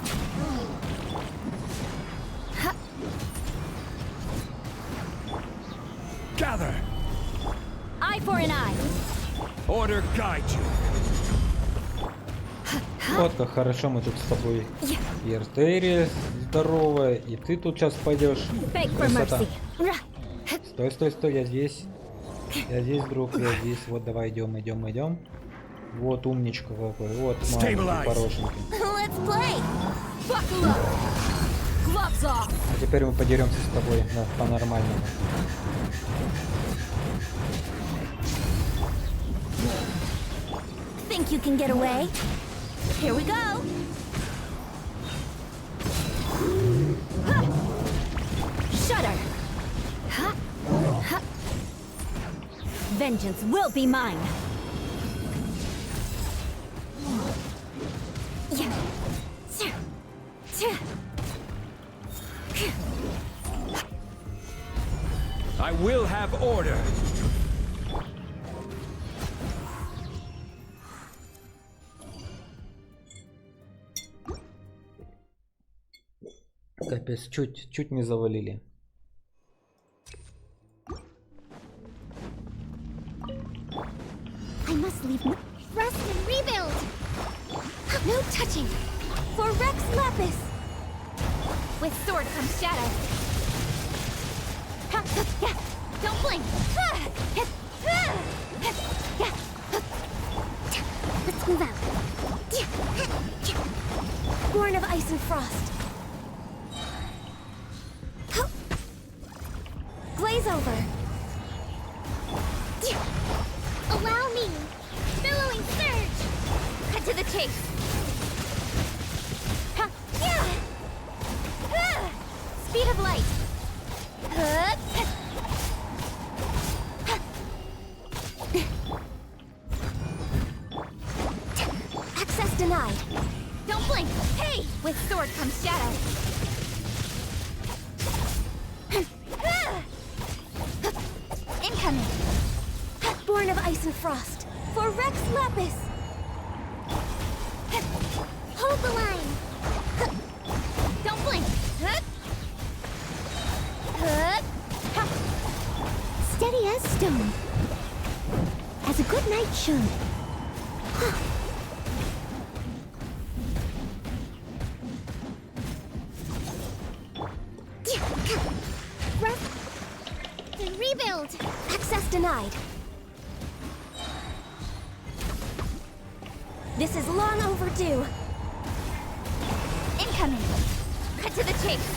Gather! Eye for an eye. Order guide you. Вот как хорошо мы тут с тобой. И артерия здоровая, и ты тут сейчас пойдешь. Beg for Красота. mercy. Стой, стой, стой, я здесь. Я здесь, друг, я здесь. Вот, давай идем, идем, идем. Вот умничка какой. Вот маленький, хорошенький. Let's play. Buckle up. Gloves off. А теперь мы подеремся с тобой по-нормальному. Think you can get away? Here we go. Shudder. Vengeance will be mine. I will have order. Капец, чуть не завалили. I must leave. Rest and rebuild. No touching. For Rex Lapis. With sword comes shadow. Don't blink. Let's move out. Born of ice and frost. Glaze over. Allow me. Billowing surge. Cut to the chase. Speed of light. Access denied. Don't blink. Hey! With sword comes shadow. Incoming. Born of ice and frost. For Rex Lapis. Hold the line. Don't blink. Steady as stone. As a good knight should. Rest and rebuild. Access denied. This is long overdue. Incoming. Cut to the chase.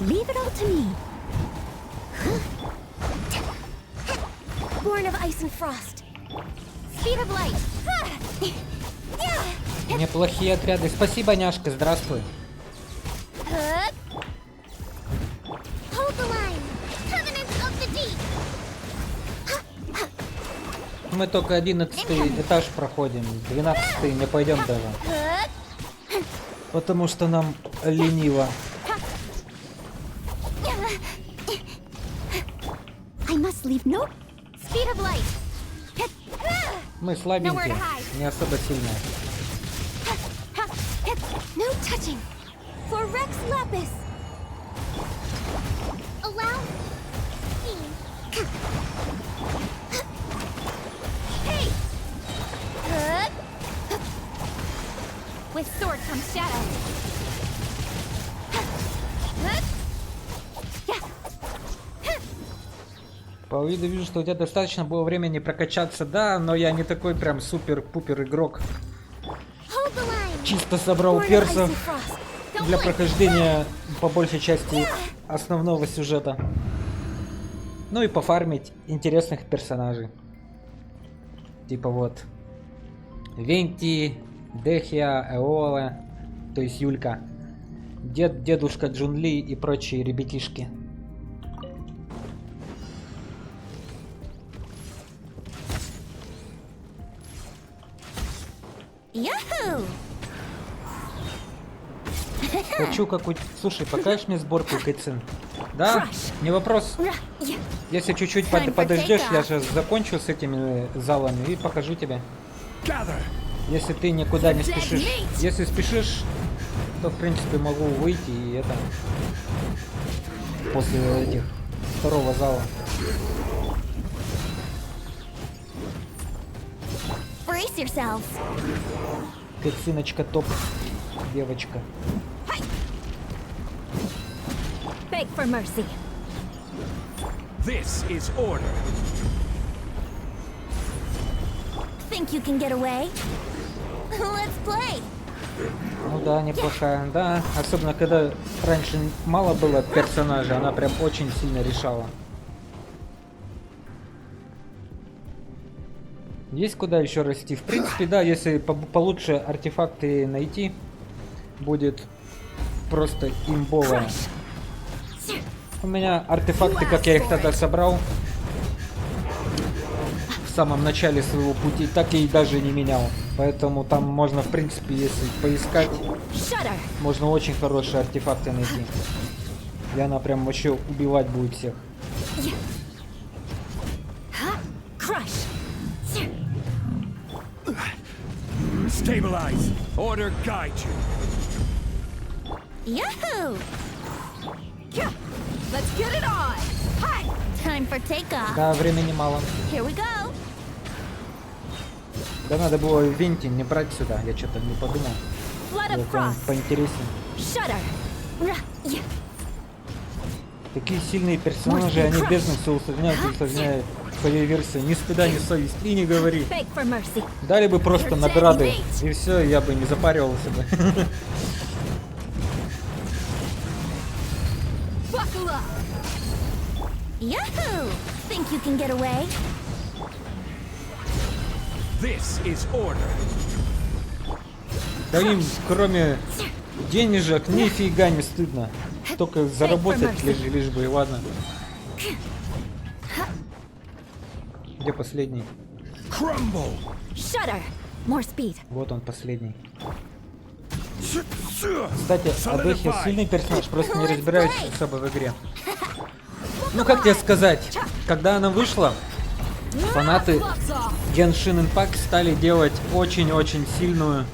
Leave it all to me. Born of ice and frost. Speed of light. Неплохие отряды. Спасибо, няшка, здравствуй. Hold the line. Covenants of the deep. Мы только 11-й этаж проходим. 12-й не пойдем даже. Потому что нам лениво. I must leave no speed of light. Мы слабенькие, не особо сильные. No touching. For Rex Lapis. Allow me. Hey. With sword comes shadow. По виду вижу, что у тебя достаточно было времени прокачаться, да, но я не такой прям супер-пупер игрок. Чисто собрал персов для прохождения по большей части основного сюжета. Ну и пофармить интересных персонажей. Типа вот Венти, Дехия, Эола, то есть Юлька, дедушка Джунли и прочие ребятишки. Yahoo! Хочу какую-то... Слушай, покажешь мне сборку кайцин? Да, не вопрос. Если чуть-чуть подождешь, я же закончу с этими залами и покажу тебе. Если ты никуда не спешишь. Если спешишь, то в принципе могу выйти и это... После этих... Второго зала. Brace yourselves. Кайциночка топ. Девочка. Beg for mercy. This is order. Think you can get away? Let's play. Ну да, неплохая. Да, особенно когда раньше мало было персонажей, она прям очень сильно решала. Есть куда еще расти. В принципе, да, если получше артефакты найти, будет просто имбовая. У меня артефакты, как я их тогда собрал в самом начале своего пути, так и даже не менял. Поэтому там можно, в принципе, если поискать, можно очень хорошие артефакты найти. И она прям вообще убивать будет всех. Stabilize. Order guide you. Yahoo! Let's get it on! Hi! Time for takeoff. Да, времени мало. Here we go. Да надо было Венти не брать сюда, я что-то не подумал. Это поинтереснее. Такие сильные персонажи, они бездну все усложняют и усложняют своей версии. Ни стыда, ни совести, и не говори. Дали бы просто награды, и все, я бы не запаривался бы. Yahoo! Think you can get away? This is order. Да им, кроме денежек, нифига не стыдно. Только заработать лишь бы, и ладно. Где последний? Вот он, последний. Кстати, Адехи сильный персонаж, просто не разбираюсь особо в игре. Ну как тебе сказать, когда она вышла, фанаты Genshin Impact стали делать очень-очень сильную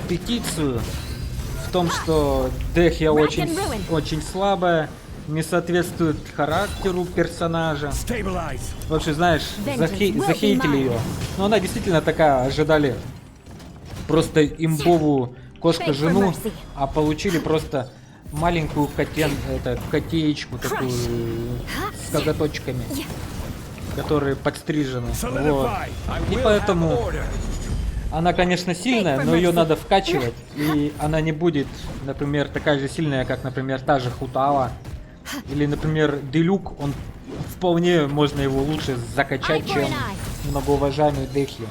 петицию в том, что Дехия очень слабая, не соответствует характеру персонажа. Вообще, знаешь, захейтили ее. Но она действительно такая, ожидали просто имбовую кошка-жену, а получили просто маленькую котеечку такую с коготочками, которые подстрижены. Вот. И поэтому она, конечно, сильная, но ее надо вкачивать, и она не будет, например, такая же сильная, как, например, та же Хутала Или, например, Делюк, он вполне можно его лучше закачать, чем многоуважаемый Дехли.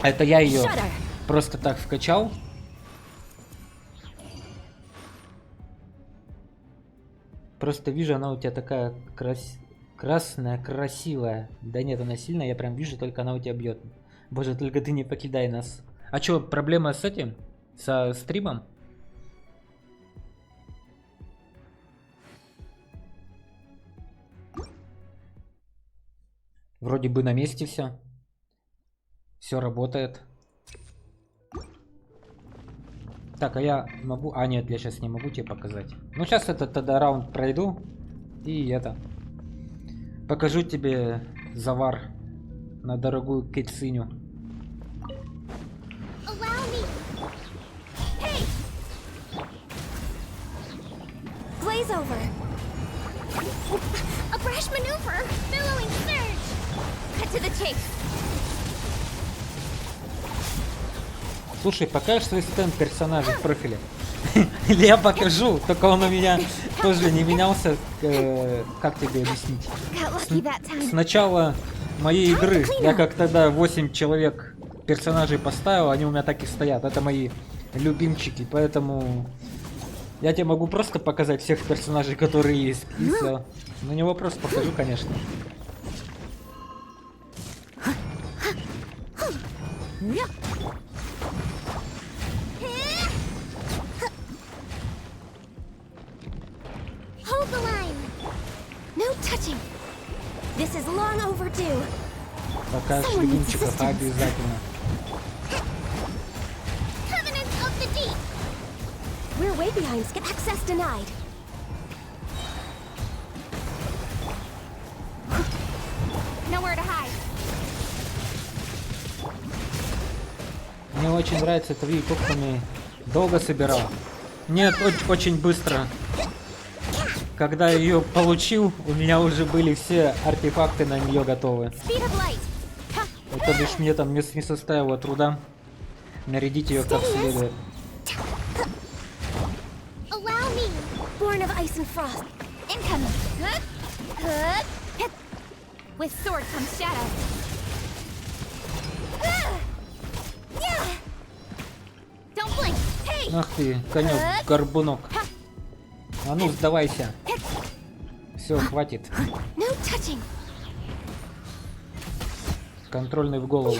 Это я ее просто так вкачал. Просто вижу, она у тебя такая красная, красивая. Да нет, она сильная, я прям вижу, только она у тебя бьет. Боже, только ты не покидай нас. А чё, проблема с этим? Со стримом? Вроде бы на месте все. Все работает. Так, а я могу... А, нет, я сейчас не могу тебе показать. Ну, сейчас этот тогда раунд пройду. И это... Покажу тебе завар на дорогую кициню. Blaze over. A brash maneuver. Billowing surge. Cut to the chase. Слушай, покажешь свой стенд персонажа в профиле? Или я покажу, только он у меня тоже не менялся. Как тебе объяснить? С начала моей игры я как тогда 8 человек персонажей поставил, они у меня так и стоят. Это мои любимчики, поэтому я тебе могу просто показать всех персонажей, которые есть. И все. Ну не вопрос, покажу, конечно. Hold the line. No touching. This is long overdue. Покажешь любимчиков обязательно. Covenant of the Deep. We're way behind. Get access denied. Nowhere to hide. Мне очень нравится это видео, как ты долго собирал. Нет, очень быстро. Когда ее получил, у меня уже были все артефакты на нее готовы. Это лишь мне там не составило труда нарядить ее как следует. Allow me. Born of ice and frost. Incoming. With sword comes shadow. Don't blink. Hey. Ах ты, конек, горбунок. А ну, сдавайся. Все, хватит. No touching. Контрольный в голову.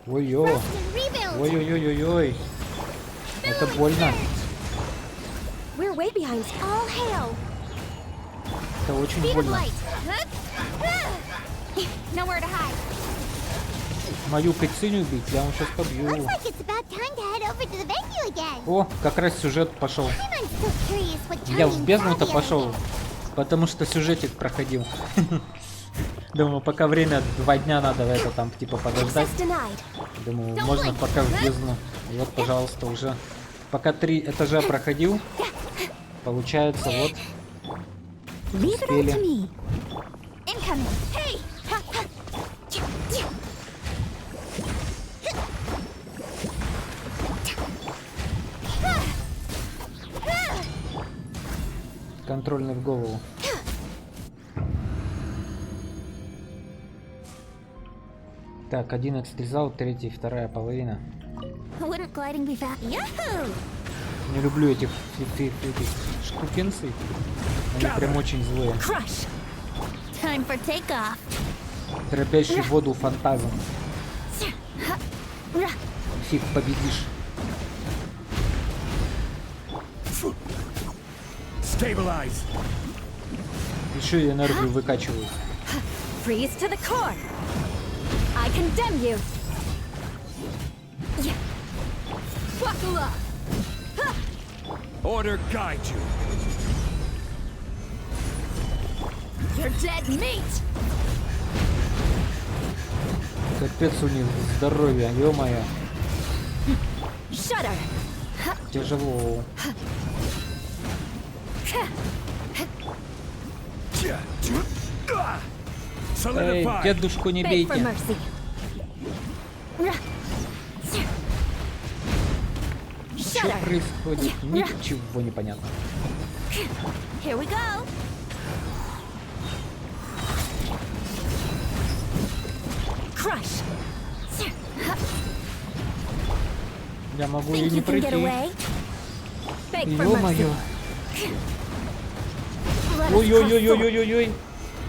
Ой-ой. Ой-ой-ой-ой-ой. Это больно. We're way behind. All hail. Это очень больно. Nowhere to hide. Мою кициню бить, я вам сейчас побью. Looks like it's about time to head over to the venue again. О, как раз сюжет пошел. I'm so curious what Я Tony в and бездну-то Daddy are пошел, again. потому что сюжетик проходил. Думаю, пока время 2 дня надо это там типа подождать. Думаю, можно пока в бездну. И вот, пожалуйста, уже. Пока 3 этажа проходил, получается, вот. Успели. Контрольный в голову. Так, 11 зал, 3, 2 половина. Wouldn't gliding be fast? Yahoo! Не люблю этих штукенций. Они прям очень злые. Crush. Time for takeoff. Дробящий воду фантазм. Фиг победишь. Stabilize. Еще и энергию выкачивают. Freeze to the core. I condemn you. Buckle up. Order guide you. You're dead meat. Капец у них здоровье, ё-моё. Shudder. Тяжело. Эй, дедушку не Beg for бейте. mercy. Что происходит? Ничего не понятно. Here we go. Crush. Я могу и Think не you can get пройти. away? Beg for mercy. Ё-моё. Let us cross swords. Ой-ой-ой-ой-ой-ой.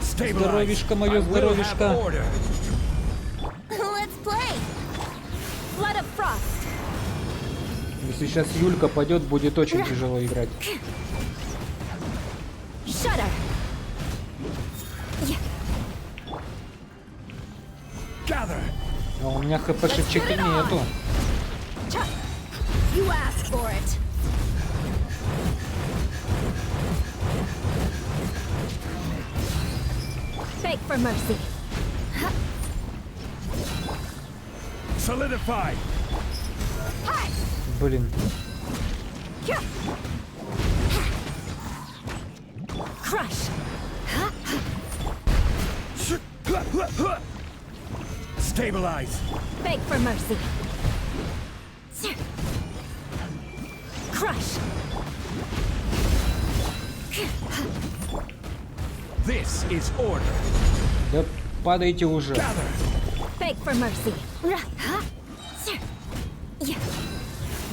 Здоровишко мое, здоровишко. Let's play. Flood of frost. Если сейчас Юлька падет, будет очень тяжело играть. Shudder. А у меня хпшечек нету. You asked for it. Beg for mercy. Solidify. Блин. Crush. Stabilize. Beg for mercy. Crush. This is order. Да падайте уже. Beg for mercy.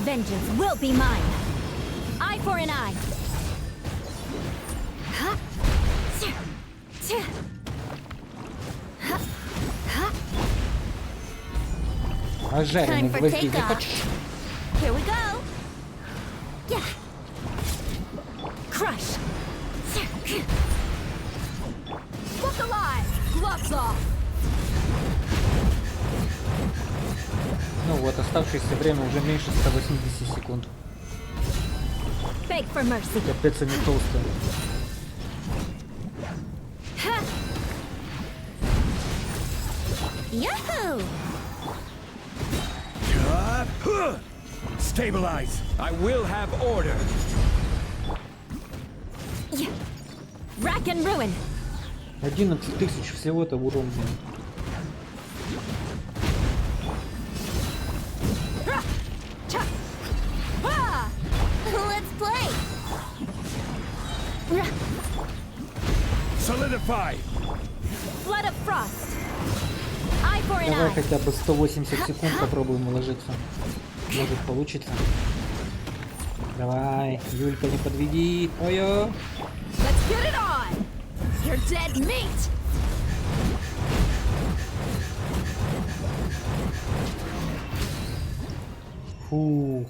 Vengeance will be mine. Eye for an eye. А жареный Time for гвозди не takeoff. хочешь? Here we go. Yeah. Crush. Look alive. Gloves off. Ну вот, оставшееся время уже меньше 180 секунд. Beg for mercy. Капец, они толстые. Yahoo! Stabilize. I will have order. Rack and ruin. 11 тысяч всего-то урон. Let's play. Solidify. Flood of frost. Eye for an Давай eye. хотя бы 180 секунд попробуем уложиться. Может получится. Давай, Юлька, не подведи. Ой-ой. Let's get it on. You're dead meat. Фух.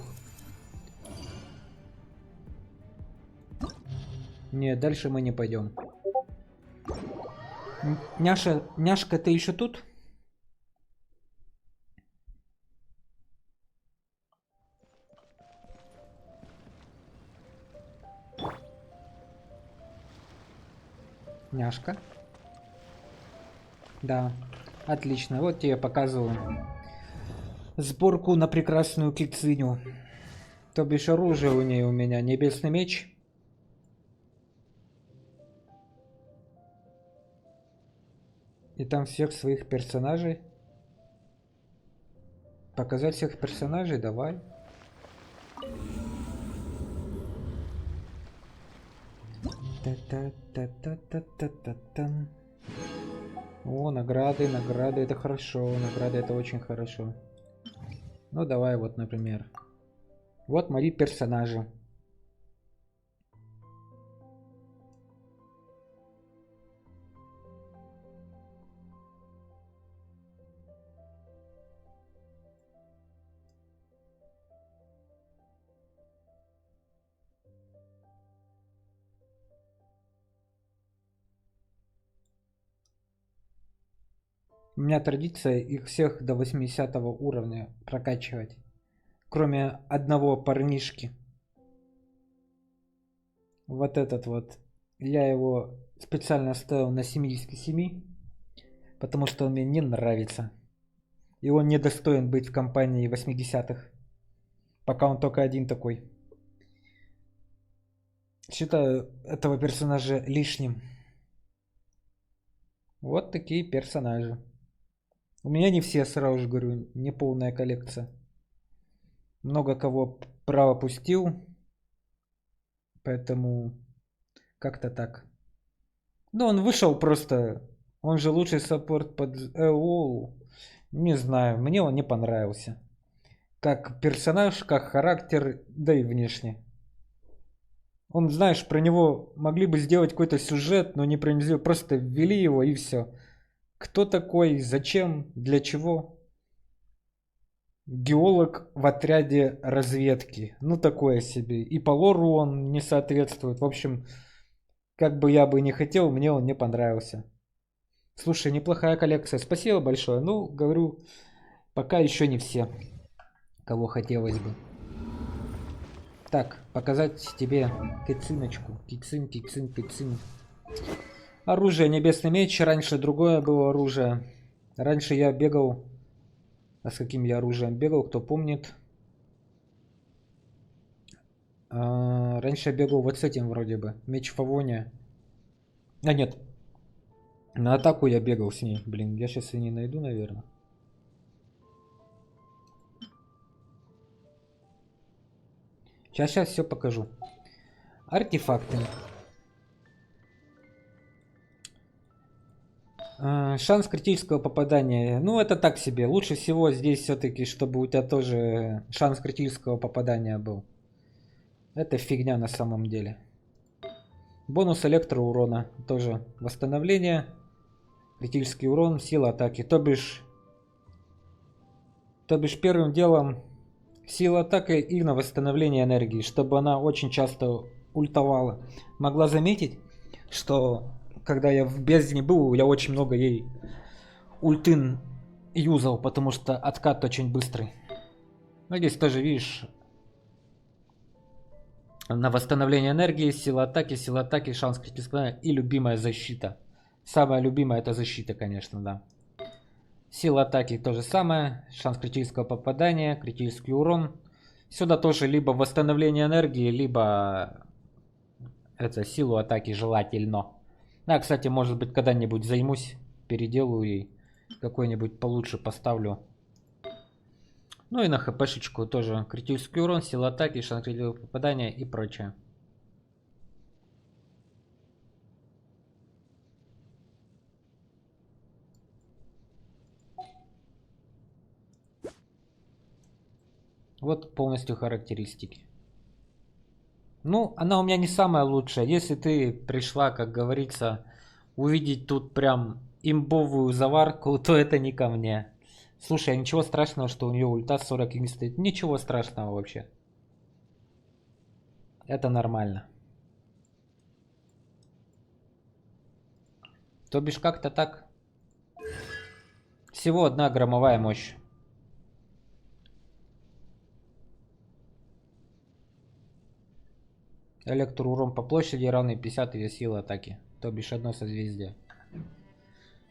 Нет, дальше мы не пойдем. Няшка, ты еще тут? Няшка? Да, отлично. Вот тебе показываю сборку на прекрасную кициню. То бишь оружие у нее у меня небесный меч. И там всех своих персонажей. Показать всех персонажей, давай. Та-та-та-та-та-та-та. О, награды, награды, это хорошо, награды это очень хорошо. Ну давай вот, например. Вот мои персонажи. У меня традиция их всех до 80 уровня прокачивать. Кроме одного парнишки. Вот этот вот. Я его специально ставил на 77. Потому что он мне не нравится. И он недостоин быть в компании 80-х. Пока он только один такой. Считаю этого персонажа лишним. Вот такие персонажи. У меня не все, сразу же говорю, не полная коллекция. Много кого пропустил. Поэтому как-то так. Ну, он вышел просто. Он же лучший саппорт под EOL. Не знаю, мне он не понравился. Как персонаж, как характер, да и внешне. Он, знаешь, про него могли бы сделать какой-то сюжет, но не про него, просто ввели его и все. Кто такой, зачем, для чего? Геолог в отряде разведки. Ну, такое себе. И по лору он не соответствует. В общем, как бы я бы не хотел, мне он не понравился. Слушай, неплохая коллекция. Спасибо большое. Ну, говорю, пока еще не все, кого хотелось бы. Так, показать тебе кициночку. Кицин, кицин, кицин. Оружие, небесный меч. Раньше другое было оружие. Раньше я бегал... А с каким я оружием бегал, кто помнит? Раньше я бегал вот с этим вроде бы. Меч Фавония. А нет. На атаку я бегал с ней. Блин, я сейчас и не найду, наверное. Сейчас все покажу. Артефакты. Шанс критического попадания. Ну, это так себе. Лучше всего здесь все-таки, чтобы у тебя тоже шанс критического попадания был. Это фигня на самом деле. Бонус электроурона. Тоже восстановление. Критический урон, сила атаки. То бишь первым делом сила атаки и на восстановление энергии, чтобы она очень часто ультовала. Могла заметить, что когда я в бездне был, я очень много ей ультын юзал, потому что откат очень быстрый. Но здесь тоже, видишь, на восстановление энергии, сила атаки, шанс критического и любимая защита. Самая любимая это защита, конечно, да. Сила атаки то же самое, шанс критического попадания, критический урон. Сюда тоже либо восстановление энергии, либо это силу атаки желательно. Да, кстати, может быть, когда-нибудь займусь, переделаю и какой-нибудь получше поставлю. Ну и на хпшечку тоже критический урон, сила атаки, шанс критического попадания и прочее. Вот полностью характеристики. Ну, она у меня не самая лучшая. Если ты пришла, как говорится, увидеть тут прям имбовую заварку, то это не ко мне. Слушай, а ничего страшного, что у нее ульта 40 не стоит. Ничего страшного вообще. Это нормально. То бишь как-то так. Всего одна громовая мощь. Электроурон по площади равный 50 ее силы атаки. То бишь одно созвездие.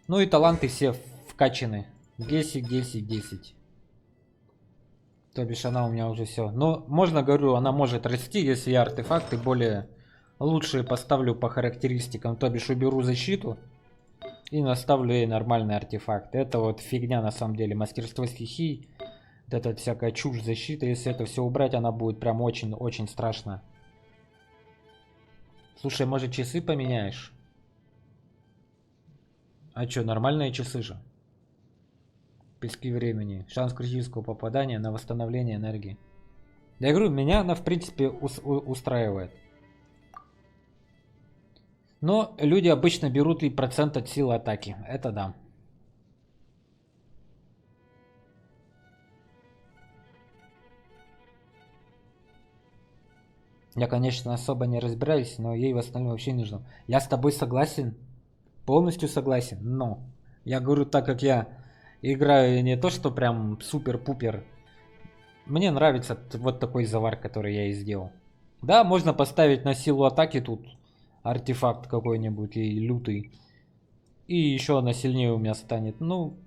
Ну и таланты все вкачаны. 10, 10, 10. То бишь она у меня уже все. Но можно, говорю, она может расти, если я артефакты более лучшие поставлю по характеристикам. То бишь уберу защиту и наставлю ей нормальный артефакт. Это вот фигня на самом деле. Мастерство стихий. Вот это всякая чушь защиты. Если это все убрать, она будет прям очень-очень страшно. Слушай, может часы поменяешь? А что, нормальные часы же? Пески времени. Шанс критического попадания на восстановление энергии. Я говорю, меня она в принципе устраивает. Но люди обычно берут и процент от силы атаки. Это да. Я, конечно, особо не разбираюсь, но ей в остальном вообще не нужно. Я с тобой согласен. Полностью согласен. Но я говорю, так как я играю не то, что прям супер-пупер. Мне нравится вот такой завар, который я и сделал. Да, можно поставить на силу атаки тут артефакт какой-нибудь и лютый. И еще она сильнее у меня станет. Ну,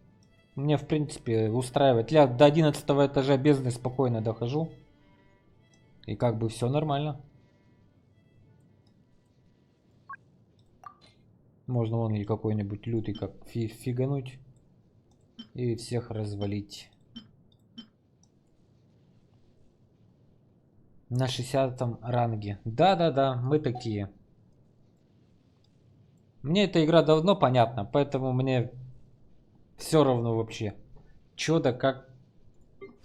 мне в принципе устраивает. Я до 11 этажа бездны спокойно дохожу. И как бы все нормально. Можно вон и какой-нибудь лютый как фигануть и всех развалить. На 60 ранге. Да-да-да, мы такие. Мне эта игра давно понятна, поэтому мне все равно вообще. Чё да как.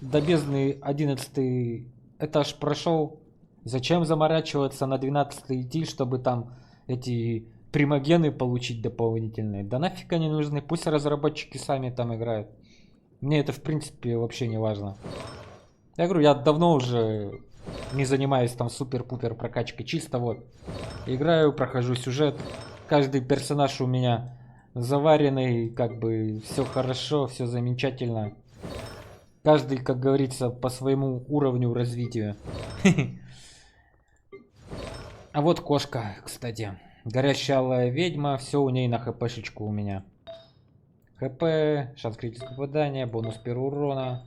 До бездны 11 этаж прошел. Зачем заморачиваться на 12 идти, чтобы там эти примагены получить дополнительные? Да нафиг они нужны, пусть разработчики сами там играют. Мне это в принципе вообще не важно. Я говорю, я давно уже не занимаюсь там супер-пупер прокачкой. Чисто вот играю, прохожу сюжет. Каждый персонаж у меня заваренный, как бы все хорошо, все замечательно. Каждый, как говорится, по своему уровню развития. А вот кошка, кстати. Горящая алая ведьма, все у ней на хпшечку у меня. ХП, шанс критического попадания, бонус первого урона.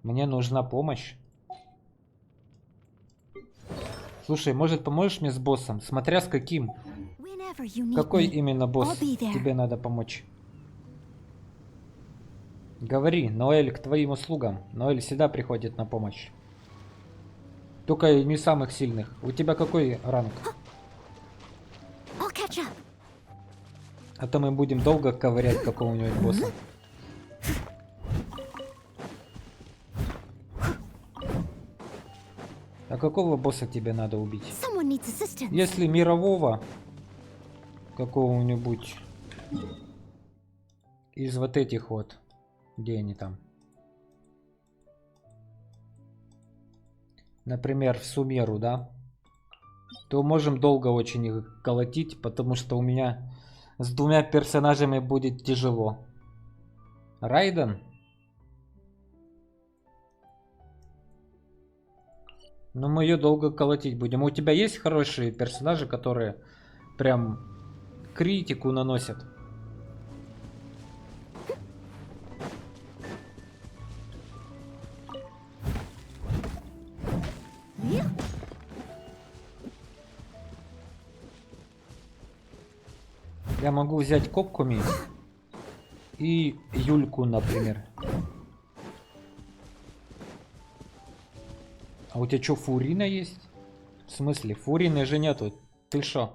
Мне нужна помощь. Слушай, может поможешь мне с боссом? Смотря с каким. Какой именно босс тебе надо помочь? Говори, Ноэль к твоим услугам. Ноэль всегда приходит на помощь. Только не самых сильных. У тебя какой ранг? А то мы будем долго ковырять какого-нибудь босса. А какого босса тебе надо убить? Если мирового какого-нибудь из вот этих вот, где они там? Например, в Сумеру, да? То можем долго очень их колотить, потому что у меня с двумя персонажами будет тяжело. Райден? Но мы ее долго колотить будем. У тебя есть хорошие персонажи, которые прям критику наносят? Я могу взять Коккуми и Юльку, например. А у тебя что, Фурина есть? В смысле? Фурины же нету. Ты шо?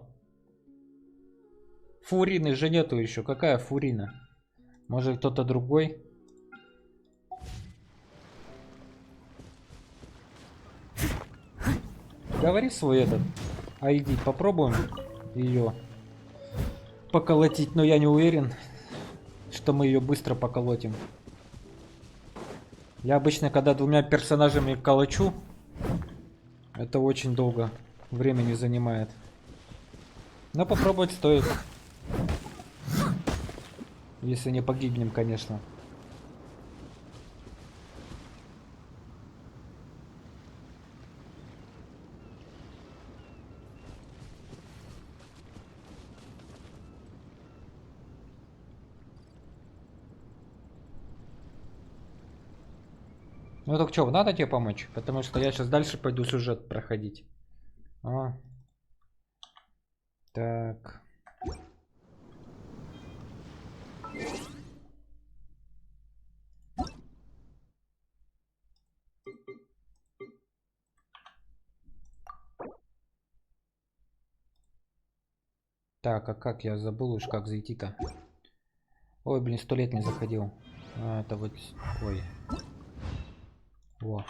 Фурины же нету еще. Какая Фурина? Может кто-то другой? Говори свой этот ID. Попробуем ее поколотить. Но я не уверен, что мы ее быстро поколотим. Я обычно, когда двумя персонажами колочу, это очень долго времени занимает. Но попробовать стоит. Если не погибнем, конечно. Ну так что, надо тебе помочь? Потому что я сейчас дальше пойду сюжет проходить. Так. Так, а как я забыл уж, как зайти-то? Ой, блин, 100 лет не заходил. А, это вот... Ой. Во.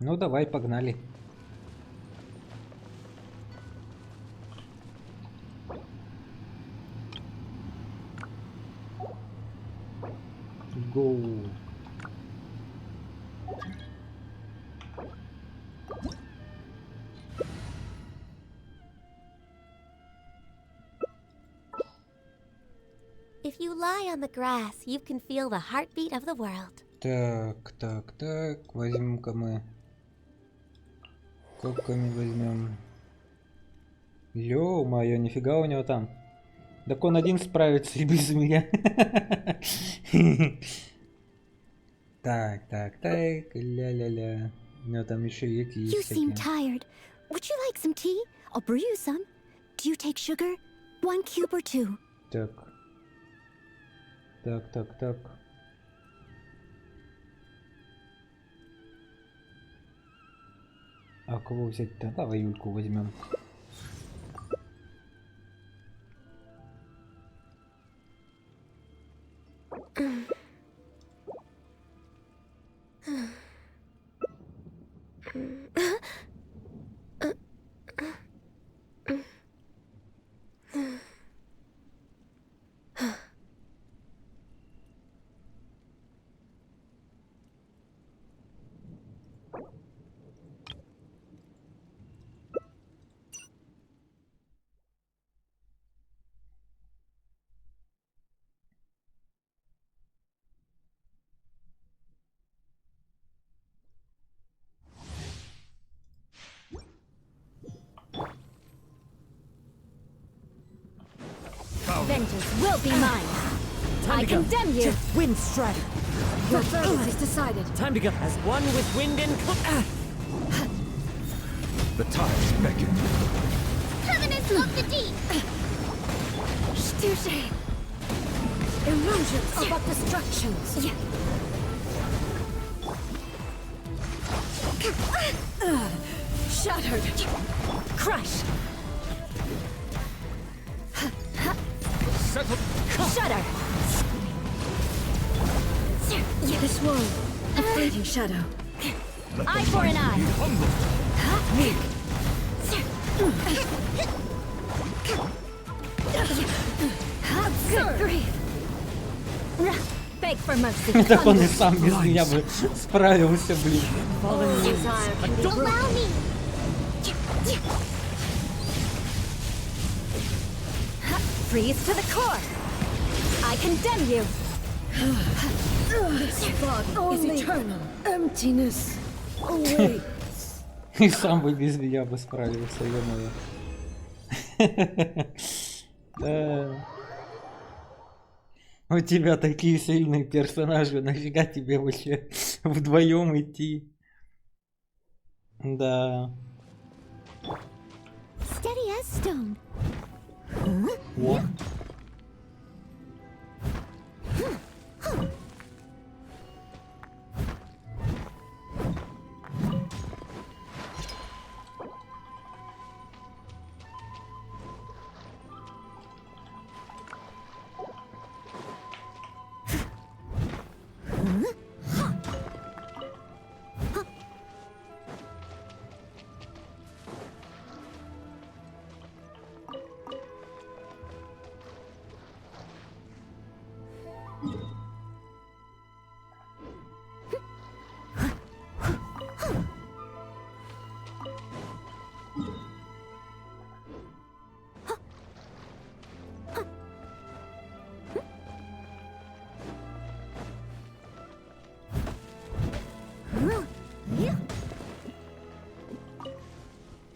Ну давай, погнали. If you lie on the grass, you can feel the heartbeat of the world. Так. Возьмем-ка мы. Сколько мы возьмем? Ё-моё, нифига у него там. Так он один справится и без меня. Так. Ля-ля-ля. У него там еще эти You есть seem всякие. tired. Would you like some tea? I'll brew you some. Do you take sugar? 1 cube or 2? Так. А кого взять-то? Давай Юльку возьмем. Vengeance will be mine. I condemn you. Wind strike. Your verdict is decided. Time to go as one with wind and. The tides beckon. Covenants of the deep! Touché. Illusions about destructions. Shattered. Crush. Settle. Shudder. This world, a fleeting shadow. Eye for an eye. Good grief. Beg for mercy. Так он и сам без меня бы справился, блин. Allow me! Freeze to the core. I condemn you. This fog is eternal. Emptiness. Away. И сам бы без меня бы справился, ё-моё. У тебя такие сильные персонажи, нафига тебе вообще вдвоем идти? Да. Steady as stone. Вот.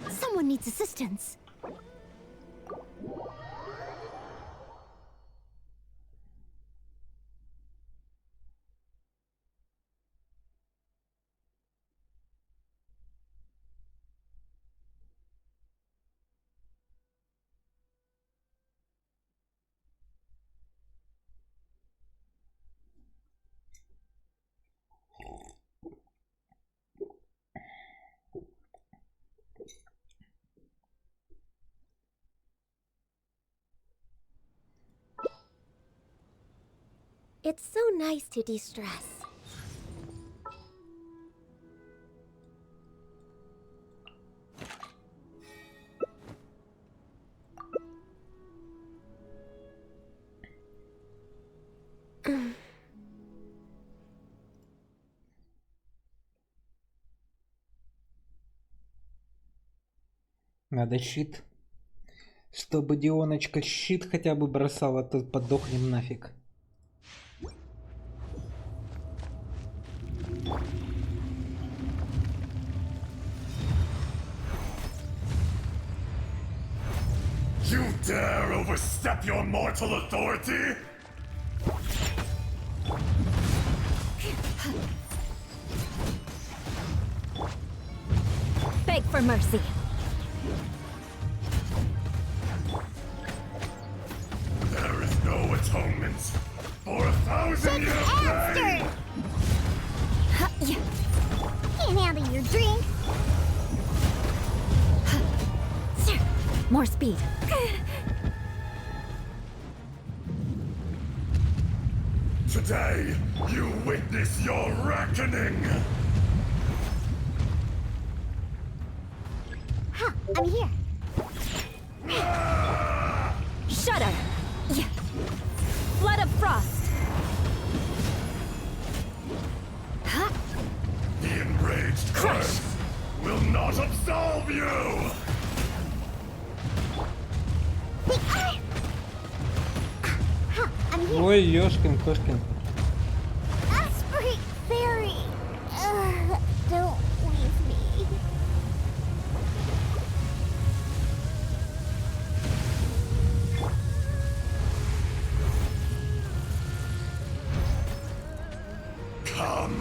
Someone needs assistance. It's so nice to de-stress. Надо щит. Чтобы Дионочка щит хотя бы бросала, то подохнем нафиг. You dare overstep your mortal authority? Beg for mercy. There is no atonement for 1,000 years pain! Can't handle your drink. More speed. Today, you witness your reckoning! I'm here. Shudder. Flood of frost. The enraged curse will not absolve you! Ой, ёшкин кошкин. Osprey Fairy. Don't leave me. Come,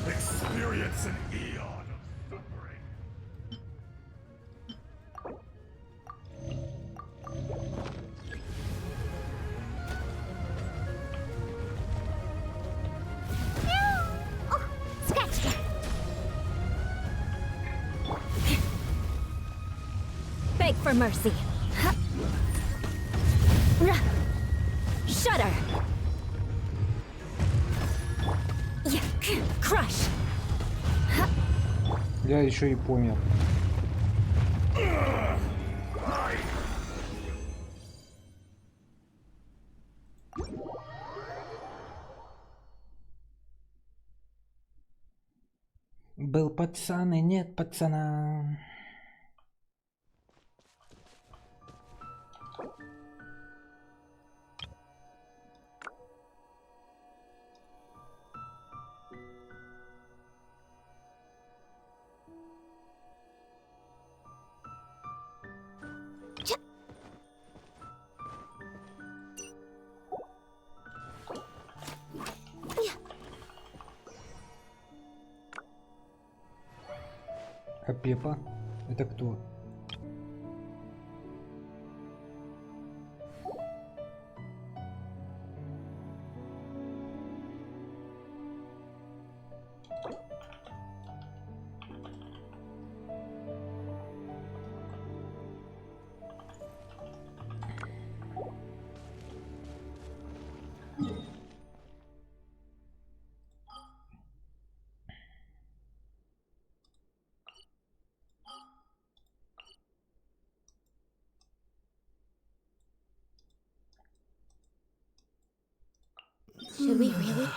experience an eon of suffering. Scratch that. Beg for mercy. Shudder. Crush. Я еще и помер. Был пацан и нет пацана. А Пепа? Это кто? Should we really?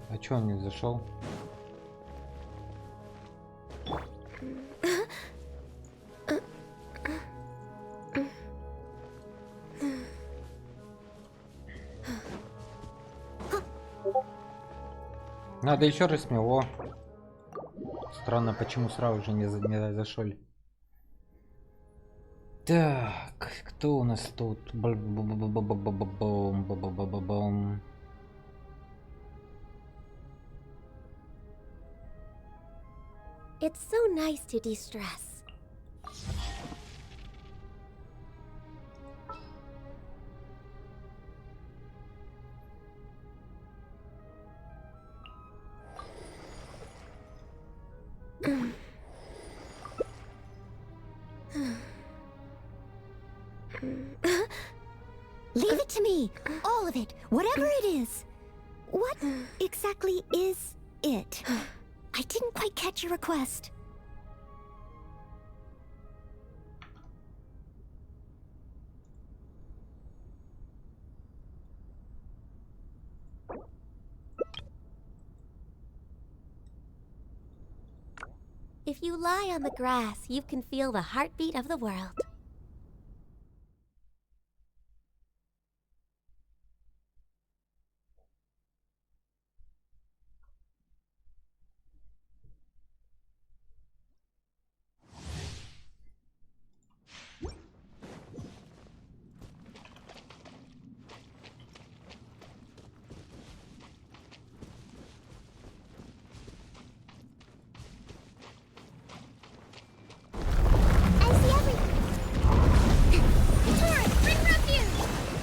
А чё он не зашел? Надо еще раз смело. Странно, почему сразу же не зашел. Так, кто у нас тут? It's so nice to de-stress. Leave it to me. All of it. Whatever it is. What exactly is it? I didn't quite catch your request. If you lie on the grass, you can feel the heartbeat of the world.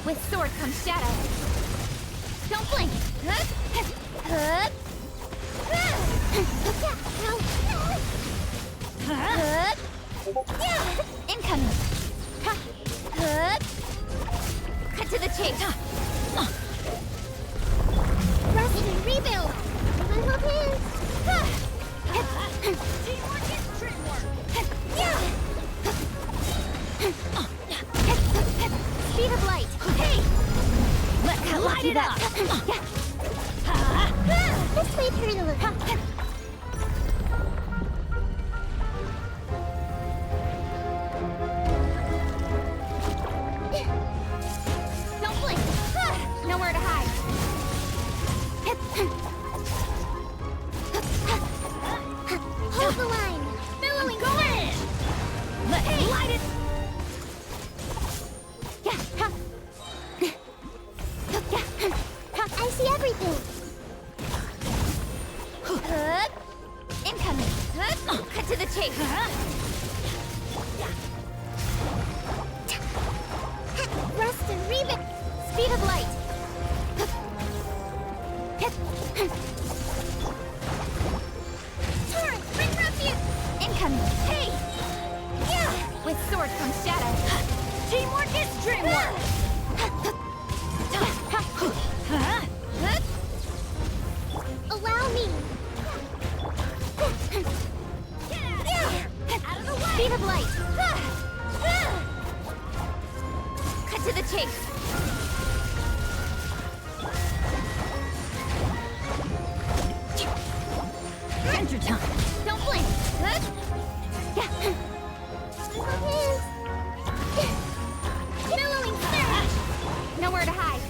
With sword comes shadow. Don't blink. Incoming. Cut to the chase. Rest and rebuild. Little hands. Teamwork is dreamwork. Speed of light. Hey! Let's light it up! This way, turn a little. Don't blink! Nowhere to hide. Hold the line. Billowing, go in! Let's light it! I see everything. Incoming. Cut to the chase. Rest and rebuild. Speed of light. Torrent, bring refuge. Incoming. Hey! With sword comes shadow. Teamwork is dreamwork. Allow me. Out of the way! Speed of light. Cut to the chase. Adventure time. Don't blink. Billowing surge. Nowhere to hide.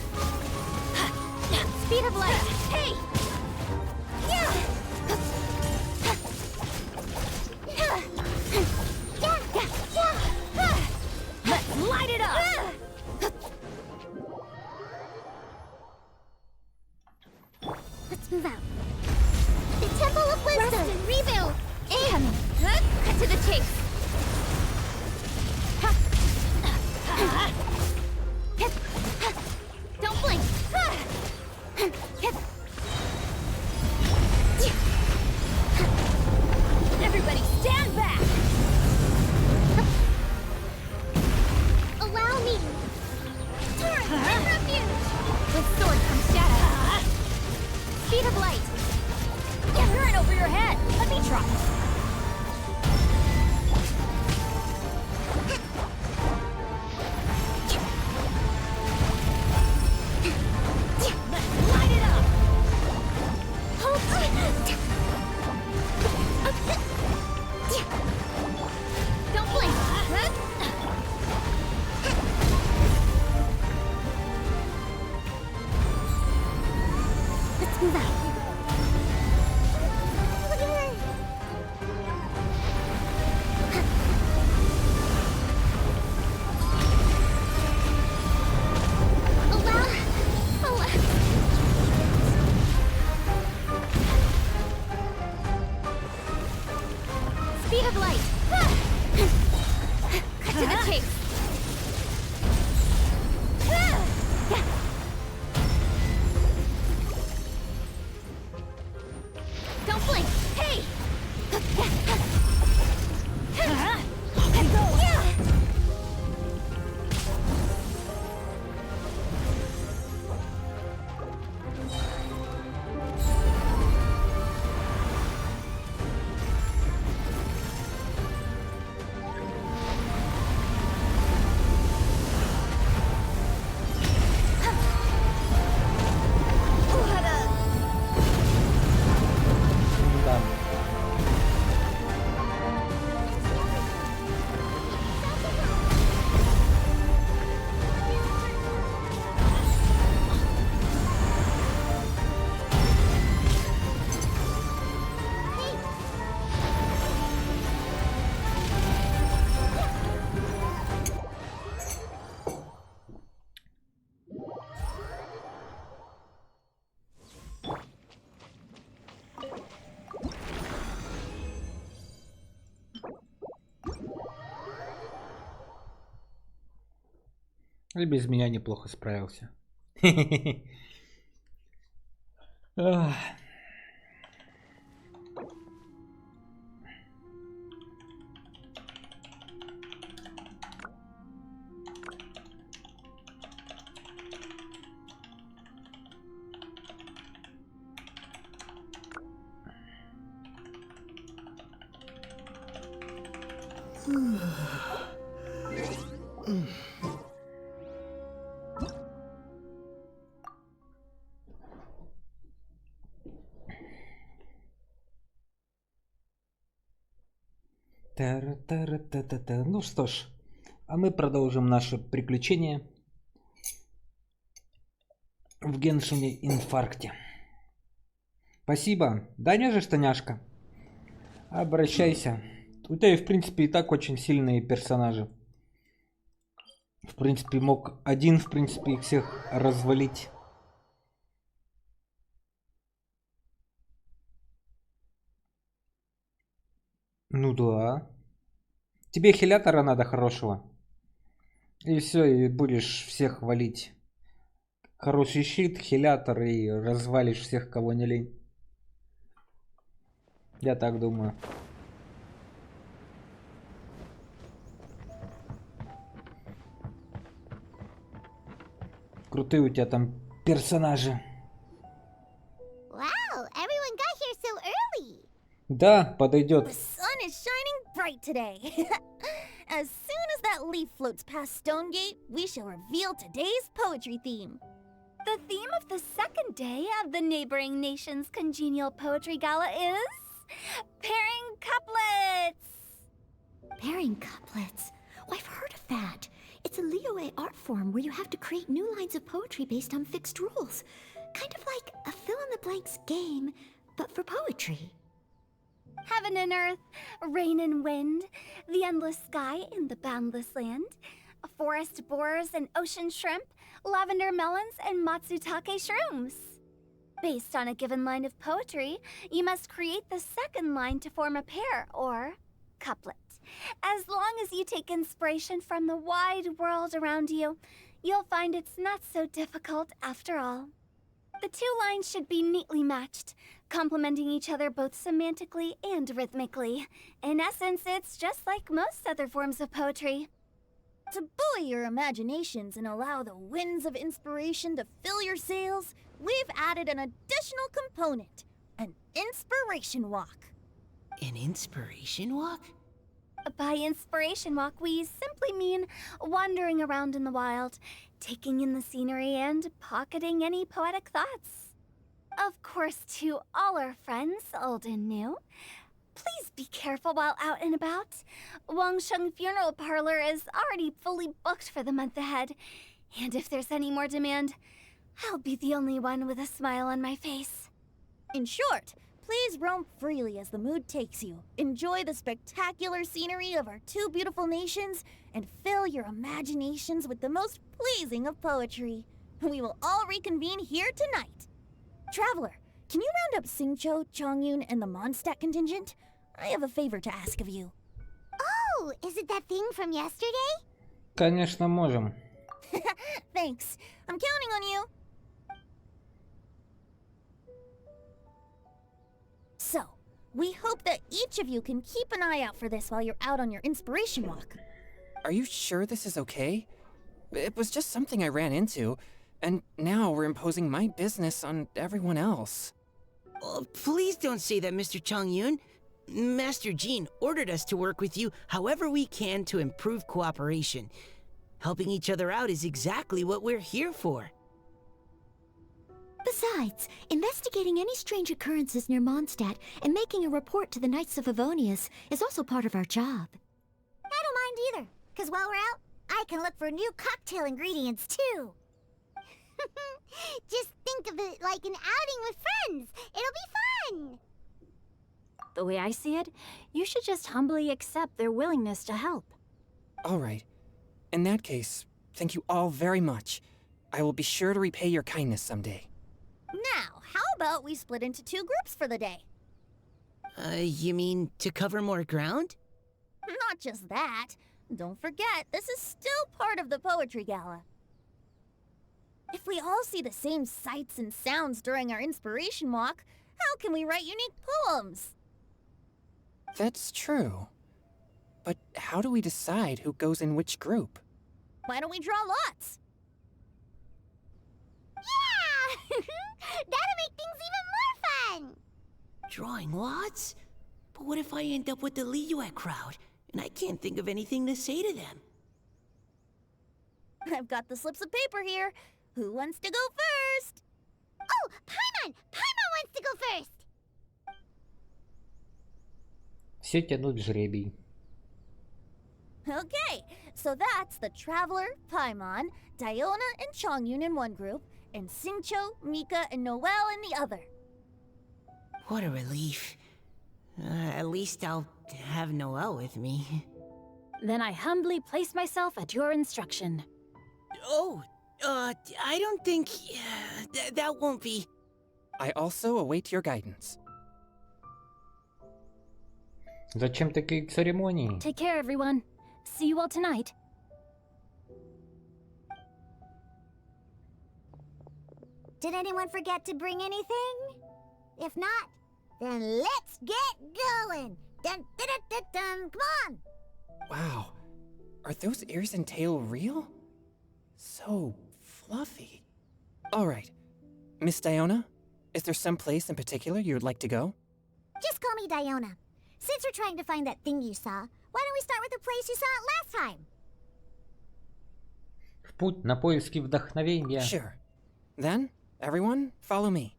Speed of light. Hey! Let's light it up! Let's move out. The Temple of Wisdom. Rest and rebuild. Incoming. Cut to the chase. Don't blink. Everybody stand back. Allow me. Torrent, bring refuge. With sword comes shadow. Speed of light. You're right over your head. Let me try. И без меня неплохо справился. Ах. Тара-тара-та-та-та. Ну что ж, а мы продолжим наше приключение в Геншине Инфаркте. Спасибо. Даня же, Штаняшка. Обращайся. У тебя, в принципе, и так очень сильные персонажи. В принципе, мог один, в принципе, их всех развалить. Ну да. Тебе хилятора надо хорошего. И все, и будешь всех валить. Хороший щит, хилятор, и развалишь всех, кого не лень. Я так думаю. Крутые у тебя там персонажи. Wow, everyone got here so early. Да, подойдет. The sun is shining bright today. As soon as that leaf floats past Stonegate, we shall reveal today's poetry theme. The theme of the second day of the neighboring nation's congenial poetry gala is pairing couplets. Pairing couplets? Oh, I've heard of that. It's a Liyue art form where you have to create new lines of poetry based on fixed rules. Kind of like a fill-in-the-blanks game, but for poetry. Heaven and earth, rain and wind, the endless sky and the boundless land, forest boars and ocean shrimp, lavender melons and matsutake shrooms. Based on a given line of poetry, you must create the second line to form a pair, or couplet. As long as you take inspiration from the wide world around you, you'll find it's not so difficult after all. The two lines should be neatly matched, complementing each other both semantically and rhythmically. In essence, it's just like most other forms of poetry. To buoy your imaginations and allow the winds of inspiration to fill your sails, we've added an additional component, an inspiration walk. An inspiration walk? By inspiration walk, we simply mean wandering around in the wild, taking in the scenery and pocketing any poetic thoughts. Of course, to all our friends, old and new, please be careful while out and about. Wangsheng Funeral Parlor is already fully booked for the month ahead, and if there's any more demand, I'll be the only one with a smile on my face. In short, please roam freely as the mood takes you. Enjoy the spectacular scenery of our two beautiful nations, and fill your imaginations with the most pleasing of poetry. We will all reconvene here tonight. Traveler, can you round up Xingqiu, Chongyun, and the Mondstadt contingent? I have a favor to ask of you. Oh, is it that thing from yesterday? Конечно, можем. Thanks. I'm counting on you. So, we hope that each of you can keep an eye out for this while you're out on your inspiration walk. Are you sure this is okay? It was just something I ran into, and now we're imposing my business on everyone else. Oh, please don't say that, Mr. Chongyun. Master Jean ordered us to work with you however we can to improve cooperation. Helping each other out is exactly what we're here for. Besides, investigating any strange occurrences near Mondstadt and making a report to the Knights of Favonius is also part of our job. I don't mind either, because while we're out, I can look for new cocktail ingredients too. Just think of it like an outing with friends. It'll be fun. The way I see it, you should just humbly accept their willingness to help. All right. In that case, thank you all very much. I will be sure to repay your kindness someday. Now, how about we split into two groups for the day? You mean to cover more ground? Not just that. Don't forget, this is still part of the Poetry Gala. If we all see the same sights and sounds during our inspiration walk, how can we write unique poems? That's true. But how do we decide who goes in which group? Why don't we draw lots? Yeah! That'll make things even more fun! Drawing lots? But what if I end up with the Liyue crowd, and I can't think of anything to say to them? I've got the slips of paper here. Who wants to go first? Oh, Paimon! Paimon wants to go first! Все тянут жребий. Okay, so that's the Traveler, Paimon, Diona, and Chongyun in one group, and Xingqiu, Mika, and Noelle in the other. What a relief. At least I'll have Noelle with me. Then I humbly place myself at your instruction. Oh, I don't think... that won't be... I also await your guidance. Зачем такие церемонии? Take care, everyone. See you all tonight. Did anyone forget to bring anything? If not, then let's get going! Dun dun dun dun dun! Come on! Wow. Are those ears and tail real? So fluffy. Alright. Miss Diona, is there some place in particular you would like to go? Just call me Diona. Since we're trying to find that thing you saw, why don't we start with the place you saw it last time? В путь на поиски вдохновения. Sure. Then, everyone, follow me.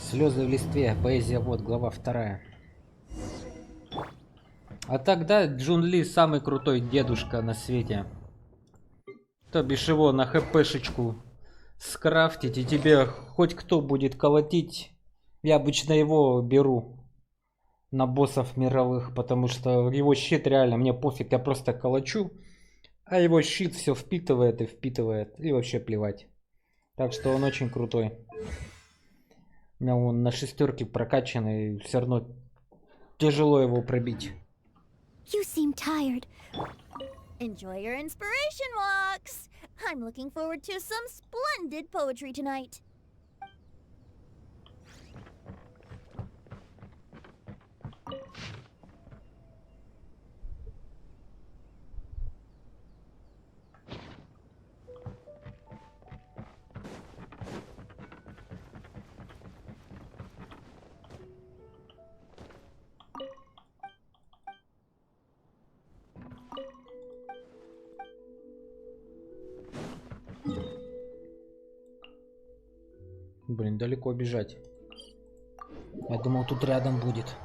Слезы в листве. Поэзия вот, глава 2. А тогда Джун Ли самый крутой дедушка на свете. То бишь его на хпшечку скрафтить, и тебе хоть кто будет колотить. Я обычно его беру на боссов мировых, потому что его щит реально, мне пофиг, я просто колочу, а его щит все впитывает и впитывает, и вообще плевать. Так что он очень крутой. У меня он на 6 прокачанный, все равно тяжело его пробить. You seem tired. Enjoy your inspiration walks! I'm looking forward to some splendid poetry tonight. Блин, далеко бежать. Я думал, тут рядом будет.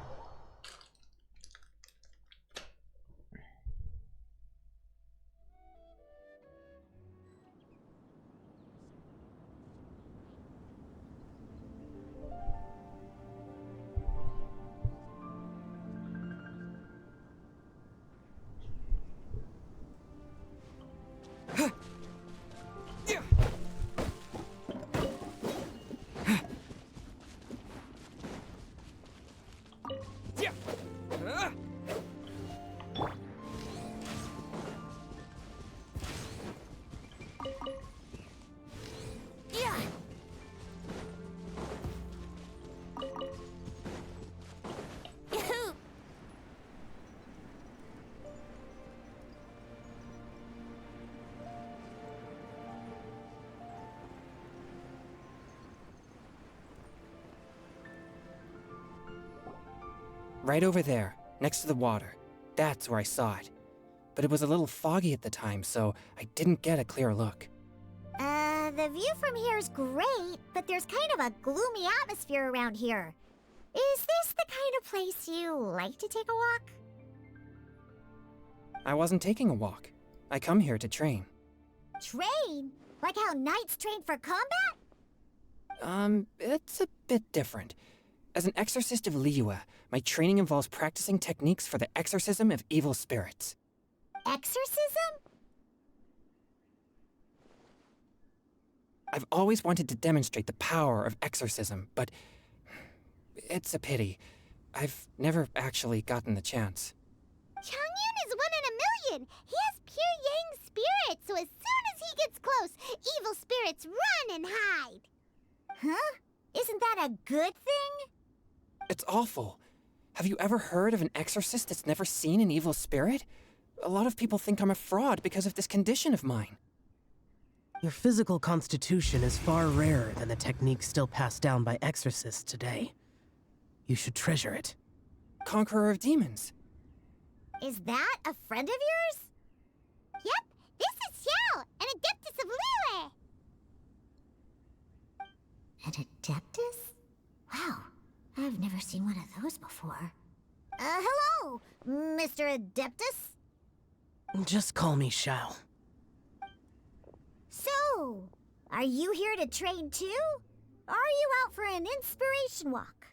Right over there, next to the water. That's where I saw it. But it was a little foggy at the time, so I didn't get a clear look. The view from here is great, but there's kind of a gloomy atmosphere around here. Is this the kind of place you like to take a walk? I wasn't taking a walk. I come here to train. Train? Like how knights train for combat? It's a bit different. As an exorcist of Liyue, my training involves practicing techniques for the exorcism of evil spirits. Exorcism? I've always wanted to demonstrate the power of exorcism, but it's a pity. I've never actually gotten the chance. Changyun is 1 in a million. He has pure yang spirit, so as soon as he gets close, evil spirits run and hide. Huh? Isn't that a good thing? It's awful. Have you ever heard of an exorcist that's never seen an evil spirit? A lot of people think I'm a fraud because of this condition of mine. Your physical constitution is far rarer than the techniques still passed down by exorcists today. You should treasure it. Conqueror of demons. Is that a friend of yours? Yep, this is Xiao, an adeptus of Liyue. An adeptus? Wow, I've never seen one of those before. Hello, Mr. Adeptus? Just call me Shao. So, are you here to train too? Or are you out for an inspiration walk?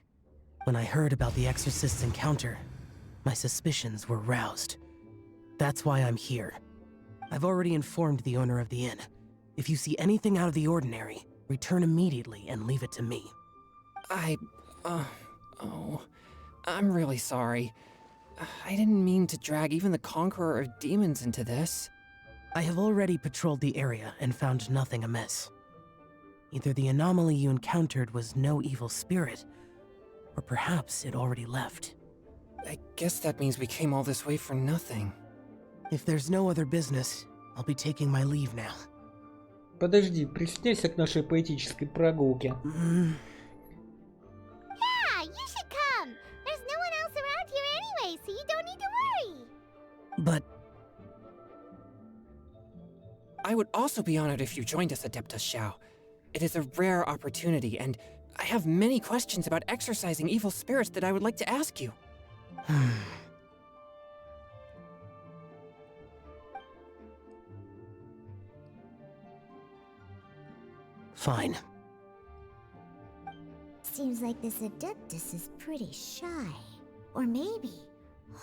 When I heard about the exorcist's encounter, my suspicions were roused. That's why I'm here. I've already informed the owner of the inn. If you see anything out of the ordinary, return immediately and leave it to me. I'm really sorry. I didn't mean to drag even the Conqueror of Demons into this. I have already patrolled the area and found nothing amiss. Either the anomaly you encountered was no evil spirit, or perhaps it already left. I guess that means we came all this way for nothing. If there's no other business, I'll be taking my leave now. Подожди, присоединяйся к нашей поэтической прогулке. Yeah, you should come. There's no one else around here anyway, so you don't need to worry. But I would also be honored if you joined us, Adeptus Xiao. It is a rare opportunity, and I have many questions about exorcising evil spirits that I would like to ask you. Fine. Seems like this Adeptus is pretty shy. Or maybe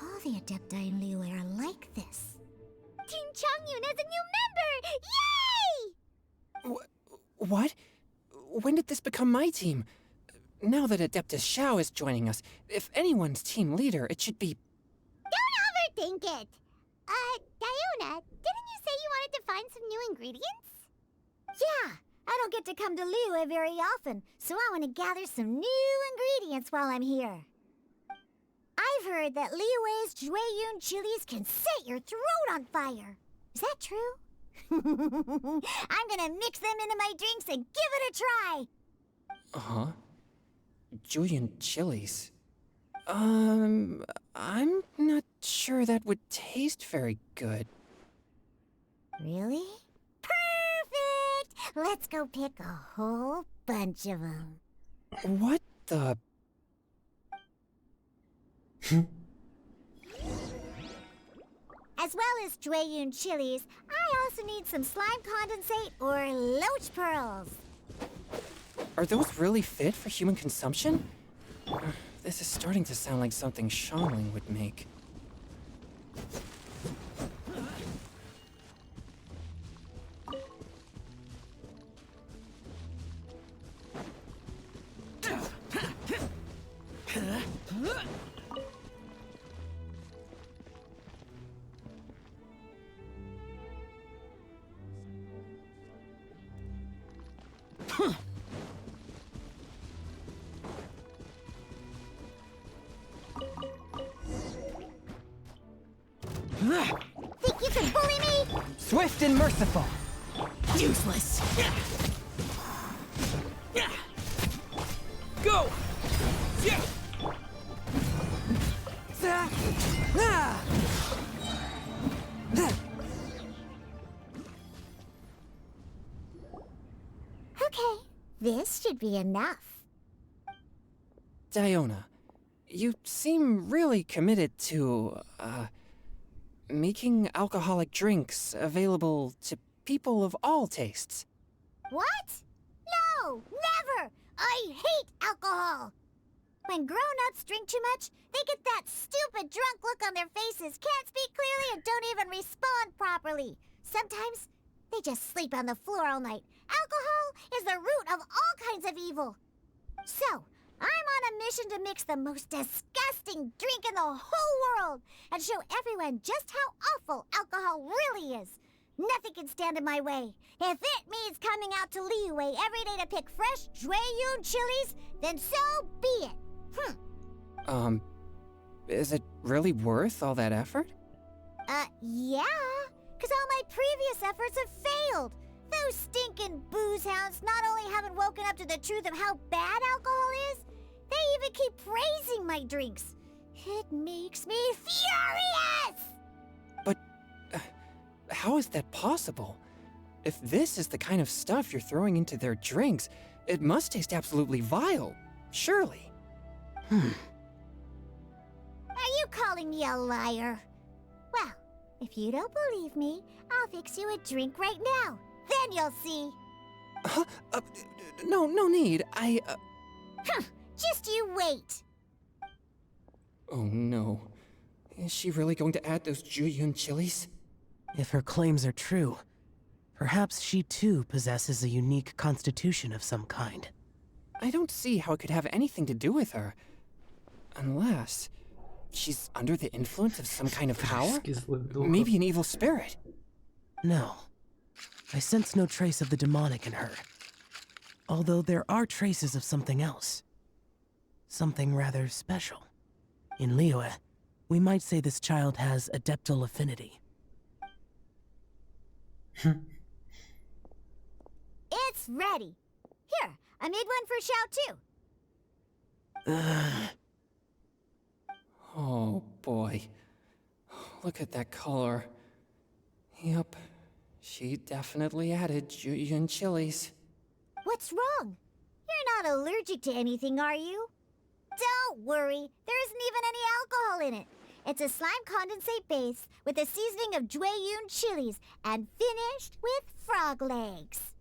all the Adepti in Liyue are like this. Team Changyun has a new member! Yay! What? When did this become my team? Now that Adeptus Xiao is joining us, if anyone's team leader, it should be... Don't overthink it! Diona, didn't you say you wanted to find some new ingredients? Yeah, I don't get to come to Liyue very often, so I want to gather some new ingredients while I'm here. I've heard that Liyue's Jueyun chilies can set your throat on fire. Is that true? I'm gonna mix them into my drinks and give it a try. Huh? Julian chilies? I'm not sure that would taste very good. Really? Perfect! Let's go pick a whole bunch of them. What the... As well as Jueyun chilies, I also need some slime condensate or loach pearls. Are those really fit for human consumption? This is starting to sound like something Xiangling would make. Think you can bully me? Swift and merciful! Useless! Go! Okay, this should be enough. Diona, you seem really committed to, making alcoholic drinks available to people of all tastes. What? No, never! I hate alcohol! When grown-ups drink too much, they get that stupid drunk look on their faces, can't speak clearly, and don't even respond properly. Sometimes, they just sleep on the floor all night. Alcohol is the root of all kinds of evil. So, I'm on a mission to mix the most disgusting drink in the whole world and show everyone just how awful alcohol really is. Nothing can stand in my way. If it means coming out to Liyue every day to pick fresh Jueyun chilies, then so be it. Is it really worth all that effort? Yeah. Because all my previous efforts have failed. Those stinking booze hounds not only haven't woken up to the truth of how bad alcohol is, they even keep praising my drinks. It makes me furious! But how is that possible? If this is the kind of stuff you're throwing into their drinks, it must taste absolutely vile, surely. Are you calling me a liar? Well, if you don't believe me, I'll fix you a drink right now. Then you'll see. No need. Just you wait. Oh no. Is she really going to add those Jueyun chilies? If her claims are true, perhaps she too possesses a unique constitution of some kind. I don't see how it could have anything to do with her. Unless she's under the influence of some kind of power? Maybe an evil spirit. No. I sense no trace of the demonic in her. Although there are traces of something else. Something rather special. In Liyue, we might say this child has adeptal affinity. It's ready. Here, I made one for Xiao too. Oh boy. Look at that color. Yup. She definitely added Jueyun chilies. What's wrong? You're not allergic to anything, are you? Don't worry, there isn't even any alcohol in it. It's a slime condensate base with a seasoning of Jueyun chilies and finished with frog legs.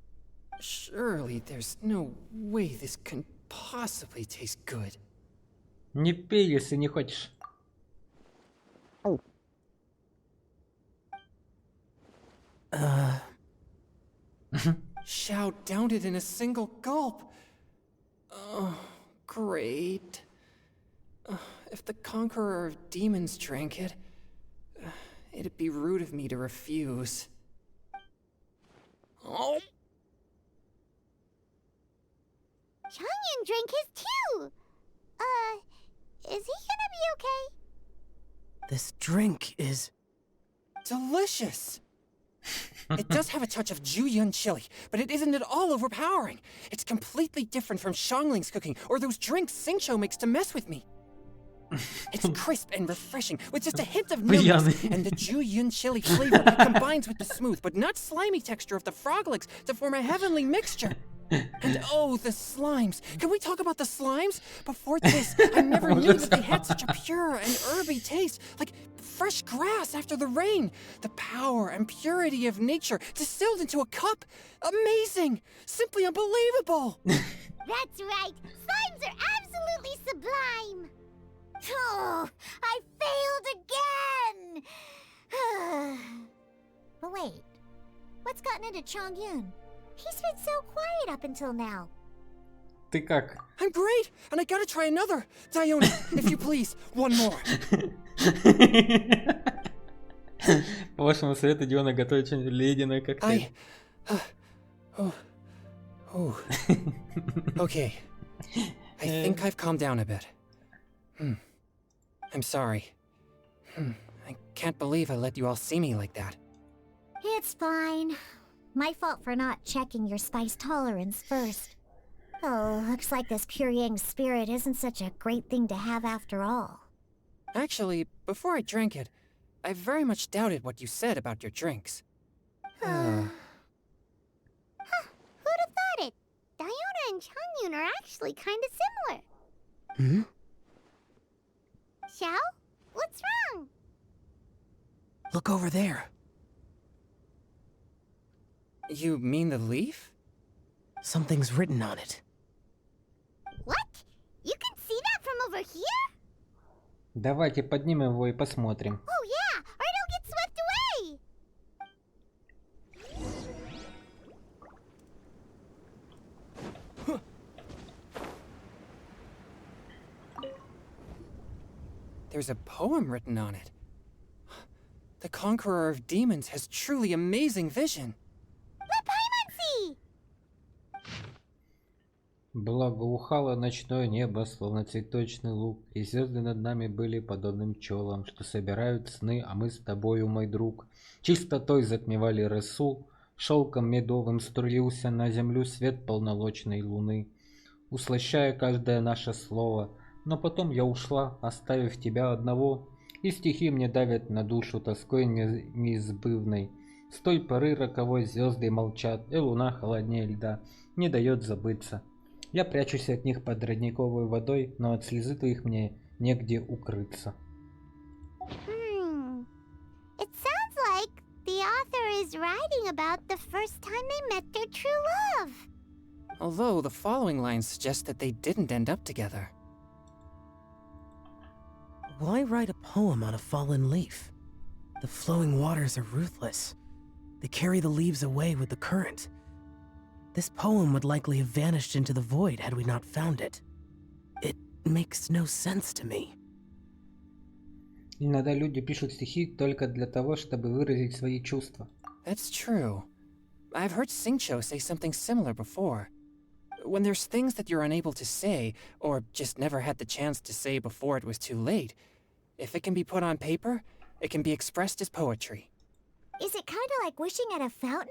Surely there's no way this can possibly taste good. Не пей, если не хочешь. Xiao downed it in a single gulp. Oh, great. If the Conqueror of Demons drank it, it'd be rude of me to refuse. Oh. Changyan drank his too. Is he gonna be okay? This drink is delicious. It does have a touch of Jueyun chili, but it isn't at all overpowering. It's completely different from Xiangling's cooking or those drinks Xingqiu makes to mess with me. It's crisp and refreshing, with just a hint of numbness, and the Jueyun chili flavor combines with the smooth but not slimy texture of the frog legs to form a heavenly mixture. And oh, the slimes. Can we talk about the slimes? Before this, I never knew that they had such a pure and herby taste, like fresh grass after the rain. The power and purity of nature distilled into a cup. Amazing! Simply unbelievable! That's right. Slimes are absolutely sublime. Oh, I failed again. But wait, what's gotten into Chongyun? He's been so quiet up until now. Ты как? I'm great, and I gotta try another. Diona, if you please, one more. По вашему совету, Диона готовит что-нибудь ледяное коктейль. Okay. I think I've calmed down a bit. I'm sorry. I can't believe I let you all see me like that. It's fine. My fault for not checking your spice tolerance first. Oh, looks like this Puryang spirit isn't such a great thing to have after all. Actually, before I drank it, I very much doubted what you said about your drinks. Who'd have thought it? Diona and Chongyun are actually kind of similar. Xiao? What's wrong? Look over there. You mean the leaf? Something's written on it. What? You can see that from over here? Давайте поднимем его и посмотрим. Oh yeah, or it'll get swept away. There's a poem written on it. The Conqueror of Demons has truly amazing vision. Благоухало ночное небо, словно цветочный луг, и звезды над нами были подобным пчелам, что собирают сны, а мы с тобою, мой друг. Чистотой затмевали росу, шелком медовым струился на землю свет полнолочной луны, услощая каждое наше слово. Но потом я ушла, оставив тебя одного, и стихи мне давят на душу тоской неизбывной. С той поры роковой звезды молчат, и луна холоднее льда не дает забыться. Я прячусь от них под родниковой водой, но от слезы твоих мне негде укрыться. It sounds like the author is writing about the first time they met their true love. Although the following lines suggest that they didn't end up together. Why write a poem on a fallen leaf? The flowing waters are ruthless. They carry the leaves away with the current. This poem would likely have vanished into the void had we not found it. It makes no sense to me. Иногда люди пишут стихи только для того, чтобы выразить свои чувства. That's true. I've heard Singcho say something similar before. When there's things that you're unable to say, or just never had the chance to say before it was too late, if it can be put on paper, it can be expressed as poetry. Is it kind of like wishing at a fountain?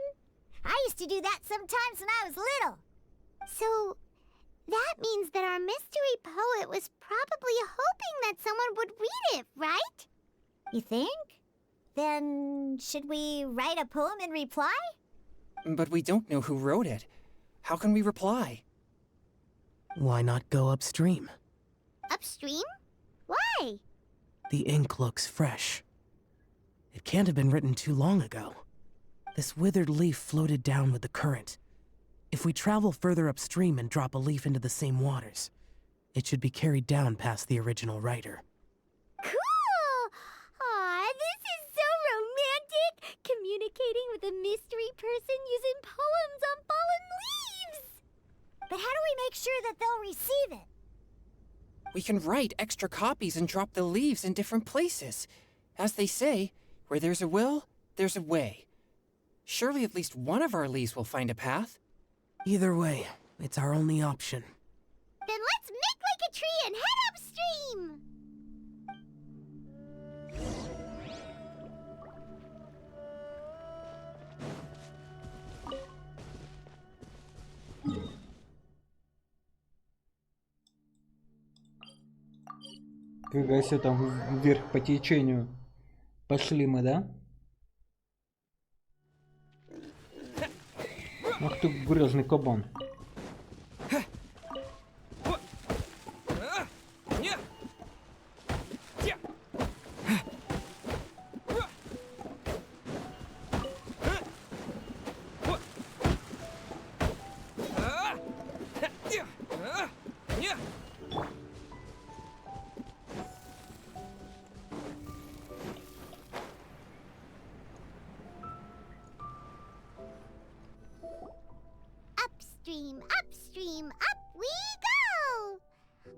I used to do that sometimes when I was little. So, that means that our mystery poet was probably hoping that someone would read it, right? You think? Then, should we write a poem in reply? But we don't know who wrote it. How can we reply? Why not go upstream? Upstream? Why? The ink looks fresh. It can't have been written too long ago. This withered leaf floated down with the current. If we travel further upstream and drop a leaf into the same waters, it should be carried down past the original writer. Cool! Aw, this is so romantic! Communicating with a mystery person using poems on fallen leaves! But how do we make sure that they'll receive it? We can write extra copies and drop the leaves in different places. As they say, where there's a will, there's a way. Surely at least one of our leaves will find a path. Either way, it's our only option. Then let's make like a tree and head upstream! Фига себе, там вверх по течению пошли мы, да? Ах ты грязный кабан. Upstream, up we go!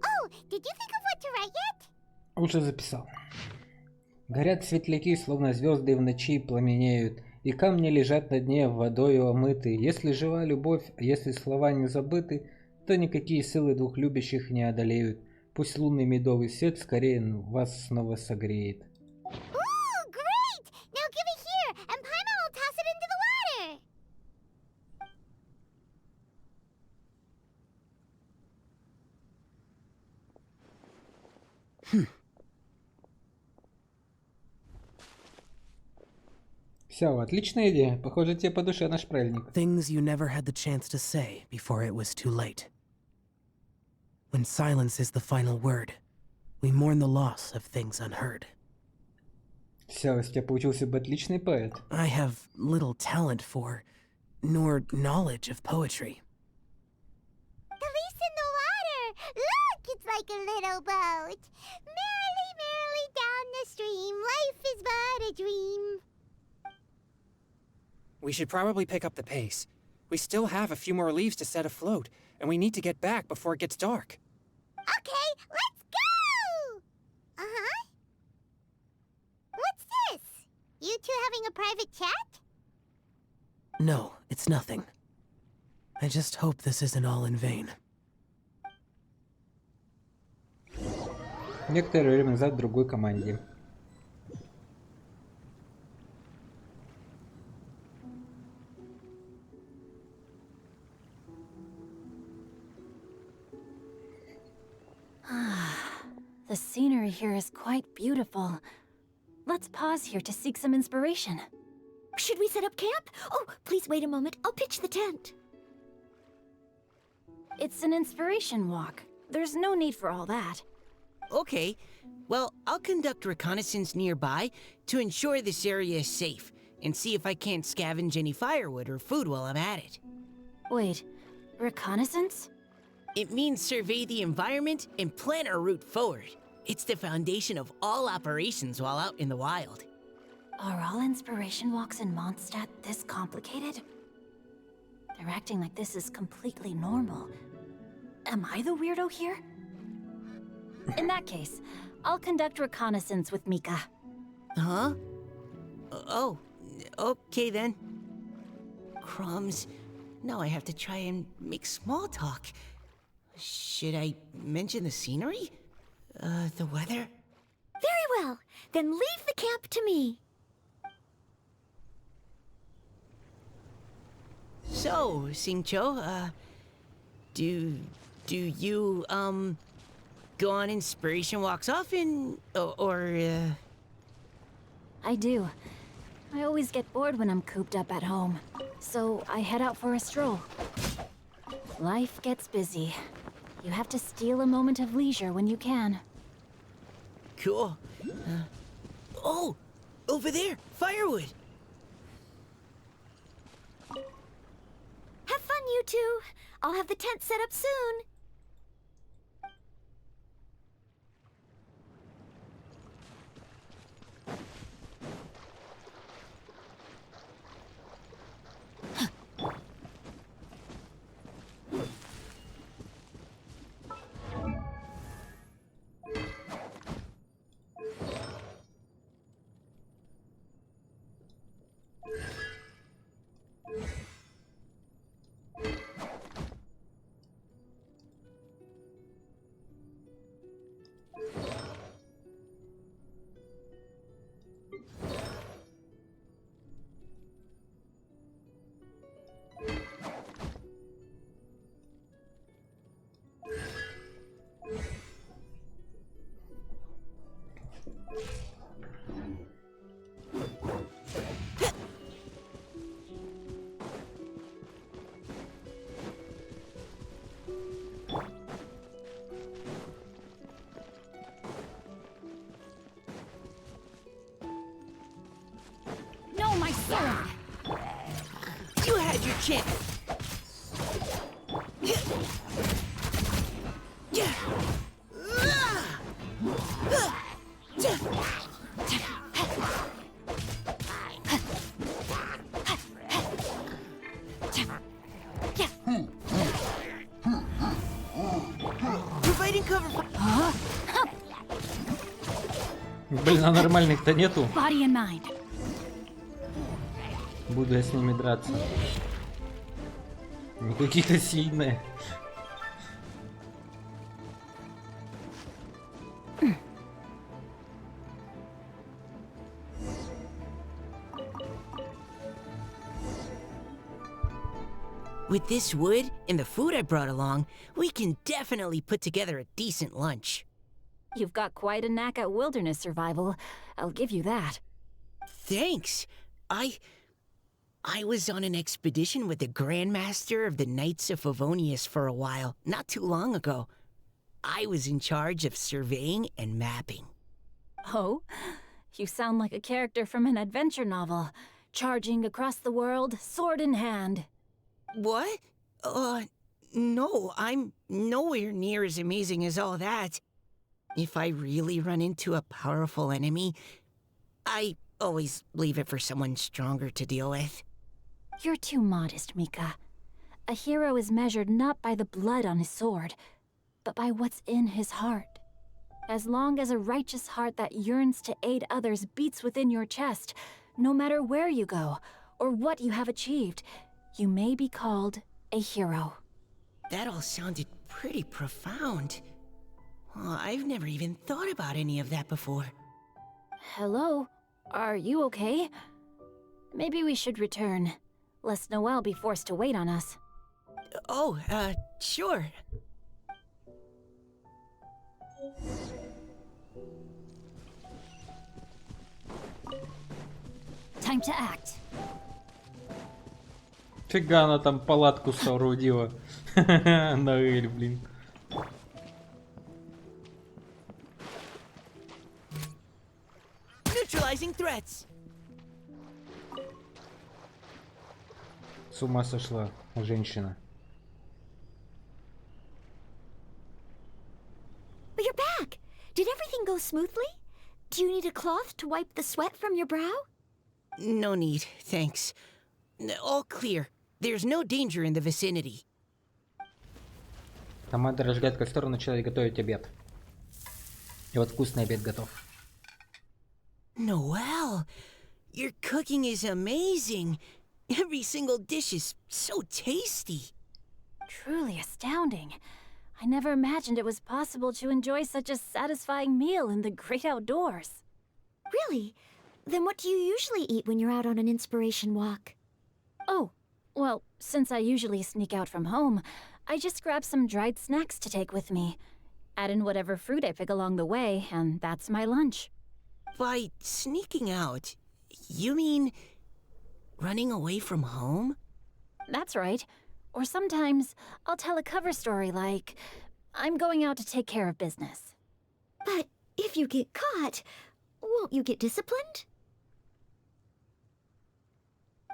Oh, did you think of what to write yet? Уже записал. Горят светляки, словно звезды в ночи пламенеют, и камни лежат на дне водою омыты. Если жива любовь, а если слова не забыты, то никакие силы двух любящих не одолеют. Пусть лунный медовый свет скорее вас снова согреет. Ooh, great! Now give it here, and Paimon will toss it into the water! Все, отличная идея. Похоже, тебе по душе наш правильник. Things you never had the chance to say before it was too late. When silence is the final word, we mourn the loss of things unheard. Все, из тебя получился бы отличный поэт. I have little talent for, nor knowledge of poetry. The leaf's in the water! Look, it's like a little boat! Merrily, merrily down the stream, life is but a dream. We should probably pick up the pace. We still have a few more leaves to set afloat, and we need to get back before it gets dark. Okay, let's go! Uh-huh. having a private chat? No, it's nothing. I just hope this isn't all in vain. Некоторое время назад в другой команде. The scenery here is quite beautiful. Let's pause here to seek some inspiration. Should we set up camp? Oh, please wait a moment. I'll pitch the tent. It's an inspiration walk. There's no need for all that. Okay. Well, I'll conduct reconnaissance nearby to ensure this area is safe, and see if I can't scavenge any firewood or food while I'm at it. Wait, reconnaissance? It means survey the environment and plan our route forward. It's the foundation of all operations while out in the wild. Are all inspiration walks in Mondstadt this complicated? They're acting like this is completely normal. Am I the weirdo here? In that case, I'll conduct reconnaissance with Mika. Huh? Oh, okay then. Crumbs. Now I have to try and make small talk. Should I mention the scenery? The weather? Very well. Then leave the camp to me. So, Singcho, do you, go on inspiration walks often, or? I do. I always get bored when I'm cooped up at home, so I head out for a stroll. Life gets busy. You have to steal a moment of leisure when you can. Cool. Oh! Over there! Firewood! Have fun, you two. I'll have the tent set up soon. No, my sword! You had your chance! Providing cover. Блин, а нормальных-то нету. Body and mind. Буду я с ними драться. Не какие-то сильные. With this wood and the food I brought along, we can definitely put together a decent lunch. You've got quite a knack at wilderness survival. I'll give you that. Thanks. I was on an expedition with the Grandmaster of the Knights of Favonius for a while, not too long ago. I was in charge of surveying and mapping. Oh? You sound like a character from an adventure novel. Charging across the world, sword in hand. What? No, I'm nowhere near as amazing as all that. If I really run into a powerful enemy, I always leave it for someone stronger to deal with. You're too modest, Mika. A hero is measured not by the blood on his sword, but by what's in his heart. As long as a righteous heart that yearns to aid others beats within your chest, no matter where you go or what you have achieved, you may be called a hero. That all sounded pretty profound. Oh, I've never even thought about any of that before. Hello? Are you okay? Maybe we should return, lest Noelle be forced to wait on us. Oh, sure. Time to act. Фига она там палатку соорудила. На Эль, блин. Neutralizing threats. С ума сошла женщина. But you're back! Did everything go smoothly? Do you need a cloth to wipe the sweat from your brow? No need, thanks. All clear. There's no danger in the vicinity. Команда разжигает костер и начинает готовить обед. И вот вкусный обед готов. Noelle, your cooking is amazing. Every single dish is so tasty. Truly astounding. I never imagined it was possible to enjoy such a satisfying meal in the great outdoors. Really? Then what do you usually eat when you're out on an inspiration walk? Oh, well, since I usually sneak out from home, I just grab some dried snacks to take with me. Add in whatever fruit I pick along the way, and that's my lunch. By sneaking out, you mean running away from home? That's right. Or sometimes I'll tell a cover story like, I'm going out to take care of business. But if you get caught, won't you get disciplined?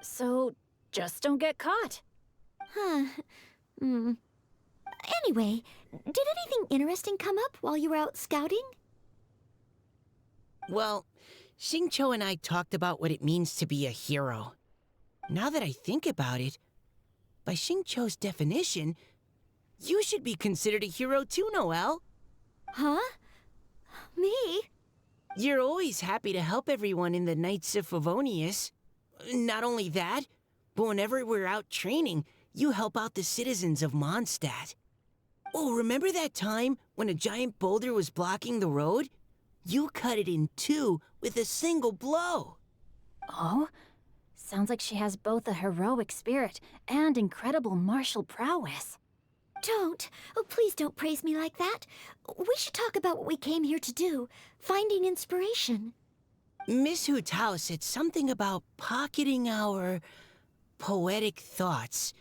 So just don't get caught. Huh. Anyway, did anything interesting come up while you were out scouting? Well, Xingqiu and I talked about what it means to be a hero. Now that I think about it, by Xingqiu's definition, you should be considered a hero too, Noelle. Huh? Me? You're always happy to help everyone in the Knights of Favonius. Not only that, but whenever we're out training, you help out the citizens of Mondstadt. Oh, remember that time when a giant boulder was blocking the road? You cut it in two with a single blow. Oh? Sounds like she has both a heroic spirit and incredible martial prowess. Don't. Oh, please don't praise me like that. We should talk about what we came here to do, finding inspiration. Miss Hu Tao said something about pocketing our poetic thoughts.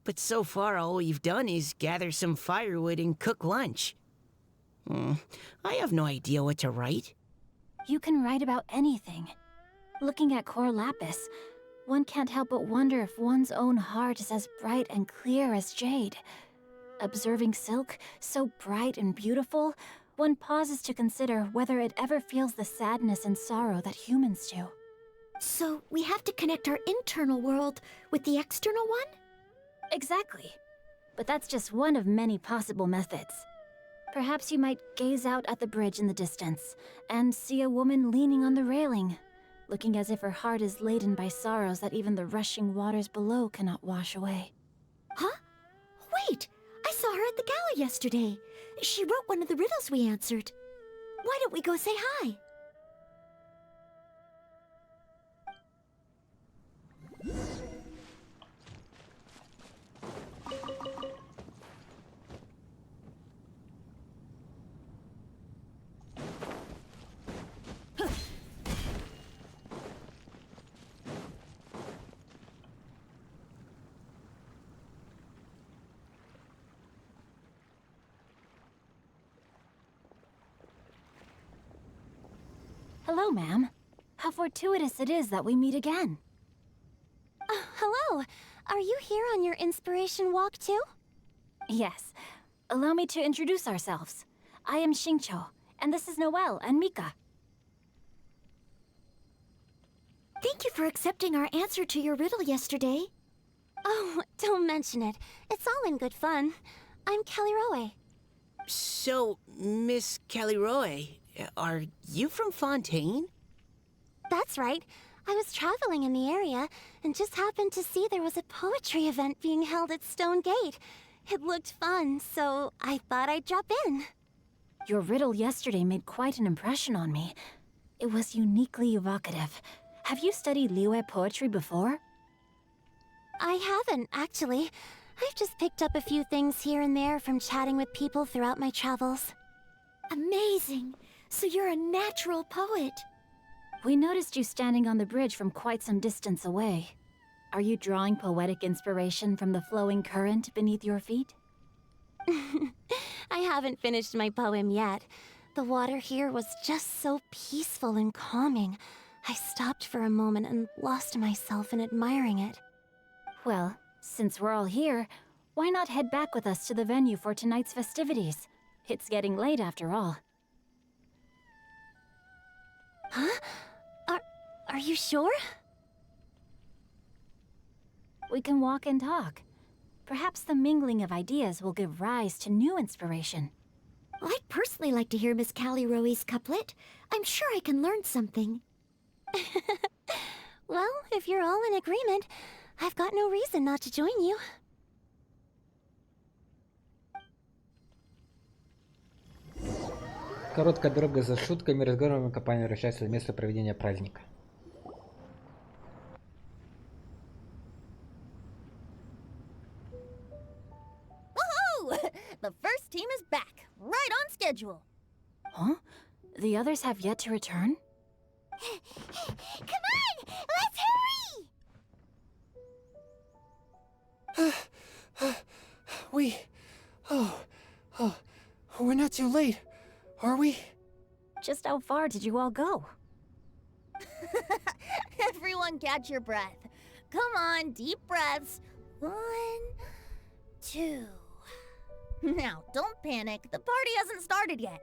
But so far all we've done is gather some firewood and cook lunch. I have no idea what to write. You can write about anything. Looking at Cor Lapis, one can't help but wonder if one's own heart is as bright and clear as jade. Observing silk, so bright and beautiful, one pauses to consider whether it ever feels the sadness and sorrow that humans do. So we have to connect our internal world with the external one? Exactly. But that's just one of many possible methods. Perhaps you might gaze out at the bridge in the distance and see a woman leaning on the railing, looking as if her heart is laden by sorrows that even the rushing waters below cannot wash away. Huh? Wait! I saw her at the gala yesterday. She wrote one of the riddles we answered. Why don't we go say hi? Hello, ma'am. How fortuitous it is that we meet again. Hello. Are you here on your inspiration walk too? Yes. Allow me to introduce ourselves. I am Xingqiu, and this is Noelle and Mika. Thank you for accepting our answer to your riddle yesterday. Oh, don't mention it. It's all in good fun. I'm Caliroe. So, Miss Caliroe, are you from Fontaine? That's right. I was traveling in the area and just happened to see there was a poetry event being held at Stone Gate. It looked fun, so I thought I'd drop in. Your riddle yesterday made quite an impression on me. It was uniquely evocative. Have you studied Liyue poetry before? I haven't, actually. I've just picked up a few things here and there from chatting with people throughout my travels. Amazing! So you're a natural poet. We noticed you standing on the bridge from quite some distance away. Are you drawing poetic inspiration from the flowing current beneath your feet? I haven't finished my poem yet. The water here was just so peaceful and calming. I stopped for a moment and lost myself in admiring it. Well, since we're all here, why not head back with us to the venue for tonight's festivities? It's getting late after all. Huh? Are you sure? We can walk and talk. Perhaps the mingling of ideas will give rise to new inspiration. I'd personally like to hear Miss Callie Rowe's couplet. I'm sure I can learn something. Well, if you're all in agreement, I've got no reason not to join you. Короткая дорога за шутками, разговорами, компания возвращается на место проведения праздника. Woohoo! The first team is back, right on schedule. Huh? The others have yet to return? Come on! Let's hurry! We're not too late, are we? Just how far did you all go? Everyone catch your breath. Come on, deep breaths. 1, 2. Now, don't panic. The party hasn't started yet.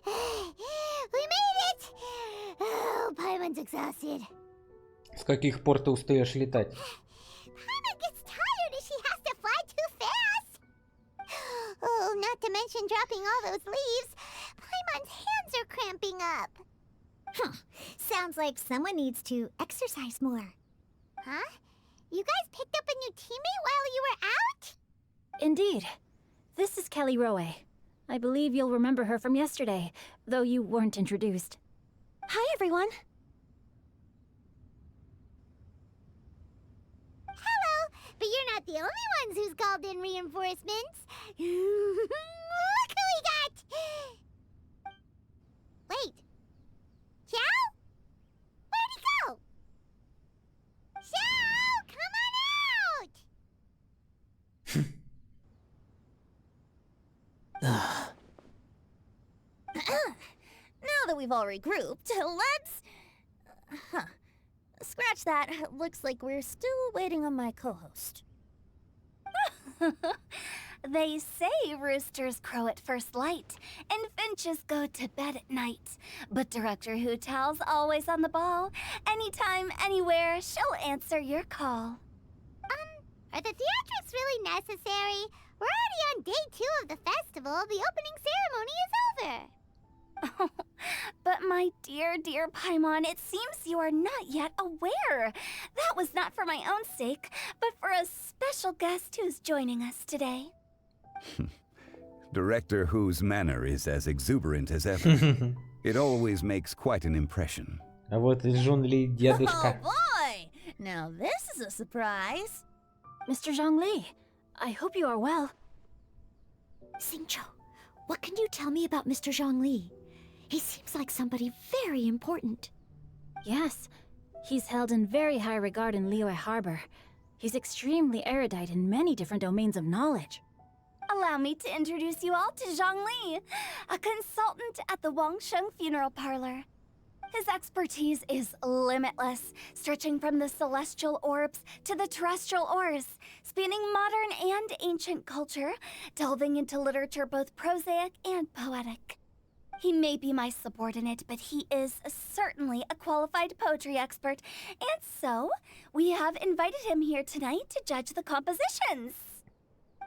We made it! Oh, Paimon's exhausted. С каких пор ты устаешь летать? Paimon gets tired if she has to fly too fast. Oh, not to mention dropping all those leaves. Paimon's hands are cramping up. Sounds like someone needs to exercise more. Huh? You guys picked up a new teammate while you were out? Indeed. This is Callie Rowe. I believe you'll remember her from yesterday, though you weren't introduced. Hi, everyone. Hello, but you're not the only ones who's called in reinforcements. Look who we got! Wait. Xiao? Where'd he go? Xiao, come on out! Now that we've all regrouped, let's... Scratch that. Looks like we're still waiting on my co-host. They say roosters crow at first light, and finches go to bed at night. But Director Hu Tao's always on the ball. Anytime, anywhere, she'll answer your call. Are the theatrics really necessary? We're already on day 2 of the festival. The opening ceremony is over. But my dear, dear Paimon, it seems you are not yet aware. That was not for my own sake, but for a special guest who's joining us today. Director Hu's manner is as exuberant as ever. It always makes quite an impression. А вот и Жунли, дедушка. Oh boy! Now this is a surprise. Mr. Zhongli, I hope you are well. Xingqiu, what can you tell me about Mr. Zhongli? He seems like somebody very important. Yes, he's held in very high regard in Liyue Harbor. He's extremely erudite in many different domains of knowledge. Allow me to introduce you all to Zhang Li, a consultant at the Wangsheng Funeral Parlor. His expertise is limitless, stretching from the celestial orbs to the terrestrial ores, spanning modern and ancient culture, delving into literature both prosaic and poetic. He may be my subordinate, but he is certainly a qualified poetry expert, and so we have invited him here tonight to judge the compositions.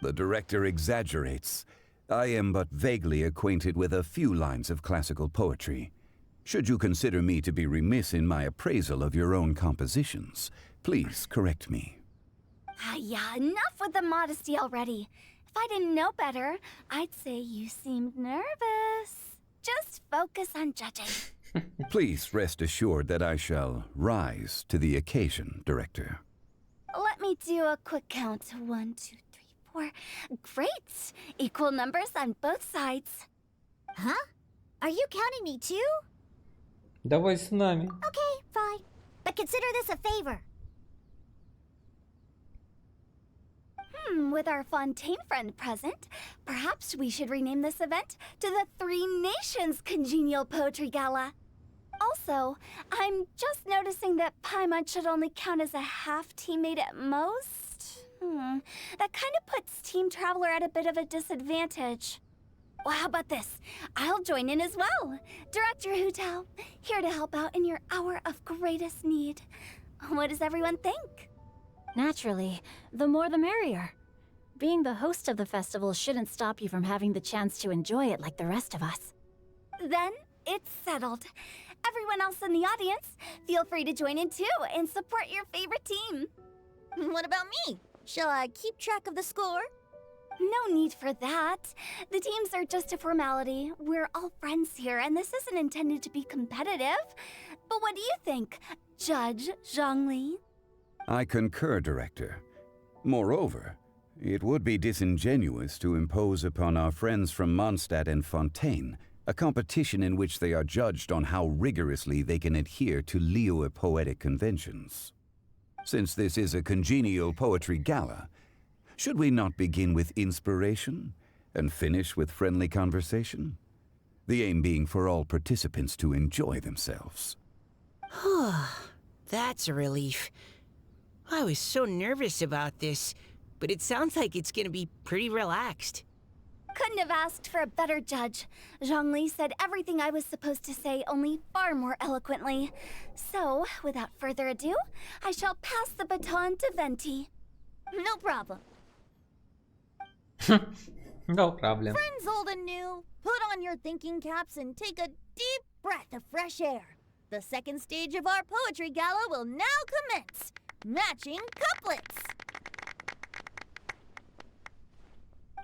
The director exaggerates. I am but vaguely acquainted with a few lines of classical poetry. Should you consider me to be remiss in my appraisal of your own compositions, please correct me. Yeah, enough with the modesty already. If I didn't know better, I'd say you seemed nervous. Just focus on judging. Please rest assured that I shall rise to the occasion, Director. Let me do a quick count. 1, 2, 3, 4. Great! Equal numbers on both sides. Huh? Are you counting me too? Давай с нами. Okay, fine. But consider this a favor. With our Fontaine friend present, perhaps we should rename this event to the Three Nations Congenial Poetry Gala. Also, I'm just noticing that Paimon should only count as a half teammate at most. That kind of puts Team Traveler at a bit of a disadvantage. Well, how about this? I'll join in as well. Director Hu Tao, here to help out in your hour of greatest need. What does everyone think? Naturally, the more the merrier. Being the host of the festival shouldn't stop you from having the chance to enjoy it like the rest of us. Then it's settled. Everyone else in the audience, feel free to join in too and support your favorite team. What about me? Shall I keep track of the score? No need for that. The teams are just a formality. We're all friends here, and this isn't intended to be competitive. But what do you think, Judge Zhongli? I concur, Director. Moreover, it would be disingenuous to impose upon our friends from Mondstadt and Fontaine a competition in which they are judged on how rigorously they can adhere to Liyue poetic conventions. Since this is a congenial poetry gala, should we not begin with inspiration and finish with friendly conversation? The aim being for all participants to enjoy themselves. That's a relief. I was so nervous about this, but it sounds like it's gonna be pretty relaxed. Couldn't have asked for a better judge. Zhongli said everything I was supposed to say, only far more eloquently. So, without further ado, I shall pass the baton to Venti. No problem. No problem. Friends old and new, put on your thinking caps and take a deep breath of fresh air. The second stage of our poetry gala will now commence. Matching couplets.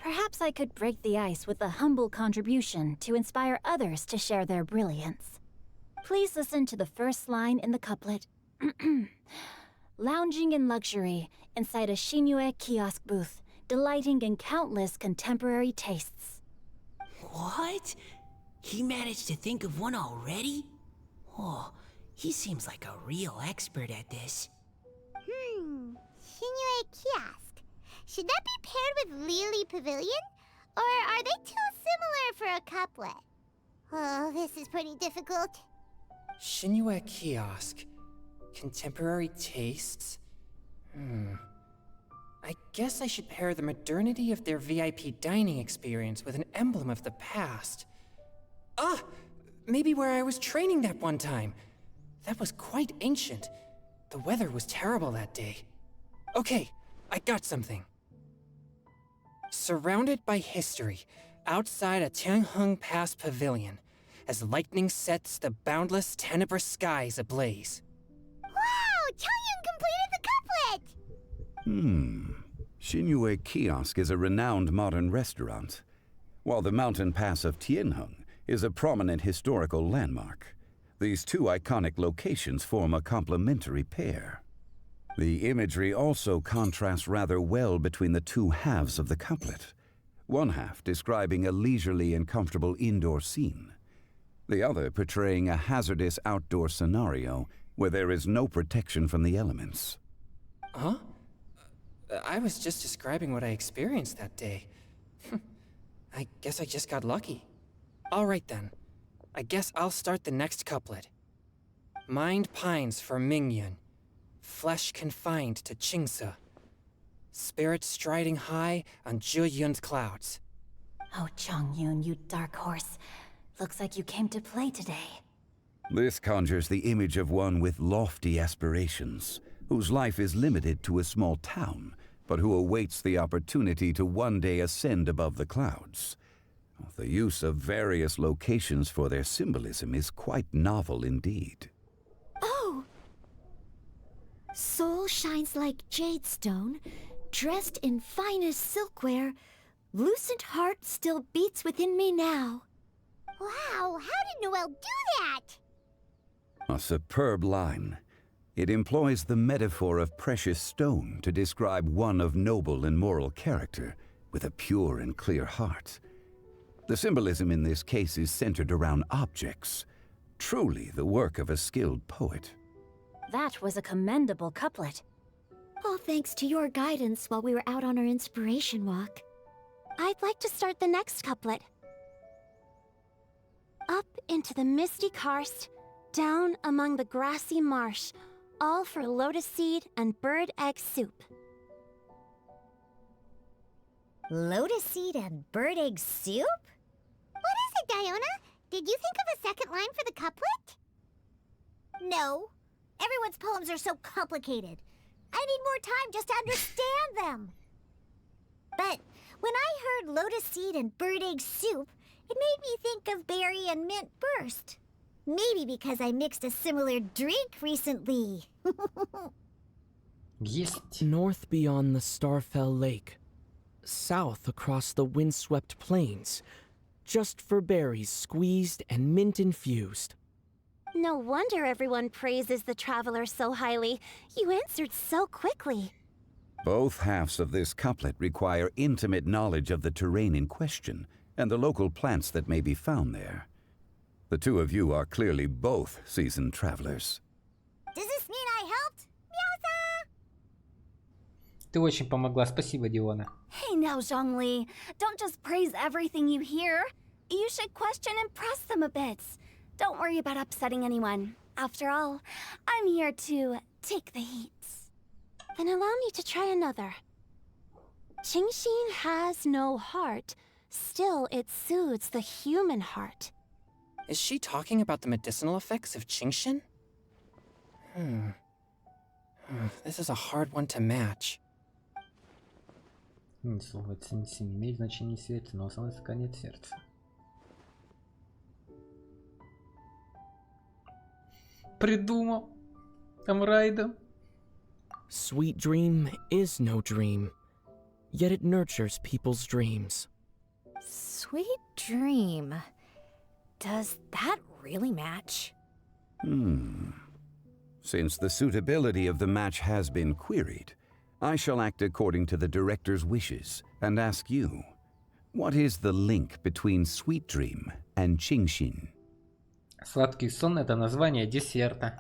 Perhaps I could break the ice with a humble contribution to inspire others to share their brilliance. Please listen to the first line in the couplet. Lounging in luxury inside a Shinue kiosk booth, delighting in countless contemporary tastes. What? He managed to think of one already? Oh, he seems like a real expert at this. Shinue Kiosk. Should that be paired with Lily Pavilion? Or are they too similar for a couplet? Oh, this is pretty difficult. Shinue Kiosk. Contemporary tastes? I guess I should pair the modernity of their VIP dining experience with an emblem of the past. Ah! Maybe where I was training that one time. That was quite ancient. The weather was terrible that day. Okay, I got something. Surrounded by history, outside a Tianheng Pass pavilion, as lightning sets the boundless tenebrous skies ablaze. Wow! Chongyun completed the couplet! Shinue Kiosk is a renowned modern restaurant, while the mountain pass of Tianheng is a prominent historical landmark. These two iconic locations form a complementary pair. The imagery also contrasts rather well between the two halves of the couplet, one half describing a leisurely and comfortable indoor scene, the other portraying a hazardous outdoor scenario where there is no protection from the elements. Huh? I was just describing what I experienced that day. I guess I just got lucky. All right then. I guess I'll start the next couplet. Mind pines for Mingyun, flesh confined to Qingse, spirit striding high on Zheyun's clouds. Oh, Chongyun, you dark horse. Looks like you came to play today. This conjures the image of one with lofty aspirations, whose life is limited to a small town, but who awaits the opportunity to one day ascend above the clouds. The use of various locations for their symbolism is quite novel indeed. Oh! Soul shines like jade stone, dressed in finest silkware. Lucent heart still beats within me now. Wow, how did Noelle do that? A superb line. It employs the metaphor of precious stone to describe one of noble and moral character, with a pure and clear heart. The symbolism in this case is centered around objects, truly the work of a skilled poet. That was a commendable couplet. All thanks to your guidance while we were out on our inspiration walk. I'd like to start the next couplet. Up into the misty karst, down among the grassy marsh, all for lotus seed and bird egg soup. Lotus seed and bird egg soup? What is it, Diona? Did you think of a second line for the couplet? No. Everyone's poems are so complicated. I need more time just to understand them. But when I heard lotus seed and bird egg soup, it made me think of berry and mint burst. Maybe because I mixed a similar drink recently. Есть. North beyond the Starfell Lake. South across the windswept plains. Just for berries squeezed and mint infused. No wonder everyone praises the traveler so highly. You answered so quickly. Both halves of this couplet require intimate knowledge of the terrain in question and the local plants that may be found there. The two of you are clearly both seasoned travelers. Does this mean I helped? Meowza! Ты очень помогла. Спасибо, Диона. Hey now, Zhongli. Don't just praise everything you hear. You should question and press them a bit. Don't worry about upsetting anyone. After all, I'm here to take the heat. Then allow me to try another. Qingxin has no heart. Still, it soothes the human heart. Is she talking about the medicinal effects of Qingxin? This is a hard one to match. Слово «цинь-синь» имеет значение света, но основное склоняет сердце. Придумал. Там Райден. Sweet dream is no dream, yet it nurtures people's dreams. Sweet dream. Does that really match? Since the suitability of the match has been queried, I shall act according to the director's wishes and ask you, what is the link between Sweet Dream and Qingxin? Сладкий сон — это название десерта.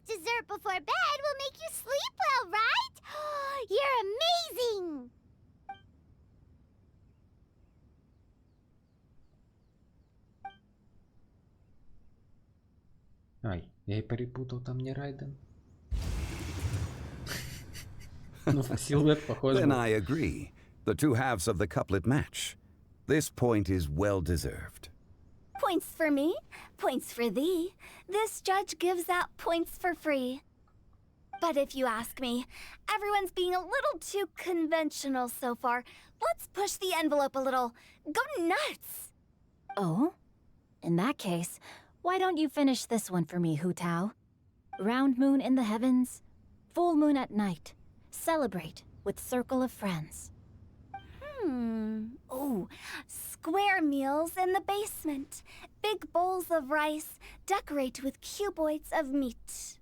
Dessert before bed will make you sleep well, right? You're amazing! Ай, я и перепутал, там не Райден. Ну, силуэт похож. Then I agree. The two halves of the couplet match. This point is well deserved. Points for me, points for thee. This judge gives out points for free. But if you ask me, everyone's being a little too conventional so far. Let's push the envelope a little. Go nuts! Oh? In that case, why don't you finish this one for me, Hu Tao? Round moon in the heavens, full moon at night. Celebrate with circle of friends. Oh, square meals in the basement. Big bowls of rice, decorate with cuboids of meat.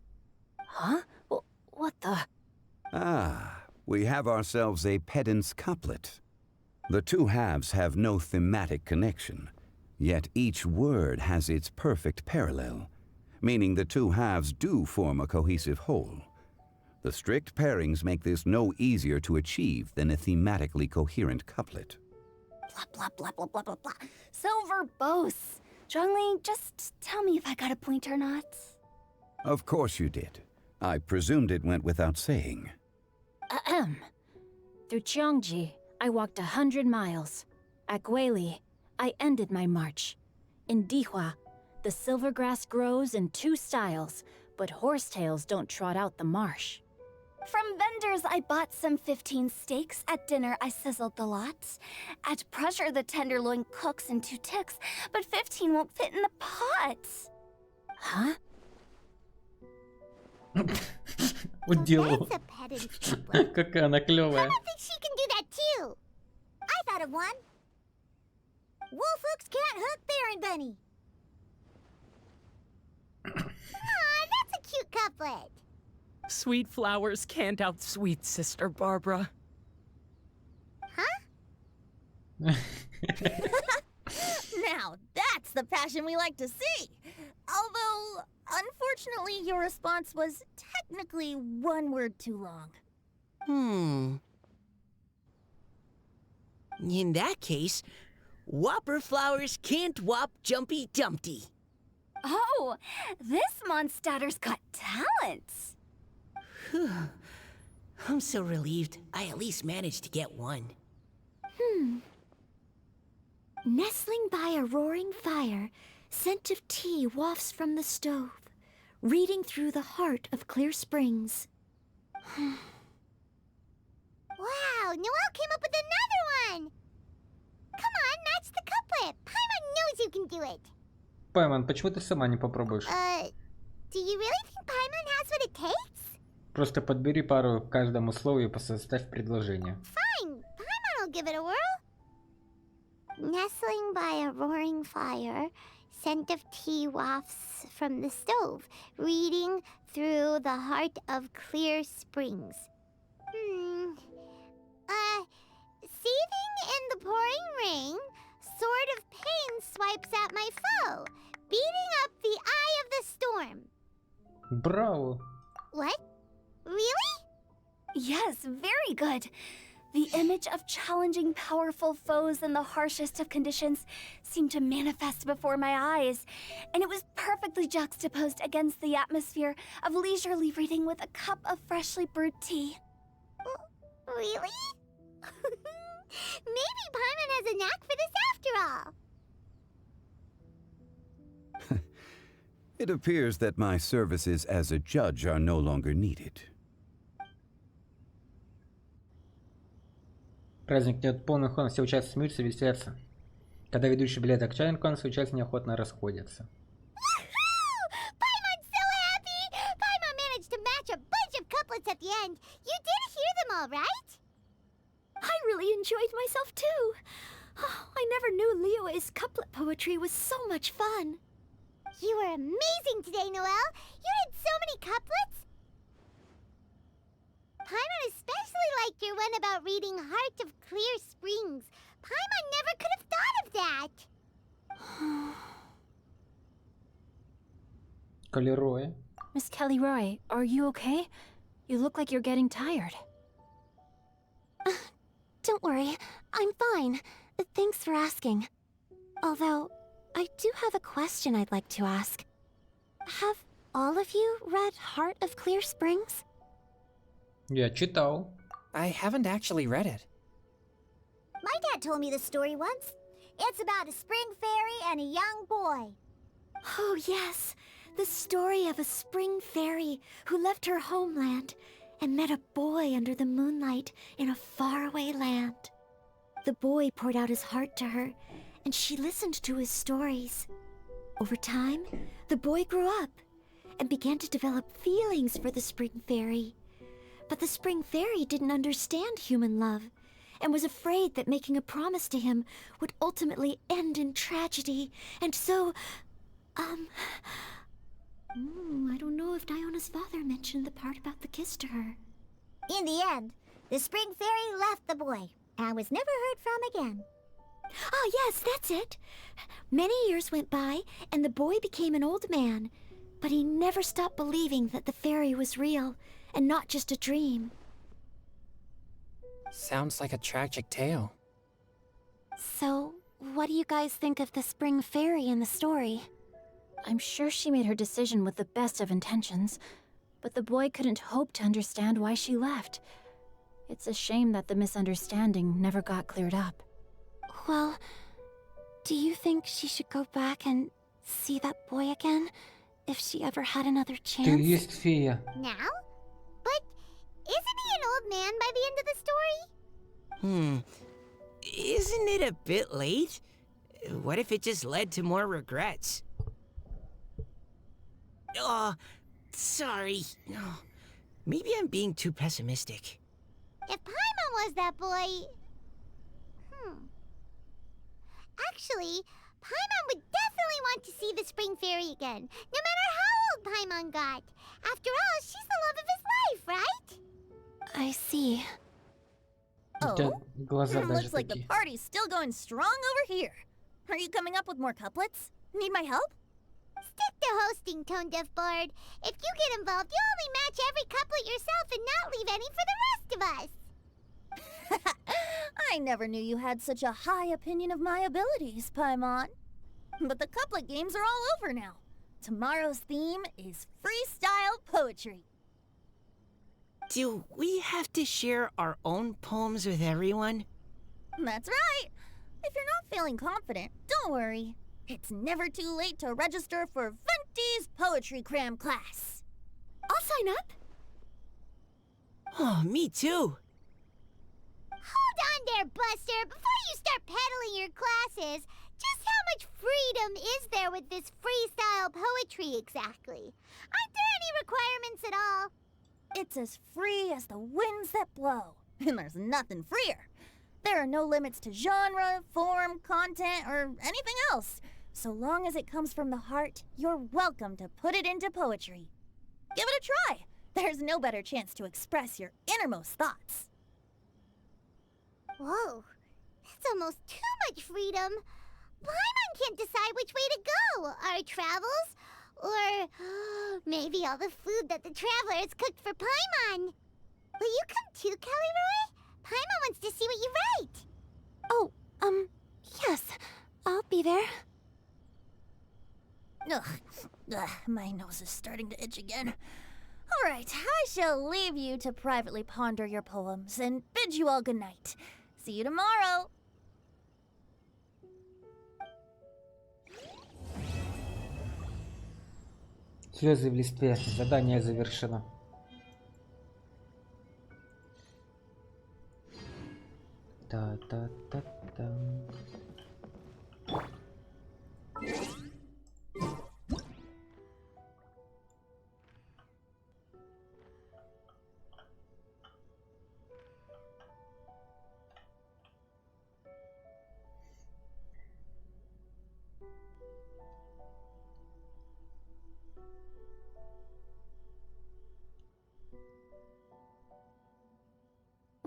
Huh? What the? We have ourselves a pedant's couplet. The two halves have no thematic connection, yet each word has its perfect parallel, meaning the two halves do form a cohesive whole. The strict pairings make this no easier to achieve than a thematically coherent couplet. Blah, blah, blah, blah, blah, blah, blah. So verbose. Zhongli, just tell me if I got a point or not. Of course you did. I presumed it went without saying. Ahem. Through Cheongji, I walked 100 miles. At Guili, I ended my march. In Dihua, the silver grass grows in two styles, but horsetails don't trot out the marsh. From vendors, I bought some 15 steaks. At dinner, I sizzled the lot. At pressure, the tenderloin cooks in 2 ticks, but 15 won't fit in the pot. Huh? Уделал. That's a pedant couplet. Какая она клевая. I think she can do that too. I thought of one. Wolf hooks can't hook Baron Bunny. Aw, that's a cute couplet. Sweet flowers can't outsweet Sister Barbara. Huh? Now, that's the passion we like to see. Although, unfortunately, your response was technically 1 word too long. In that case, Whopper flowers can't whop Jumpy Dumpty. Oh, this Mondstadter's got talents. I'm so relieved I at least managed to get one. Nestling by a roaring fire, scent of tea wafts from the stove, reading through the heart of Clear Springs. Wow, Noelle came up with another one. Come on, match the couplet. Paimon knows you can do it. Пайман, почему ты сама не попробуешь? Do you really think Paimon has what it takes? Просто подбери пару к каждому слову и составь предложение. Fine, Paimon will give it a whirl. Nestling by a roaring fire, scent of tea wafts from the stove, reading through the heart of Clear Springs. Seething in the pouring rain, sword of pain swipes at my foe, beating up the eye of the storm. Браво! What? Really? Yes, very good. The image of challenging powerful foes in the harshest of conditions seemed to manifest before my eyes, and it was perfectly juxtaposed against the atmosphere of leisurely reading with a cup of freshly brewed tea. Really? Maybe Paimon has a knack for this after all. It appears that my services as a judge are no longer needed. Праздник нет полный хон, все участники смеются, веселятся. Когда ведущий билеты к чайнику, все участники неохотно расходятся. Paimon's so happy! Paimon managed to match a bunch of couplets at the end. You did hear them all, right? I really enjoyed myself too. Oh, I never knew Liyue's couplet poetry was so much fun. You were amazing today, Noelle. You did so many couplets. Paimon especially liked your one about reading Heart of Clear Springs. Paimon never could have thought of that. Калероя. Miss Kelly Roy, are you okay? You look like you're getting tired. Don't worry, I'm fine. Thanks for asking. Although, I do have a question I'd like to ask. Have all of you read Heart of Clear Springs? Я читал. I haven't actually read it. My dad told me the story once. It's about a spring fairy and a young boy. Oh, yes. The story of a spring fairy who left her homeland and met a boy under the moonlight in a faraway land. The boy poured out his heart to her, and she listened to his stories. Over time, the boy grew up and began to develop feelings for the spring fairy. But the spring fairy didn't understand human love and was afraid that making a promise to him would ultimately end in tragedy. And so, I don't know if Diona's father mentioned the part about the kiss to her. In the end, the spring fairy left the boy and was never heard from again. Ah, yes, that's it. Many years went by, and the boy became an old man, but he never stopped believing that the fairy was real and not just a dream. Sounds like a tragic tale. So, what do you guys think of the spring fairy in the story? I'm sure she made her decision with the best of intentions, but the boy couldn't hope to understand why she left. It's a shame that the misunderstanding never got cleared up. Well, do you think she should go back and see that boy again, if she ever had another Ты chance? есть фея. Now? But Isn't he an old man by the end of the story? Isn't it a bit late? What if it just led to more regrets? Oh, sorry. Oh, maybe I'm being too pessimistic. If Paimon was that boy... Actually, Paimon would definitely want to see the Spring Fairy again, no matter how old Paimon got. After all, she's the love of his life, right? I see. Oh, Глаза даже looks like the такие. party's still going strong over here. Are you coming up with more couplets? Need my help? Stick to hosting, Tone Deaf Bard. If you get involved, you'll only match every couplet yourself and not leave any for the rest of us. I never knew you had such a high opinion of my abilities, Paimon. But the couplet games are all over now. Tomorrow's theme is freestyle poetry. Do we have to share our own poems with everyone? That's right. If you're not feeling confident, don't worry. It's never too late to register for Venti's Poetry Cram class. I'll sign up. Oh, me too. Hold on there, Buster. Before you start peddling your classes, just how much freedom is there with this freestyle poetry exactly? Aren't there any requirements at all? It's as free as the winds that blow. And there's nothing freer. There are no limits to genre, form, content, or anything else. So long as it comes from the heart, you're welcome to put it into poetry. Give it a try. There's no better chance to express your innermost thoughts. Whoa, that's almost too much freedom. Paimon can't decide which way to go. Our travels, or maybe all the food that the travelers cooked for Paimon. Will you come too, Kelly Roy? Paimon wants to see what you write. Oh, yes. I'll be there. Ugh, my nose is starting to itch again. All right, I shall leave you to privately ponder your poems and bid you all good night. See you tomorrow. Слезы в листве. Задание завершено. Та-та-та-та.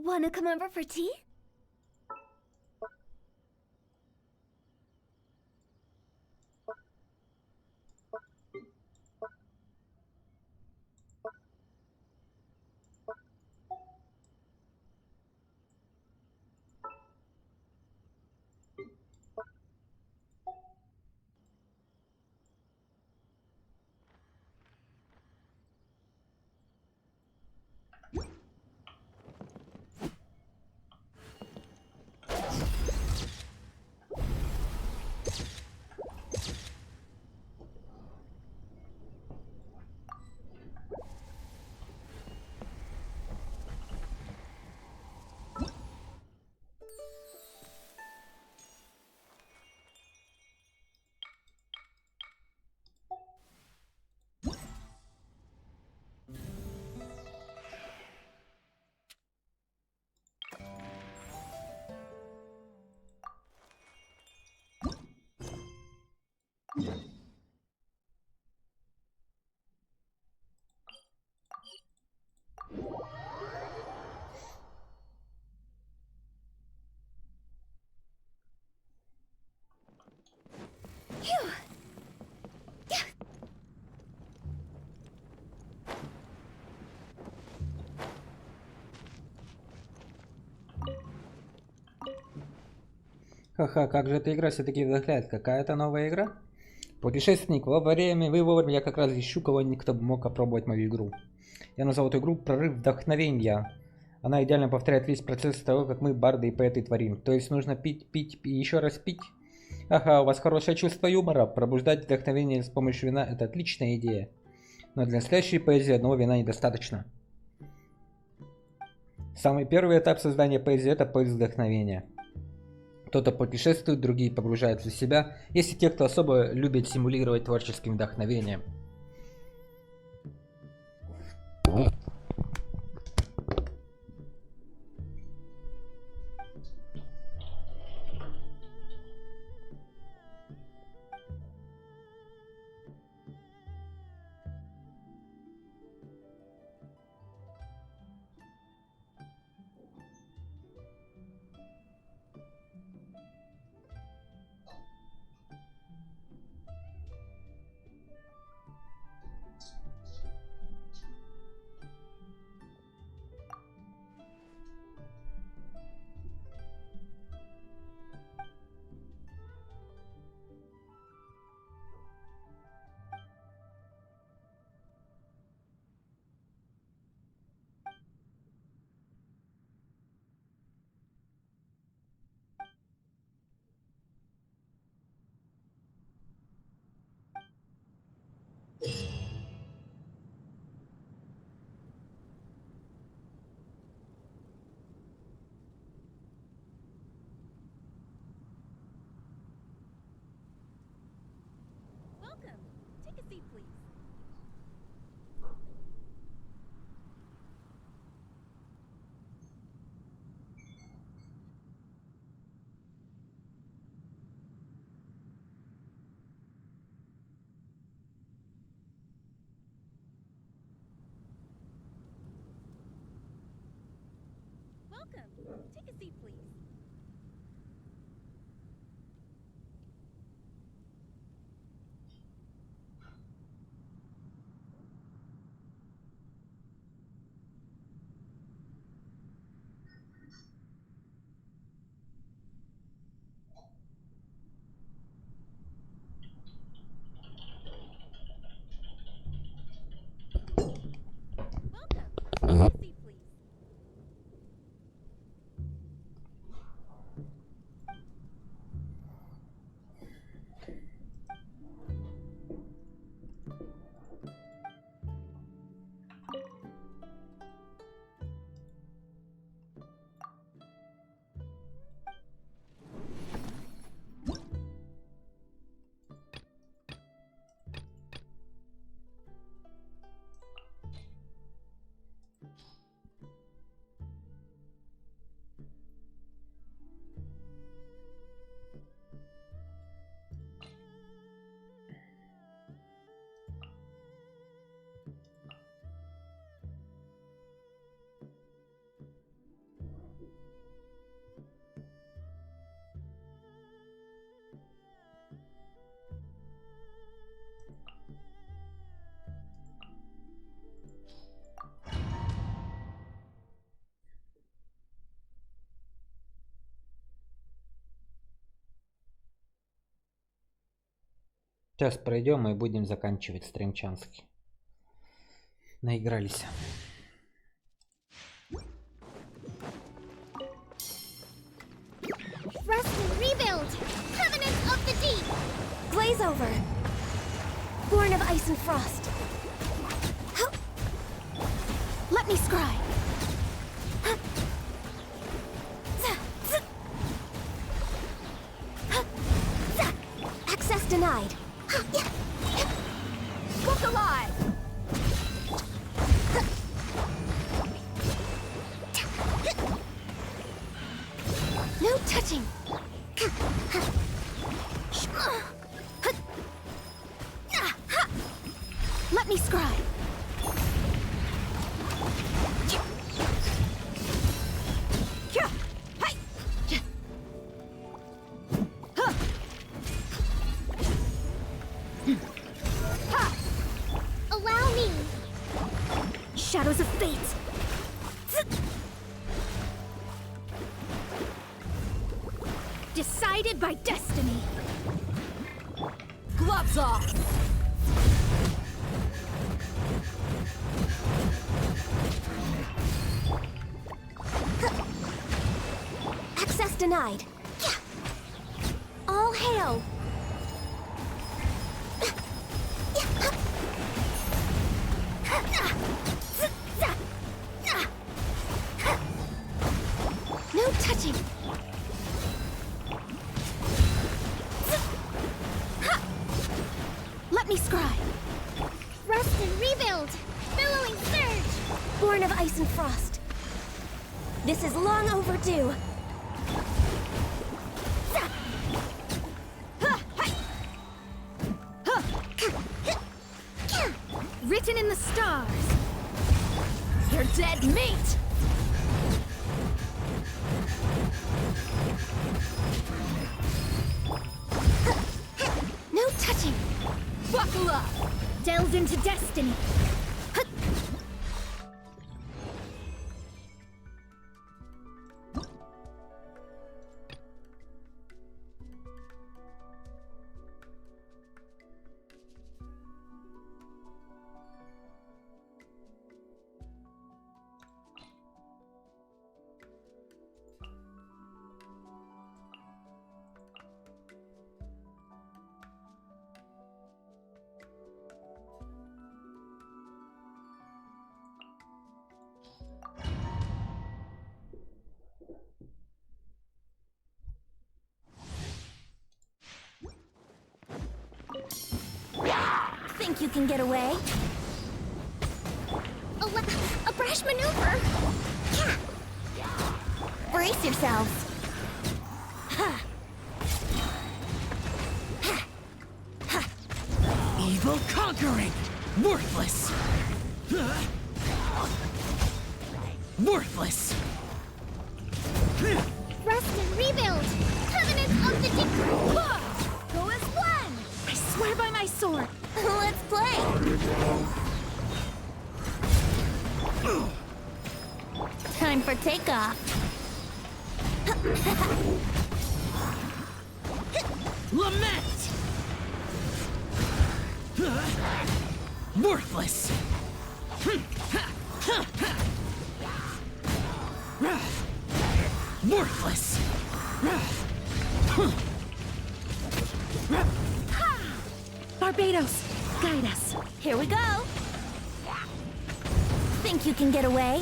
Wanna come over for tea? Ха-ха, как же эта игра все-таки вдохновляет. Какая-то новая игра? Путешественник, вы вовремя, я как раз ищу кого-нибудь, кто бы мог опробовать мою игру. Я назвал эту игру «Прорыв вдохновения». Она идеально повторяет весь процесс того, как мы, барды и поэты, творим. То есть нужно пить, пить и еще раз пить. Ага, у вас хорошее чувство юмора. Пробуждать вдохновение с помощью вина – это отличная идея. Но для настоящей поэзии одного вина недостаточно. Самый первый этап создания поэзии – это поиск вдохновения. Кто-то путешествует, другие погружаются в себя. Есть и те, кто особо любит симулировать творческим вдохновением. Welcome. Take a seat, please. Welcome. Take a seat, please. Welcome. Take a seat, please. Сейчас пройдем и будем заканчивать стримчанский. Наигрались. Rest and rebuild! Covenant of the deep! Glaze over. Born of ice and frost. Let me scry. Access denied. Look alive! No touching. Let me scry. Allow me! Shadows of fate. Decided by destiny. Gloves off. Access denied. All hail. Let me scribe. Rust and rebuild! Billowing surge! Born of ice and frost. This is long overdue. Written in the stars! Your dead mate! No touching! Buckle up! Delve into destiny! Think you can get away? A brash maneuver! Brace yourselves. Evil conquering! Worthless! Worthless! Rust and rebuild! Covenant of the deep! Go as one! I swear by my sword! Let's play! Time for takeoff. Lament! Worthless! Worthless! Barbados, guide us. Here we go. Think you can get away?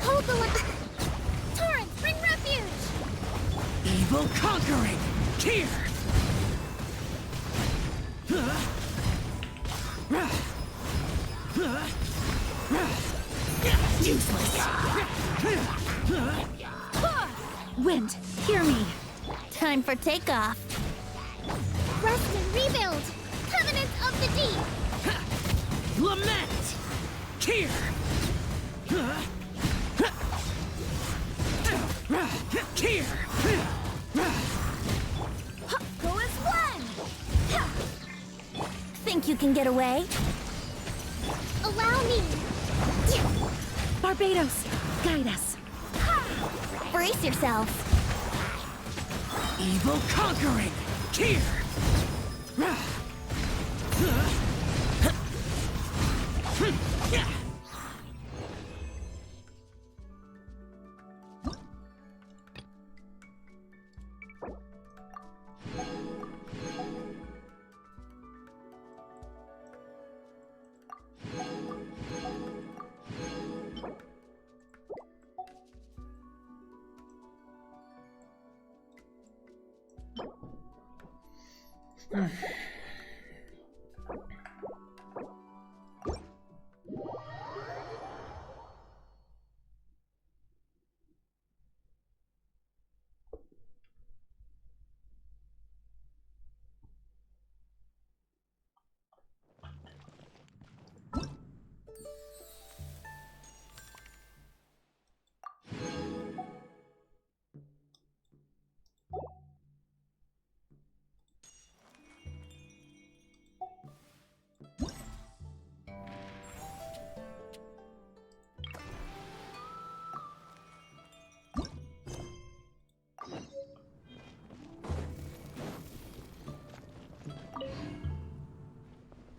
Hold the line! Torrents, bring refuge! Evil conquering! Here! Useless! Wind, hear me. Time for takeoff. Rust and rebuild! Covenant of the deep! Lament! Here! Here! Go as one! Think you can get away? Allow me! Barbados, guide us. Brace yourself. Evil conquering! Here!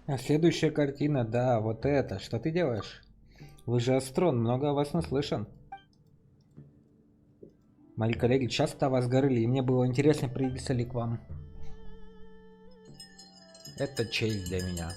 А следующая картина, да, вот это. Что ты делаешь? Вы же Астрон, много о вас наслышан. Мои коллеги часто о вас говорили, и мне было интересно, прийти ли к вам. Это честь для меня.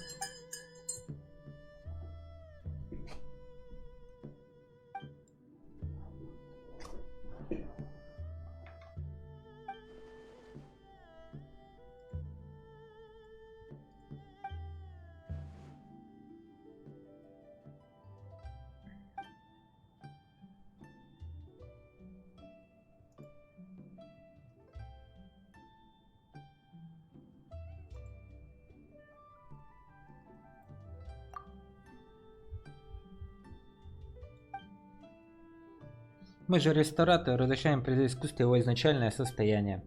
Мы же реставраторы возвращаем при искусстве его изначальное состояние.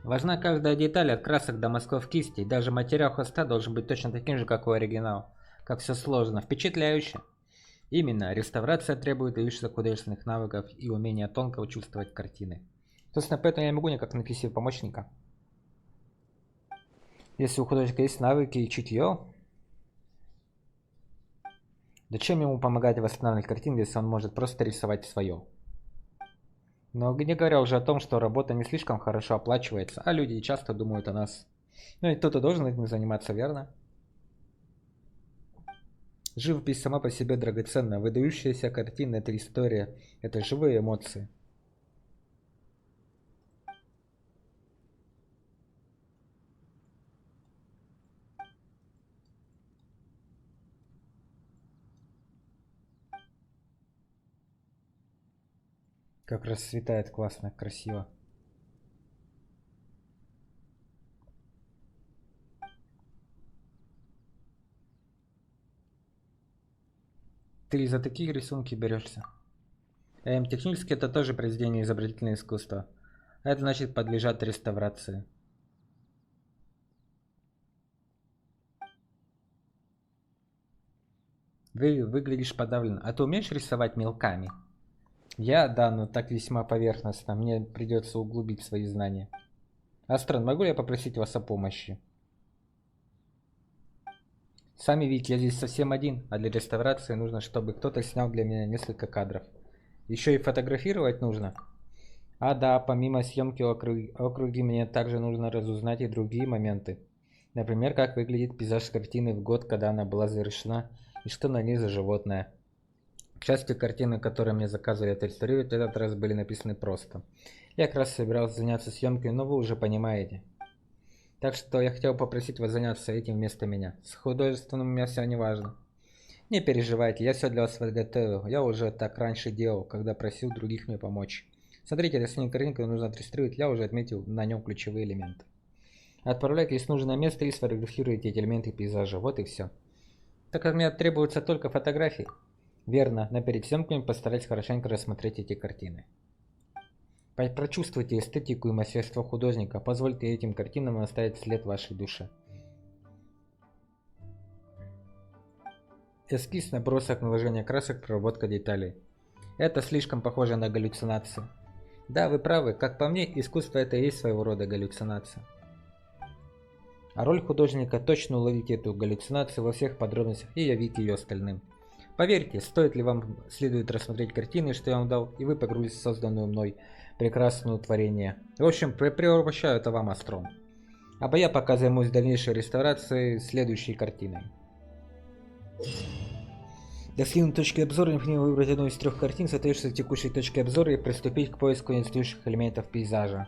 Важна каждая деталь от красок до мазков кисти, и даже материал холста должен быть точно таким же, как у оригинала. Как все сложно, впечатляюще. Именно, реставрация требует лишь художественных навыков и умения тонко чувствовать картины. Собственно, поэтому я могу никак найти помощника. Если у художника есть навыки и чутье, зачем ему помогать восстанавливать картины, если он может просто рисовать свое? Но не говоря уже о том, что работа не слишком хорошо оплачивается, а люди часто думают о нас. Ну и кто-то должен этим заниматься, верно? Живопись сама по себе драгоценна. Выдающаяся картина – это история, это живые эмоции. Как расцветает классно, красиво. Ты за такие рисунки берешься? Технически это тоже произведение изобразительного искусства. А это значит подлежат реставрации. Выглядишь подавлен. А ты умеешь рисовать мелками? Да, но так весьма поверхностно. Мне придется углубить свои знания. Астрон, могу я попросить вас о помощи? Сами видите, я здесь совсем один, а для реставрации нужно, чтобы кто-то снял для меня несколько кадров. Еще и фотографировать нужно. А да, помимо съемки округи, мне также нужно разузнать и другие моменты. Например, как выглядит пейзаж картины в год, когда она была завершена, и что на ней за животное. К счастью, картины, которые мне заказывали отреставрировать, в этот раз были написаны просто. Я как раз собирался заняться съемкой, но вы уже понимаете. Так что я хотел попросить вас заняться этим вместо меня. С художественным у меня все не важно. Не переживайте, я все для вас подготовил. Я уже так раньше делал, когда просил других мне помочь. Смотрите, если картинку нужно отреставрировать, я уже отметил на нем ключевые элементы. Отправляйтесь в нужное место и сфотографируйте эти элементы пейзажа. Вот и все. Так как мне требуются только фотографии. Верно, но перед съемками постарайтесь хорошенько рассмотреть эти картины. Прочувствуйте эстетику и мастерство художника. Позвольте этим картинам оставить след в вашей душе. Эскиз, набросок, наложение красок, проработка деталей. Это слишком похоже на галлюцинации. Да, вы правы, как по мне, искусство это и есть своего рода галлюцинация. А роль художника точно уловить эту галлюцинацию во всех подробностях и явить ее остальным. Поверьте, стоит ли вам следует рассмотреть картины, что я вам дал, и вы погрузитесь в созданную мной прекрасное творение. В общем, превращаю это вам, Астрон. А я пока займусь дальнейшей реставрацией следующей картиной. Достигнув точки обзора, необходимо выбрать одну из 3 картин, соответствующих текущей точке обзора, и приступить к поиску недостающих элементов пейзажа.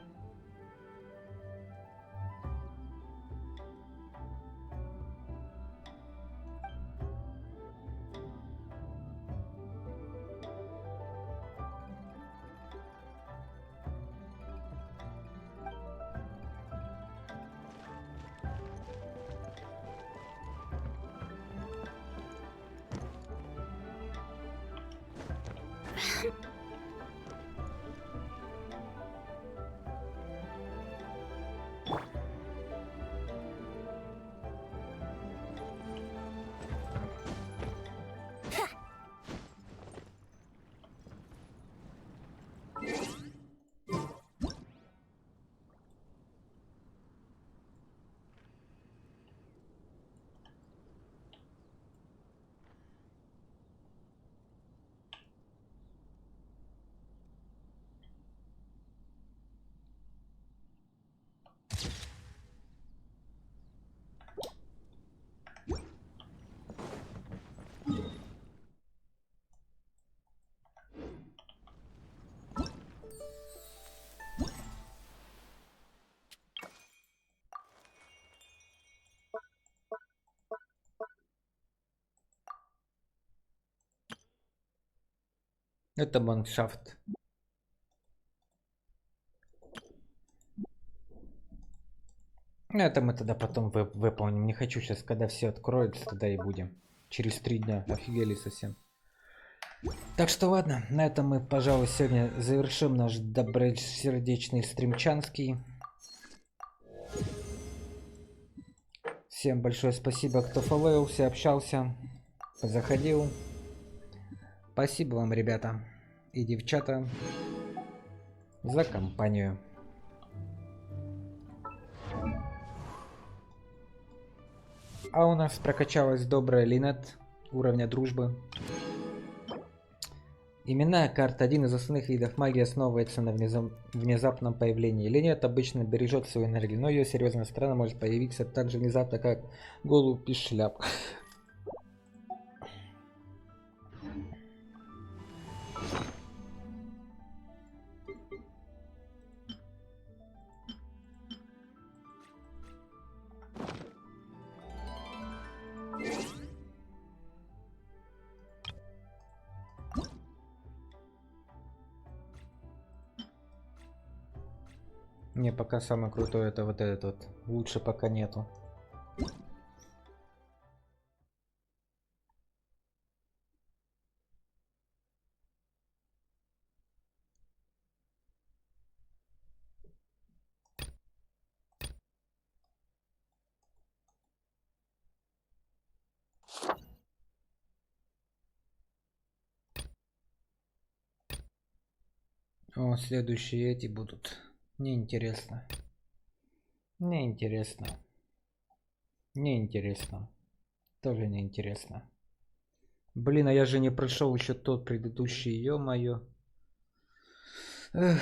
Это ландшафт. Это мы тогда потом выполним. Не хочу сейчас, когда все откроется, тогда и будем. Через 3 дня. Офигели совсем. Так что ладно, на этом мы, пожалуй, сегодня завершим наш добросердечный стримчанский. Всем большое спасибо, кто фолловился, общался, заходил. Спасибо вам, ребята и девчата, за компанию. А у нас прокачалась добрая Линет уровня дружбы. Именная карта. Один из основных видов магии основывается на внезапном появлении. Линет обычно бережет свою энергию, но ее серьезная сторона может появиться так же внезапно, как голубь без шляп. Не, пока самый крутой это вот этот вот. Лучше пока нету. О, следующие эти будут. Неинтересно. Неинтересно. Неинтересно. Тоже неинтересно. Блин, а я же не прошел еще тот предыдущий, ё-моё. Эх,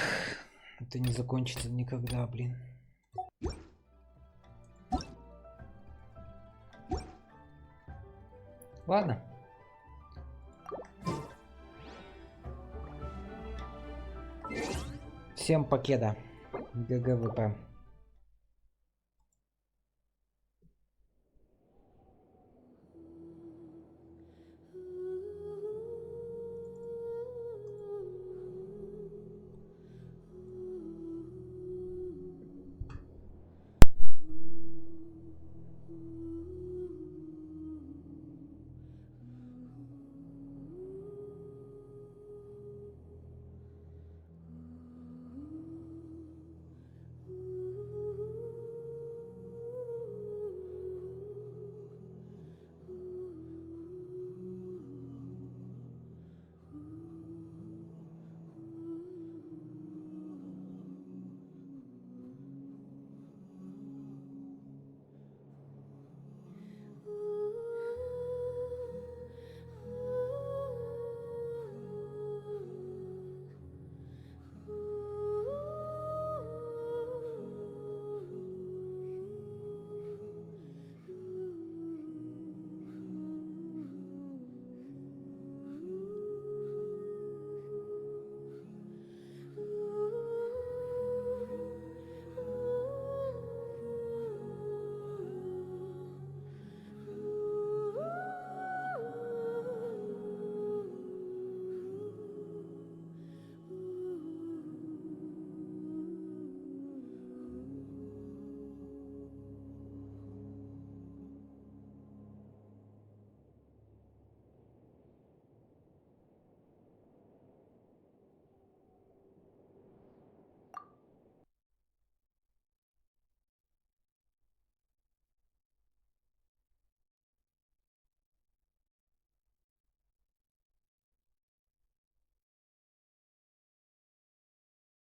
это не закончится никогда, блин. Ладно. Всем покеда. ГГВП.